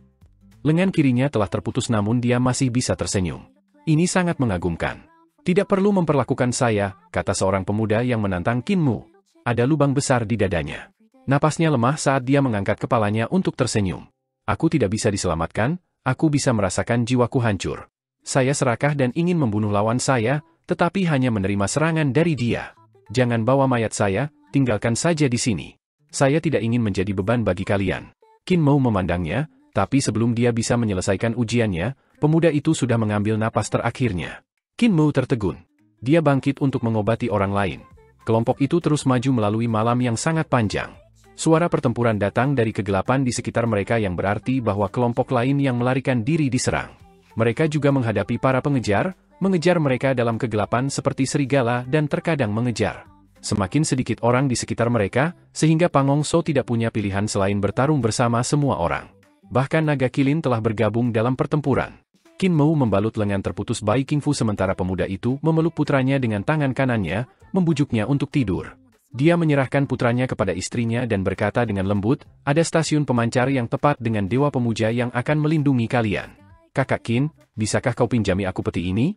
Lengan kirinya telah terputus namun dia masih bisa tersenyum. Ini sangat mengagumkan. Tidak perlu memperlakukan saya, kata seorang pemuda yang menantang Qin Mu. Ada lubang besar di dadanya. Napasnya lemah saat dia mengangkat kepalanya untuk tersenyum. Aku tidak bisa diselamatkan, aku bisa merasakan jiwaku hancur. Saya serakah dan ingin membunuh lawan saya, tetapi hanya menerima serangan dari dia. Jangan bawa mayat saya, tinggalkan saja di sini. Saya tidak ingin menjadi beban bagi kalian. Qin Mu memandangnya, tapi sebelum dia bisa menyelesaikan ujiannya, pemuda itu sudah mengambil napas terakhirnya. Qin Mu tertegun. Dia bangkit untuk mengobati orang lain. Kelompok itu terus maju melalui malam yang sangat panjang. Suara pertempuran datang dari kegelapan di sekitar mereka yang berarti bahwa kelompok lain yang melarikan diri diserang. Mereka juga menghadapi para pengejar, mengejar mereka dalam kegelapan seperti serigala dan terkadang mengejar. Semakin sedikit orang di sekitar mereka, sehingga Pangongso tidak punya pilihan selain bertarung bersama semua orang. Bahkan naga kilin telah bergabung dalam pertempuran. Qin Mu membalut lengan terputus Bai Qingfu sementara pemuda itu memeluk putranya dengan tangan kanannya, membujuknya untuk tidur. Dia menyerahkan putranya kepada istrinya dan berkata dengan lembut, ada stasiun pemancar yang tepat dengan dewa pemuja yang akan melindungi kalian. Kakak Qin, bisakah kau pinjami aku peti ini?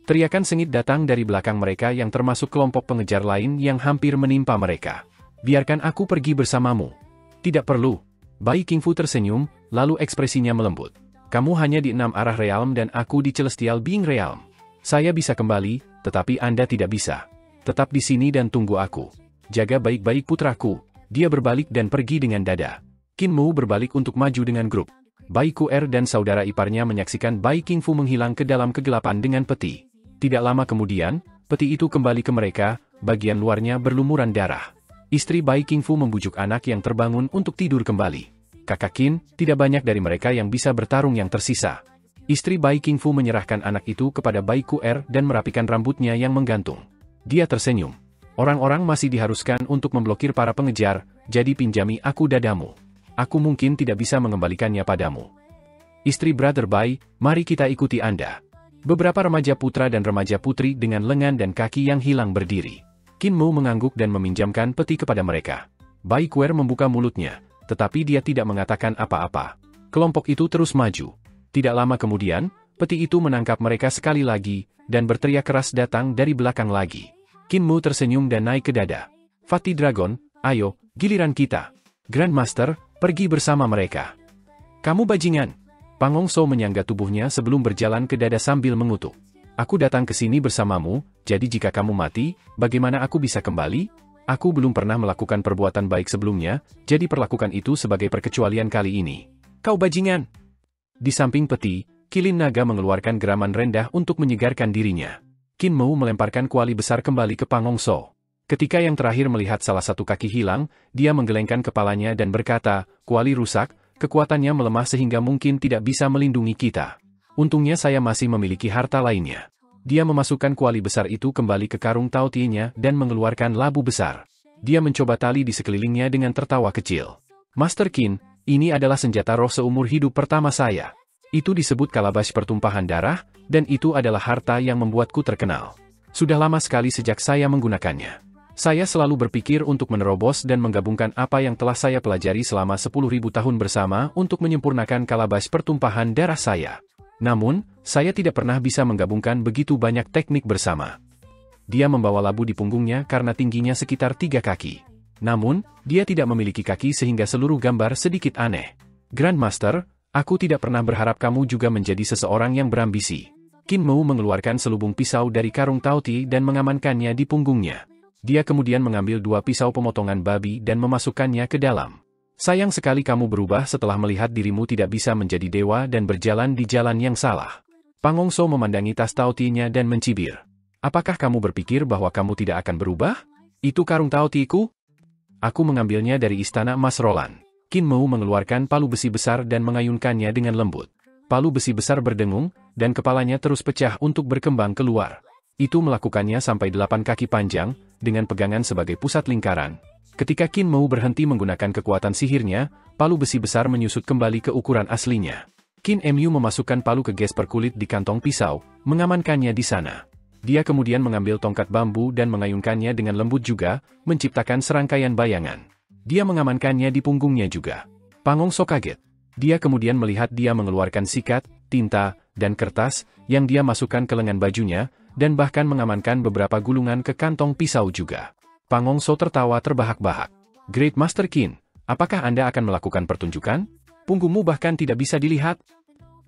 Teriakan sengit datang dari belakang mereka yang termasuk kelompok pengejar lain yang hampir menimpa mereka. Biarkan aku pergi bersamamu. Tidak perlu. Bai Qingfu tersenyum, lalu ekspresinya melembut. Kamu hanya di 6 arah realm dan aku di Celestial Being Realm. Saya bisa kembali, tetapi Anda tidak bisa. Tetap di sini dan tunggu aku. Jaga baik-baik putraku. Dia berbalik dan pergi dengan dada. Qin Mu berbalik untuk maju dengan grup. Bai Ku'er dan saudara iparnya menyaksikan Bai Qingfu menghilang ke dalam kegelapan dengan peti. Tidak lama kemudian, peti itu kembali ke mereka, bagian luarnya berlumuran darah. Istri Bai Qingfu membujuk anak yang terbangun untuk tidur kembali. Kakak Qin, tidak banyak dari mereka yang bisa bertarung yang tersisa. Istri Bai Qingfu menyerahkan anak itu kepada Bai Ku'er dan merapikan rambutnya yang menggantung. Dia tersenyum. Orang-orang masih diharuskan untuk memblokir para pengejar, jadi pinjami aku dadamu. Aku mungkin tidak bisa mengembalikannya padamu. Istri Brother Bai, mari kita ikuti Anda. Beberapa remaja putra dan remaja putri dengan lengan dan kaki yang hilang berdiri. Qin Mu mengangguk dan meminjamkan peti kepada mereka. Bai Ku'er membuka mulutnya, tetapi dia tidak mengatakan apa-apa. Kelompok itu terus maju. Tidak lama kemudian, peti itu menangkap mereka sekali lagi, dan berteriak keras datang dari belakang lagi. Qin Mu tersenyum dan naik ke dada. Fatih Dragon, ayo, giliran kita. Grandmaster, pergi bersama mereka. Kamu bajingan. Pangongso menyangga tubuhnya sebelum berjalan ke dada sambil mengutuk. Aku datang ke sini bersamamu, jadi jika kamu mati, bagaimana aku bisa kembali? Aku belum pernah melakukan perbuatan baik sebelumnya, jadi perlakukan itu sebagai perkecualian kali ini. Kau bajingan. Di samping peti, kilin naga mengeluarkan geraman rendah untuk menyegarkan dirinya. Qin Mu melemparkan kuali besar kembali ke Pangongso. Ketika yang terakhir melihat salah satu kaki hilang, dia menggelengkan kepalanya dan berkata, kuali rusak, kekuatannya melemah sehingga mungkin tidak bisa melindungi kita. Untungnya saya masih memiliki harta lainnya. Dia memasukkan kuali besar itu kembali ke karung Taotie-nya dan mengeluarkan labu besar. Dia mencoba tali di sekelilingnya dengan tertawa kecil. Master Qin, ini adalah senjata roh seumur hidup pertama saya. Itu disebut kalabash pertumpahan darah, dan itu adalah harta yang membuatku terkenal. Sudah lama sekali sejak saya menggunakannya. Saya selalu berpikir untuk menerobos dan menggabungkan apa yang telah saya pelajari selama 10.000 tahun bersama untuk menyempurnakan kalabash pertumpahan darah saya. Namun, saya tidak pernah bisa menggabungkan begitu banyak teknik bersama. Dia membawa labu di punggungnya karena tingginya sekitar 3 kaki. Namun, dia tidak memiliki kaki sehingga seluruh gambar sedikit aneh. Grandmaster, aku tidak pernah berharap kamu juga menjadi seseorang yang berambisi. Qin Mu mengeluarkan selubung pisau dari karung Taotie dan mengamankannya di punggungnya. Dia kemudian mengambil 2 pisau pemotongan babi dan memasukkannya ke dalam. Sayang sekali kamu berubah setelah melihat dirimu tidak bisa menjadi dewa dan berjalan di jalan yang salah. Pangongso memandangi tas Taotie-nya dan mencibir. Apakah kamu berpikir bahwa kamu tidak akan berubah? Itu karung Taotie-ku? Aku mengambilnya dari istana emas Roland. Qin Mu mengeluarkan palu besi besar dan mengayunkannya dengan lembut. Palu besi besar berdengung, dan kepalanya terus pecah untuk berkembang keluar. Itu melakukannya sampai 8 kaki panjang, dengan pegangan sebagai pusat lingkaran. Ketika Qin Mou berhenti menggunakan kekuatan sihirnya, palu besi besar menyusut kembali ke ukuran aslinya. Qin Mu memasukkan palu ke gesper kulit di kantong pisau, mengamankannya di sana. Dia kemudian mengambil tongkat bambu dan mengayunkannya dengan lembut juga, menciptakan serangkaian bayangan. Dia mengamankannya di punggungnya juga. Pang Hongso kaget. Dia kemudian melihat dia mengeluarkan sikat, tinta, dan kertas, yang dia masukkan ke lengan bajunya, dan bahkan mengamankan beberapa gulungan ke kantong pisau juga. Pang Hongso tertawa terbahak-bahak. Great Master Qin, apakah Anda akan melakukan pertunjukan? Punggungmu bahkan tidak bisa dilihat.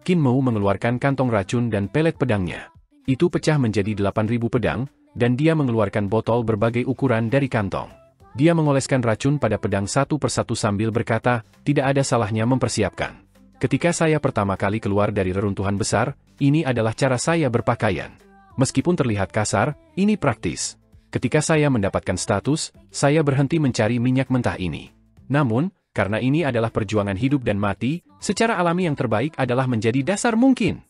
Qin Mou mengeluarkan kantong racun dan pelet pedangnya. Itu pecah menjadi 8.000 pedang, dan dia mengeluarkan botol berbagai ukuran dari kantong. Dia mengoleskan racun pada pedang satu persatu sambil berkata, tidak ada salahnya mempersiapkan. Ketika saya pertama kali keluar dari reruntuhan besar, ini adalah cara saya berpakaian. Meskipun terlihat kasar, ini praktis. Ketika saya mendapatkan status, saya berhenti mencari minyak mentah ini. Namun, karena ini adalah perjuangan hidup dan mati, secara alami yang terbaik adalah menjadi dasar mungkin.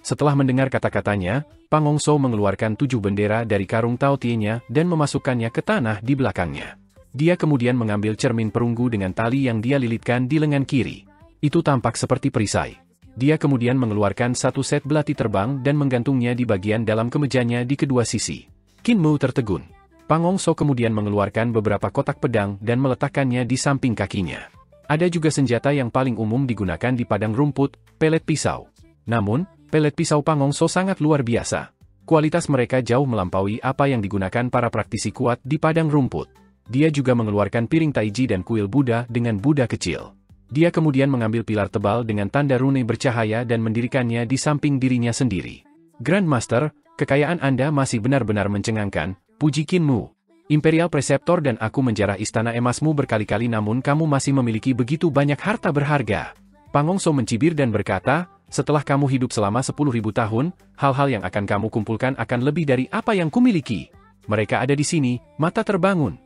Setelah mendengar kata-katanya, Pang Hongso mengeluarkan 7 bendera dari karung Tao Tie-nya dan memasukkannya ke tanah di belakangnya. Dia kemudian mengambil cermin perunggu dengan tali yang dia lilitkan di lengan kiri. Itu tampak seperti perisai. Dia kemudian mengeluarkan satu set belati terbang dan menggantungnya di bagian dalam kemejanya di kedua sisi. Qin Mou tertegun. Pang Hongso kemudian mengeluarkan beberapa kotak pedang dan meletakkannya di samping kakinya. Ada juga senjata yang paling umum digunakan di padang rumput, pelet pisau. Namun, pelet pisau Pang Hongso sangat luar biasa. Kualitas mereka jauh melampaui apa yang digunakan para praktisi kuat di padang rumput. Dia juga mengeluarkan piring taiji dan kuil Buddha dengan Buddha kecil. Dia kemudian mengambil pilar tebal dengan tanda rune bercahaya dan mendirikannya di samping dirinya sendiri. Grandmaster, kekayaan Anda masih benar-benar mencengangkan, puji Qin Mou. Imperial Preceptor dan aku menjarah istana emasmu berkali-kali namun kamu masih memiliki begitu banyak harta berharga. Pang Hongso mencibir dan berkata, setelah kamu hidup selama 10.000 tahun, hal-hal yang akan kamu kumpulkan akan lebih dari apa yang kumiliki. Mereka ada di sini, mata terbangun.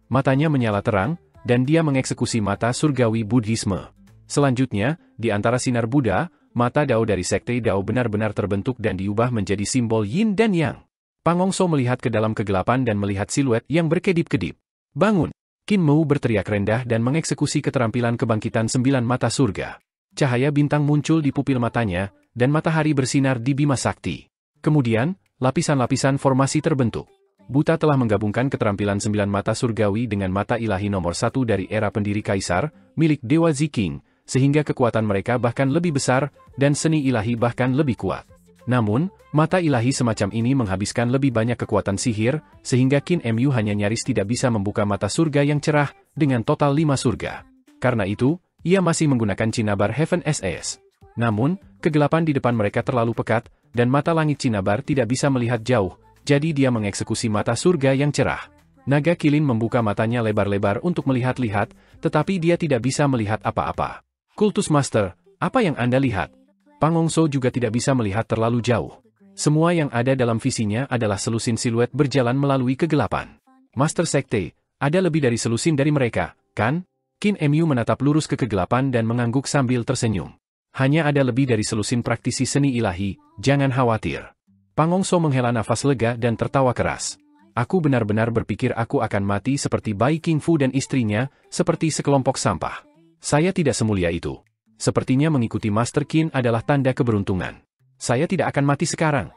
Matanya menyala terang, dan dia mengeksekusi mata surgawi Buddhisme. Selanjutnya, di antara sinar Buddha, mata Dao dari Sekte Dao benar-benar terbentuk dan diubah menjadi simbol Yin dan Yang. Pang Hongso melihat ke dalam kegelapan dan melihat siluet yang berkedip-kedip. Bangun! Qin Mou berteriak rendah dan mengeksekusi keterampilan kebangkitan 9 mata surga. Cahaya bintang muncul di pupil matanya, dan matahari bersinar di Bima Sakti. Kemudian, lapisan-lapisan formasi terbentuk. Buddha telah menggabungkan keterampilan 9 mata surgawi dengan mata ilahi nomor 1 dari era pendiri Kaisar, milik Dewa Ziking, sehingga kekuatan mereka bahkan lebih besar, dan seni ilahi bahkan lebih kuat. Namun, mata ilahi semacam ini menghabiskan lebih banyak kekuatan sihir, sehingga Qin Mu hanya nyaris tidak bisa membuka mata surga yang cerah, dengan total 5 surga. Karena itu, ia masih menggunakan Cinnabar Heaven SS. Namun, kegelapan di depan mereka terlalu pekat, dan mata langit Cinnabar tidak bisa melihat jauh, jadi dia mengeksekusi mata surga yang cerah. Naga Kilin membuka matanya lebar-lebar untuk melihat-lihat, tetapi dia tidak bisa melihat apa-apa. Kultus Master, apa yang Anda lihat? Pang Hongso juga tidak bisa melihat terlalu jauh. Semua yang ada dalam visinya adalah selusin siluet berjalan melalui kegelapan. Master Sekte, ada lebih dari selusin dari mereka, kan? Qin Mu menatap lurus ke kegelapan dan mengangguk sambil tersenyum. Hanya ada lebih dari selusin praktisi seni ilahi, jangan khawatir. Pang Hongso menghela nafas lega dan tertawa keras. Aku benar-benar berpikir aku akan mati seperti Bai Qingfu dan istrinya, seperti sekelompok sampah. Saya tidak semulia itu. Sepertinya mengikuti Master Qin adalah tanda keberuntungan. Saya tidak akan mati sekarang.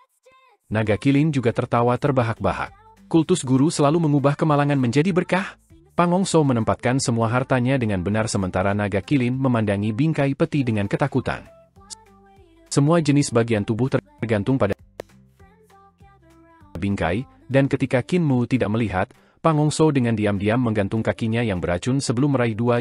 Naga Kilin juga tertawa terbahak-bahak. Kultus guru selalu mengubah kemalangan menjadi berkah. Pang Hongso menempatkan semua hartanya dengan benar sementara Naga Kilin memandangi bingkai peti dengan ketakutan. Semua jenis bagian tubuh tergantung pada bingkai, dan ketika Qin Mou tidak melihat, Pang Hongso dengan diam-diam menggantung kakinya yang beracun sebelum meraih 2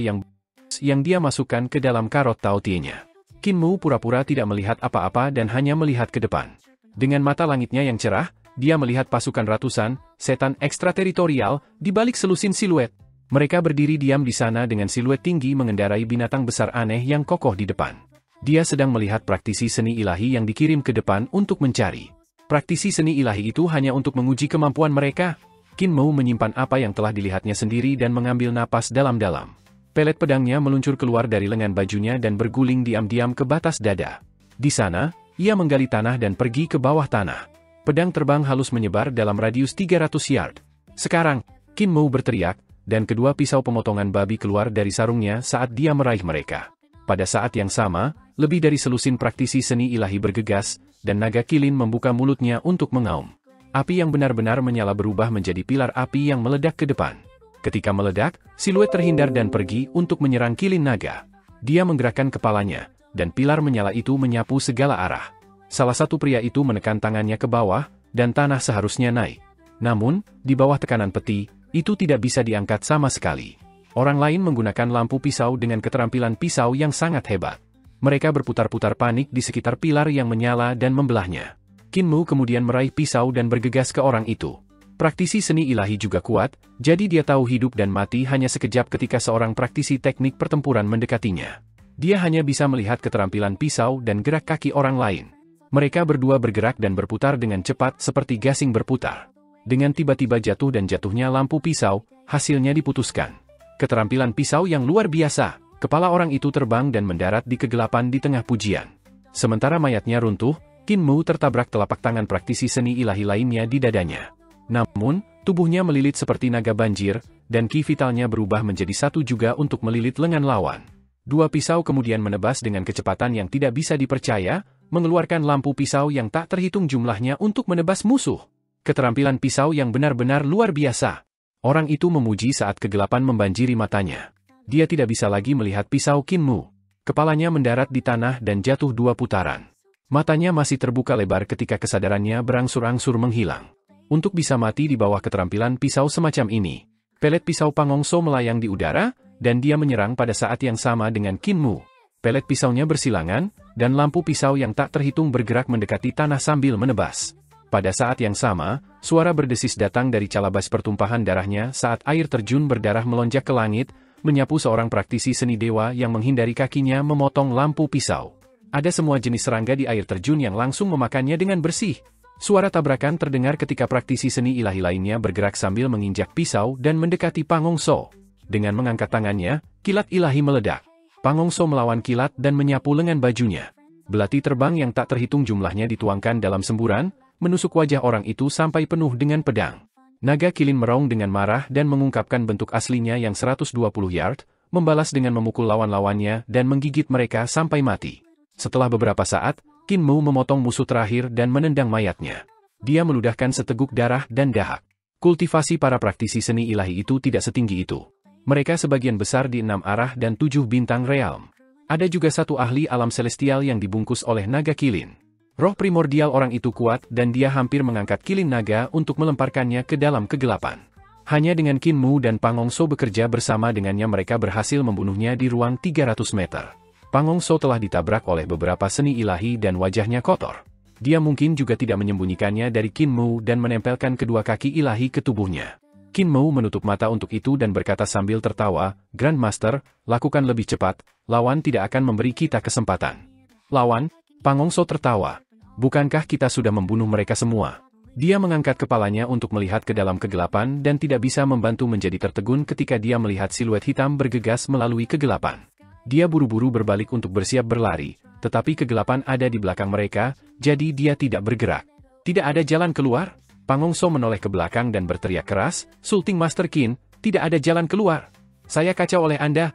yang dia masukkan ke dalam karot Tao Tie-nya. Qin Mou pura-pura tidak melihat apa-apa dan hanya melihat ke depan. Dengan mata langitnya yang cerah, dia melihat pasukan ratusan setan ekstrateritorial di balik selusin siluet. Mereka berdiri diam di sana dengan siluet tinggi mengendarai binatang besar aneh yang kokoh di depan. Dia sedang melihat praktisi seni ilahi yang dikirim ke depan untuk mencari. Praktisi seni ilahi itu hanya untuk menguji kemampuan mereka. Qin Mou menyimpan apa yang telah dilihatnya sendiri dan mengambil napas dalam-dalam. Pelet pedangnya meluncur keluar dari lengan bajunya dan berguling diam-diam ke batas dada. Di sana, ia menggali tanah dan pergi ke bawah tanah. Pedang terbang halus menyebar dalam radius 300 yard. Sekarang, Qin Mou berteriak, dan kedua pisau pemotongan babi keluar dari sarungnya saat dia meraih mereka. Pada saat yang sama, lebih dari selusin praktisi seni ilahi bergegas, dan naga kilin membuka mulutnya untuk mengaum. Api yang benar-benar menyala berubah menjadi pilar api yang meledak ke depan. Ketika meledak, siluet terhindar dan pergi untuk menyerang kilin naga. Dia menggerakkan kepalanya, dan pilar menyala itu menyapu segala arah. Salah satu pria itu menekan tangannya ke bawah, dan tanah seharusnya naik. Namun, di bawah tekanan peti, itu tidak bisa diangkat sama sekali. Orang lain menggunakan lampu pisau dengan keterampilan pisau yang sangat hebat. Mereka berputar-putar panik di sekitar pilar yang menyala dan membelahnya. Kinmu kemudian meraih pisau dan bergegas ke orang itu. Praktisi seni ilahi juga kuat, jadi dia tahu hidup dan mati hanya sekejap ketika seorang praktisi teknik pertempuran mendekatinya. Dia hanya bisa melihat keterampilan pisau dan gerak kaki orang lain. Mereka berdua bergerak dan berputar dengan cepat seperti gasing berputar. Dengan tiba-tiba jatuh dan jatuhnya lampu pisau, hasilnya diputuskan. Keterampilan pisau yang luar biasa, kepala orang itu terbang dan mendarat di kegelapan di tengah pujian. Sementara mayatnya runtuh, Kinmu tertabrak telapak tangan praktisi seni ilahi lainnya di dadanya. Namun, tubuhnya melilit seperti naga banjir, dan ki vitalnya berubah menjadi satu juga untuk melilit lengan lawan. Dua pisau kemudian menebas dengan kecepatan yang tidak bisa dipercaya, mengeluarkan lampu pisau yang tak terhitung jumlahnya untuk menebas musuh. Keterampilan pisau yang benar-benar luar biasa. Orang itu memuji saat kegelapan membanjiri matanya. Dia tidak bisa lagi melihat pisau Kinmu. Kepalanya mendarat di tanah dan jatuh 2 putaran. Matanya masih terbuka lebar ketika kesadarannya berangsur-angsur menghilang. Untuk bisa mati di bawah keterampilan pisau semacam ini, pelet pisau Pangongso melayang di udara, dan dia menyerang pada saat yang sama dengan Kinmu. Pelet pisaunya bersilangan, dan lampu pisau yang tak terhitung bergerak mendekati tanah sambil menebas. Pada saat yang sama, suara berdesis datang dari calabas pertumpahan darahnya saat air terjun berdarah melonjak ke langit, menyapu seorang praktisi seni dewa yang menghindari kakinya memotong lampu pisau. Ada semua jenis serangga di air terjun yang langsung memakannya dengan bersih. Suara tabrakan terdengar ketika praktisi seni ilahi lainnya bergerak sambil menginjak pisau dan mendekati Pangongso. Dengan mengangkat tangannya, kilat ilahi meledak. Pangongso melawan kilat dan menyapu lengan bajunya. Belati terbang yang tak terhitung jumlahnya dituangkan dalam semburan, menusuk wajah orang itu sampai penuh dengan pedang. Naga kilin meraung dengan marah dan mengungkapkan bentuk aslinya yang 120 yard, membalas dengan memukul lawan-lawannya dan menggigit mereka sampai mati. Setelah beberapa saat, Kinmu memotong musuh terakhir dan menendang mayatnya. Dia meludahkan seteguk darah dan dahak. Kultivasi para praktisi seni ilahi itu tidak setinggi itu. Mereka sebagian besar di 6 arah dan 7 bintang realm. Ada juga satu ahli alam celestial yang dibungkus oleh naga kilin. Roh primordial orang itu kuat dan dia hampir mengangkat kilin naga untuk melemparkannya ke dalam kegelapan. Hanya dengan Kinmu dan Pangongso bekerja bersama dengannya mereka berhasil membunuhnya di ruang 300 meter. Pangongso telah ditabrak oleh beberapa seni ilahi dan wajahnya kotor. Dia mungkin juga tidak menyembunyikannya dari Kinmu dan menempelkan kedua kaki ilahi ke tubuhnya. Kinmu menutup mata untuk itu dan berkata sambil tertawa, "Grandmaster, lakukan lebih cepat, lawan tidak akan memberi kita kesempatan." "Lawan?" Pangongso tertawa. "Bukankah kita sudah membunuh mereka semua?" Dia mengangkat kepalanya untuk melihat ke dalam kegelapan dan tidak bisa membantu menjadi tertegun ketika dia melihat siluet hitam bergegas melalui kegelapan. Dia buru-buru berbalik untuk bersiap berlari, tetapi kegelapan ada di belakang mereka, jadi dia tidak bergerak. "Tidak ada jalan keluar?" Pangongso menoleh ke belakang dan berteriak keras, "Sulting Master Qin, tidak ada jalan keluar. Saya kacau oleh Anda."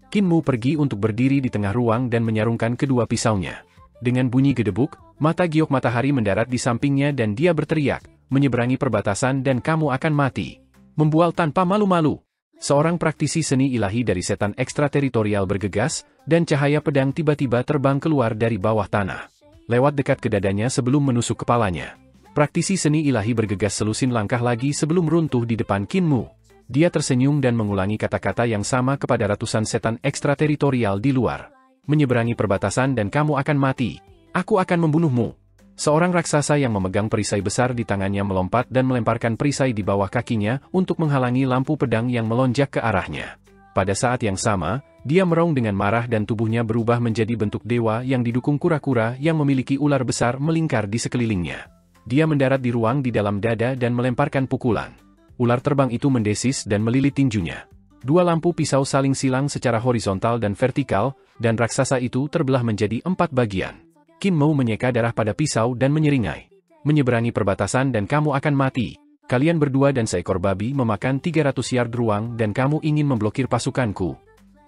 Kinmu pergi untuk berdiri di tengah ruang dan menyarungkan kedua pisaunya. Dengan bunyi gedebuk, mata giok matahari mendarat di sampingnya dan dia berteriak, "Menyeberangi perbatasan dan kamu akan mati. Membual tanpa malu-malu." Seorang praktisi seni ilahi dari setan ekstrateritorial bergegas, dan cahaya pedang tiba-tiba terbang keluar dari bawah tanah. Lewat dekat ke dadanya sebelum menusuk kepalanya. Praktisi seni ilahi bergegas selusin langkah lagi sebelum runtuh di depan Kinmu. Dia tersenyum dan mengulangi kata-kata yang sama kepada ratusan setan ekstrateritorial di luar. "Menyeberangi perbatasan dan kamu akan mati. Aku akan membunuhmu." Seorang raksasa yang memegang perisai besar di tangannya melompat dan melemparkan perisai di bawah kakinya untuk menghalangi lampu pedang yang melonjak ke arahnya. Pada saat yang sama, dia meraung dengan marah dan tubuhnya berubah menjadi bentuk dewa yang didukung kura-kura yang memiliki ular besar melingkar di sekelilingnya. Dia mendarat di ruang di dalam dada dan melemparkan pukulan. Ular terbang itu mendesis dan melilit tinjunya. Dua lampu pisau saling silang secara horizontal dan vertikal, dan raksasa itu terbelah menjadi 4 bagian. Kinmu menyeka darah pada pisau dan menyeringai. "Menyeberangi perbatasan dan kamu akan mati." Kalian berdua dan seekor babi memakan 300 yard ruang dan kamu ingin memblokir pasukanku.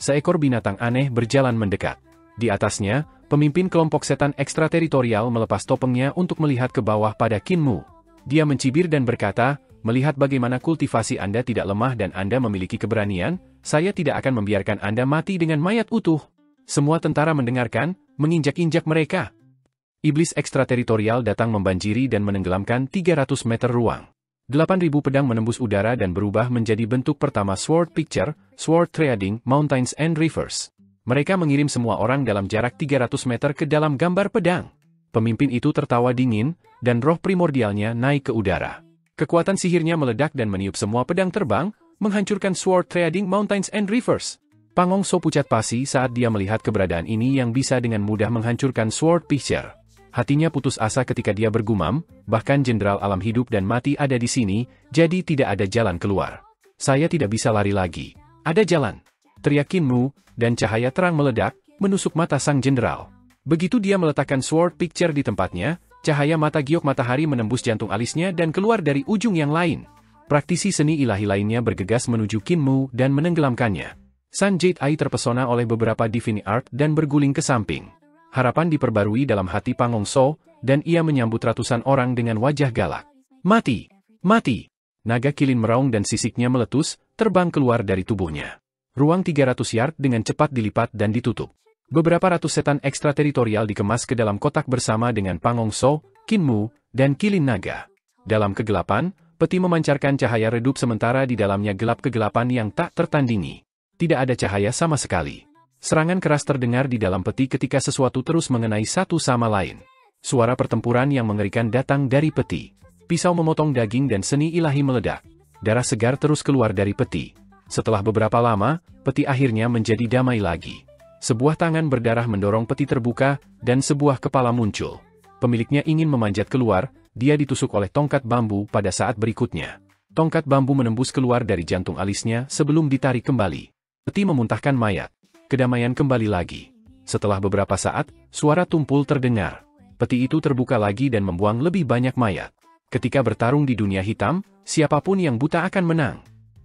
Seekor binatang aneh berjalan mendekat. Di atasnya, pemimpin kelompok setan ekstrateritorial melepas topengnya untuk melihat ke bawah pada Kinmu. Dia mencibir dan berkata, melihat bagaimana kultivasi Anda tidak lemah dan Anda memiliki keberanian, saya tidak akan membiarkan Anda mati dengan mayat utuh. Semua tentara mendengarkan, menginjak-injak mereka. Iblis ekstrateritorial datang membanjiri dan menenggelamkan 300 meter ruang. 8.000 pedang menembus udara dan berubah menjadi bentuk pertama Sword Picture, Sword Trading, Mountains and Rivers. Mereka mengirim semua orang dalam jarak 300 meter ke dalam gambar pedang. Pemimpin itu tertawa dingin, dan roh primordialnya naik ke udara. Kekuatan sihirnya meledak dan meniup semua pedang terbang, menghancurkan Sword Trading, Mountains and Rivers. Pangong So pucat pasi saat dia melihat keberadaan ini yang bisa dengan mudah menghancurkan Sword Picture. Hatinya putus asa ketika dia bergumam, bahkan jenderal alam hidup dan mati ada di sini, jadi tidak ada jalan keluar. Saya tidak bisa lari lagi. Ada jalan. Teriak Kinmu, dan cahaya terang meledak, menusuk mata sang jenderal. Begitu dia meletakkan Sword Picture di tempatnya, cahaya mata giok matahari menembus jantung alisnya dan keluar dari ujung yang lain. Praktisi seni ilahi lainnya bergegas menuju Kinmu dan menenggelamkannya. Sun Jade Ai terpesona oleh beberapa divine art dan berguling ke samping. Harapan diperbarui dalam hati Pangong So, dan ia menyambut ratusan orang dengan wajah galak. Mati! Mati! Naga kilin meraung dan sisiknya meletus, terbang keluar dari tubuhnya. Ruang 300 yard dengan cepat dilipat dan ditutup. Beberapa ratus setan ekstrateritorial dikemas ke dalam kotak bersama dengan Pangong So, Kinmu, dan kilin naga. Dalam kegelapan, peti memancarkan cahaya redup sementara di dalamnya gelap kegelapan yang tak tertandingi. Tidak ada cahaya sama sekali. Serangan keras terdengar di dalam peti ketika sesuatu terus mengenai satu sama lain. Suara pertempuran yang mengerikan datang dari peti. Pisau memotong daging dan seni ilahi meledak. Darah segar terus keluar dari peti. Setelah beberapa lama, peti akhirnya menjadi damai lagi. Sebuah tangan berdarah mendorong peti terbuka, dan sebuah kepala muncul. Pemiliknya ingin memanjat keluar, dia ditusuk oleh tongkat bambu pada saat berikutnya. Tongkat bambu menembus keluar dari jantung alisnya sebelum ditarik kembali. Peti memuntahkan mayat. Kedamaian kembali lagi. Setelah beberapa saat, suara tumpul terdengar. Peti itu terbuka lagi dan membuang lebih banyak mayat. Ketika bertarung di dunia hitam, siapapun yang buta akan menang.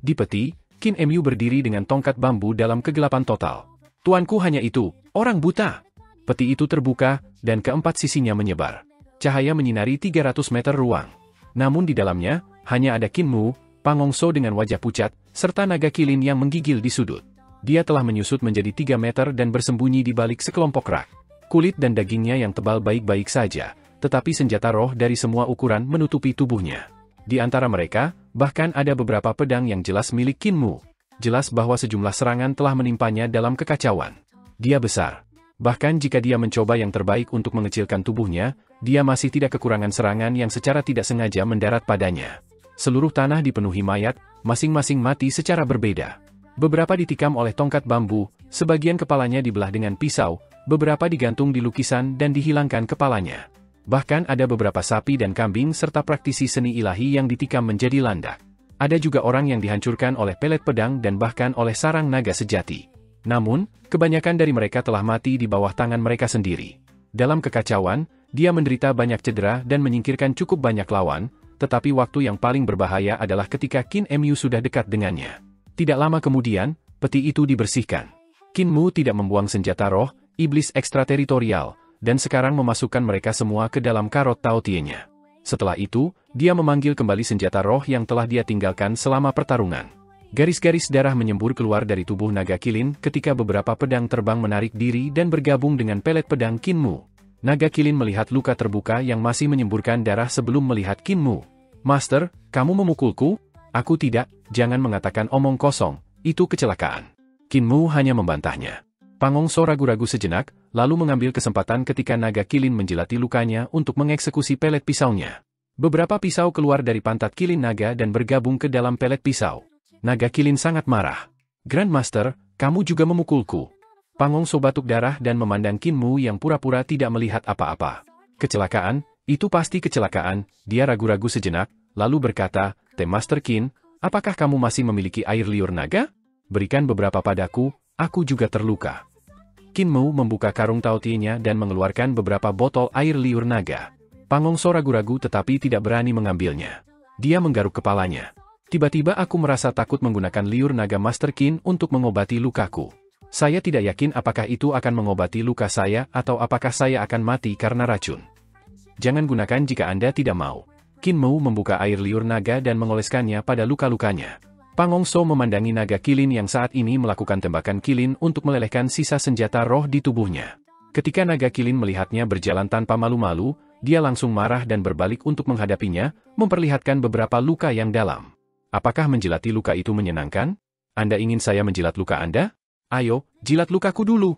Di peti, Qin Mu berdiri dengan tongkat bambu dalam kegelapan total. Tuanku hanya itu, orang buta. Peti itu terbuka, dan keempat sisinya menyebar. Cahaya menyinari 300 meter ruang. Namun di dalamnya, hanya ada Kinmu, Pangong So dengan wajah pucat, serta naga kilin yang menggigil di sudut. Dia telah menyusut menjadi 3 meter dan bersembunyi di balik sekelompok rak. Kulit dan dagingnya yang tebal baik-baik saja, tetapi senjata roh dari semua ukuran menutupi tubuhnya. Di antara mereka, bahkan ada beberapa pedang yang jelas milik Kinmu. Jelas bahwa sejumlah serangan telah menimpanya dalam kekacauan. Dia besar. Bahkan jika dia mencoba yang terbaik untuk mengecilkan tubuhnya, dia masih tidak kekurangan serangan yang secara tidak sengaja mendarat padanya. Seluruh tanah dipenuhi mayat, masing-masing mati secara berbeda. Beberapa ditikam oleh tongkat bambu, sebagian kepalanya dibelah dengan pisau, beberapa digantung di lukisan dan dihilangkan kepalanya. Bahkan ada beberapa sapi dan kambing serta praktisi seni ilahi yang ditikam menjadi landak. Ada juga orang yang dihancurkan oleh pelet pedang dan bahkan oleh sarang naga sejati. Namun, kebanyakan dari mereka telah mati di bawah tangan mereka sendiri. Dalam kekacauan, dia menderita banyak cedera dan menyingkirkan cukup banyak lawan, tetapi waktu yang paling berbahaya adalah ketika Qin Mu sudah dekat dengannya. Tidak lama kemudian, peti itu dibersihkan. Kinmu tidak membuang senjata roh, iblis ekstrateritorial, dan sekarang memasukkan mereka semua ke dalam karot Taotie-nya. Setelah itu, dia memanggil kembali senjata roh yang telah dia tinggalkan selama pertarungan. Garis-garis darah menyembur keluar dari tubuh naga kilin ketika beberapa pedang terbang menarik diri dan bergabung dengan pelet pedang Kinmu. Naga kilin melihat luka terbuka yang masih menyemburkan darah sebelum melihat Kinmu. Master, kamu memukulku? Aku tidak, jangan mengatakan omong kosong, itu kecelakaan. Kinmu hanya membantahnya. Pangong So ragu-ragu sejenak, lalu mengambil kesempatan ketika naga kilin menjilati lukanya untuk mengeksekusi pelet pisaunya. Beberapa pisau keluar dari pantat kilin naga dan bergabung ke dalam pelet pisau. Naga kilin sangat marah. Grandmaster, kamu juga memukulku. Pangong So batuk darah dan memandang Kinmu yang pura-pura tidak melihat apa-apa. Kecelakaan, itu pasti kecelakaan, dia ragu-ragu sejenak, lalu berkata, Master Qin, apakah kamu masih memiliki air liur naga? Berikan beberapa padaku, aku juga terluka. Kinmu membuka karung Taotie-nya dan mengeluarkan beberapa botol air liur naga. Pangong So ragu-ragu tetapi tidak berani mengambilnya. Dia menggaruk kepalanya. Tiba-tiba aku merasa takut menggunakan liur naga Master Qin untuk mengobati lukaku. Saya tidak yakin apakah itu akan mengobati luka saya atau apakah saya akan mati karena racun. Jangan gunakan jika Anda tidak mau. Qin Mu membuka air liur naga dan mengoleskannya pada luka-lukanya. Pang Hongso memandangi naga kilin yang saat ini melakukan tembakan kilin untuk melelehkan sisa senjata roh di tubuhnya. Ketika naga kilin melihatnya berjalan tanpa malu-malu, dia langsung marah dan berbalik untuk menghadapinya, memperlihatkan beberapa luka yang dalam. Apakah menjilati luka itu menyenangkan? Anda ingin saya menjilat luka Anda? Ayo, jilat lukaku dulu.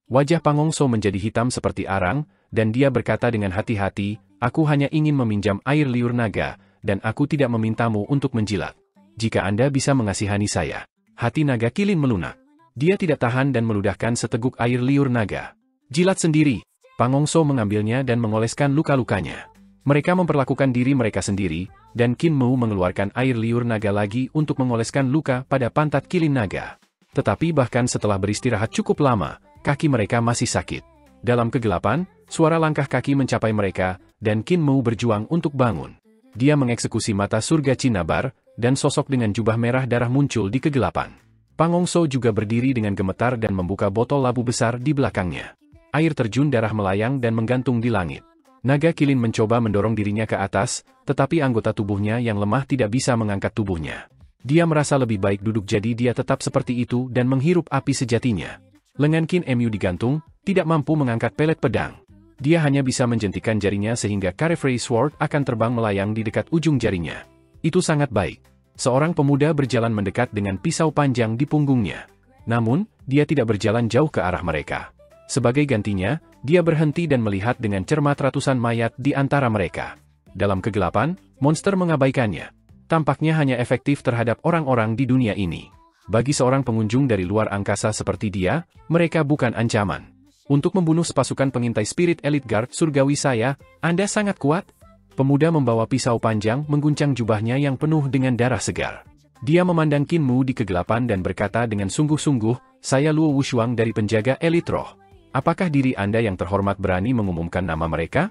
Wajah Pang Hongso menjadi hitam seperti arang, dan dia berkata dengan hati-hati, aku hanya ingin meminjam air liur naga, dan aku tidak memintamu untuk menjilat. Jika Anda bisa mengasihani saya. Hati naga kilin melunak. Dia tidak tahan dan meludahkan seteguk air liur naga. Jilat sendiri. Pang Hongso mengambilnya dan mengoleskan luka-lukanya. Mereka memperlakukan diri mereka sendiri, dan Qin Mu mengeluarkan air liur naga lagi untuk mengoleskan luka pada pantat kilin naga. Tetapi bahkan setelah beristirahat cukup lama, kaki mereka masih sakit. Dalam kegelapan, suara langkah kaki mencapai mereka, dan Qin Mu berjuang untuk bangun. Dia mengeksekusi mata surga Cinnabar, dan sosok dengan jubah merah darah muncul di kegelapan. Pang Hongso juga berdiri dengan gemetar dan membuka botol labu besar di belakangnya. Air terjun darah melayang dan menggantung di langit. Naga kilin mencoba mendorong dirinya ke atas, tetapi anggota tubuhnya yang lemah tidak bisa mengangkat tubuhnya. Dia merasa lebih baik duduk jadi dia tetap seperti itu dan menghirup api sejatinya. Lengan Qin Mu digantung, tidak mampu mengangkat pelet pedang. Dia hanya bisa menjentikan jarinya sehingga Carefree Sword akan terbang melayang di dekat ujung jarinya. Itu sangat baik. Seorang pemuda berjalan mendekat dengan pisau panjang di punggungnya. Namun, dia tidak berjalan jauh ke arah mereka. Sebagai gantinya, dia berhenti dan melihat dengan cermat ratusan mayat di antara mereka. Dalam kegelapan, monster mengabaikannya. Tampaknya hanya efektif terhadap orang-orang di dunia ini. Bagi seorang pengunjung dari luar angkasa seperti dia, mereka bukan ancaman. Untuk membunuh sepasukan pengintai Spirit Elite Guard surgawi saya, Anda sangat kuat? Pemuda membawa pisau panjang mengguncang jubahnya yang penuh dengan darah segar. Dia memandang Qin Mu di kegelapan dan berkata dengan sungguh-sungguh, saya Luo Wushuang dari penjaga Elite Roh. Apakah diri Anda yang terhormat berani mengumumkan nama mereka?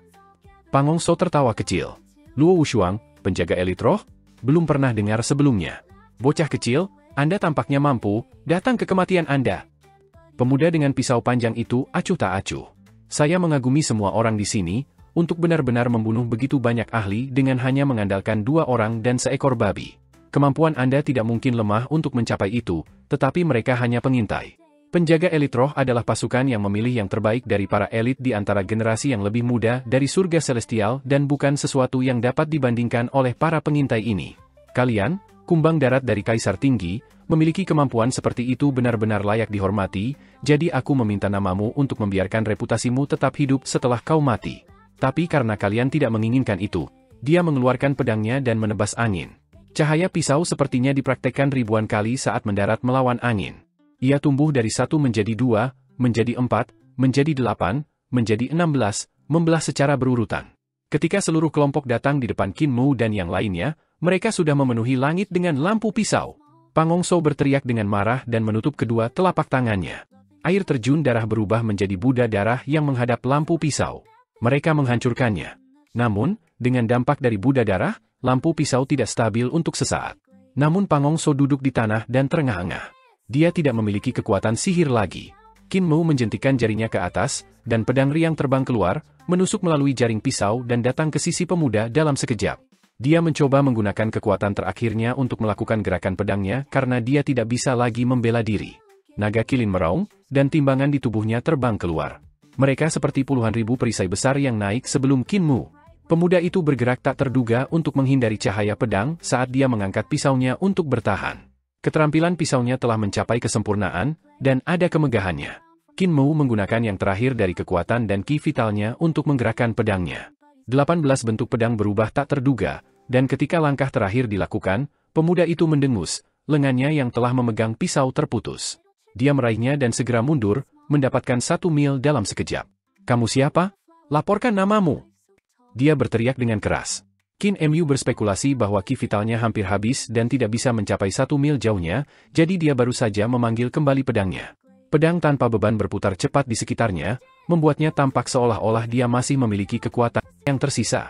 Pang Hongso tertawa kecil. Luo Wushuang, penjaga Elite Roh? Belum pernah dengar sebelumnya. Bocah kecil, Anda tampaknya mampu, datang ke kematian Anda. Pemuda dengan pisau panjang itu acuh tak acuh. Saya mengagumi semua orang di sini, untuk benar-benar membunuh begitu banyak ahli dengan hanya mengandalkan 2 orang dan seekor babi. Kemampuan Anda tidak mungkin lemah untuk mencapai itu, tetapi mereka hanya pengintai. Penjaga Elite Roh adalah pasukan yang memilih yang terbaik dari para elit di antara generasi yang lebih muda dari surga celestial dan bukan sesuatu yang dapat dibandingkan oleh para pengintai ini. Kalian, kumbang darat dari Kaisar Tinggi, memiliki kemampuan seperti itu benar-benar layak dihormati, jadi aku meminta namamu untuk membiarkan reputasimu tetap hidup setelah kau mati. Tapi karena kalian tidak menginginkan itu, dia mengeluarkan pedangnya dan menebas angin. Cahaya pisau sepertinya dipraktekkan ribuan kali saat mendarat melawan angin. Ia tumbuh dari 1 menjadi 2, menjadi 4, menjadi 8, menjadi 16, membelah secara berurutan. Ketika seluruh kelompok datang di depan Qin Mu dan yang lainnya, mereka sudah memenuhi langit dengan lampu pisau. Pang Hongso berteriak dengan marah dan menutup kedua telapak tangannya. Air terjun darah berubah menjadi Buddha darah yang menghadap lampu pisau. Mereka menghancurkannya. Namun, dengan dampak dari Buddha darah, lampu pisau tidak stabil untuk sesaat. Namun Pang Hongso duduk di tanah dan terengah-engah. Dia tidak memiliki kekuatan sihir lagi. Qin Mu menjentikan jarinya ke atas, dan pedang riang terbang keluar, menusuk melalui jaring pisau dan datang ke sisi pemuda dalam sekejap. Dia mencoba menggunakan kekuatan terakhirnya untuk melakukan gerakan pedangnya karena dia tidak bisa lagi membela diri. Naga kilin meraung, dan timbangan di tubuhnya terbang keluar. Mereka seperti puluhan ribu perisai besar yang naik sebelum Qin Mu. Pemuda itu bergerak tak terduga untuk menghindari cahaya pedang saat dia mengangkat pisaunya untuk bertahan. Keterampilan pisaunya telah mencapai kesempurnaan, dan ada kemegahannya. Qin Mu menggunakan yang terakhir dari kekuatan dan ki vitalnya untuk menggerakkan pedangnya. 18 bentuk pedang berubah tak terduga, dan ketika langkah terakhir dilakukan, pemuda itu mendengus, lengannya yang telah memegang pisau terputus. Dia meraihnya dan segera mundur, mendapatkan 1 mil dalam sekejap. Kamu siapa? Laporkan namamu. Dia berteriak dengan keras. Qin Mu berspekulasi bahwa ki vitalnya hampir habis dan tidak bisa mencapai 1 mil jauhnya, jadi dia baru saja memanggil kembali pedangnya. Pedang tanpa beban berputar cepat di sekitarnya, membuatnya tampak seolah-olah dia masih memiliki kekuatan yang tersisa.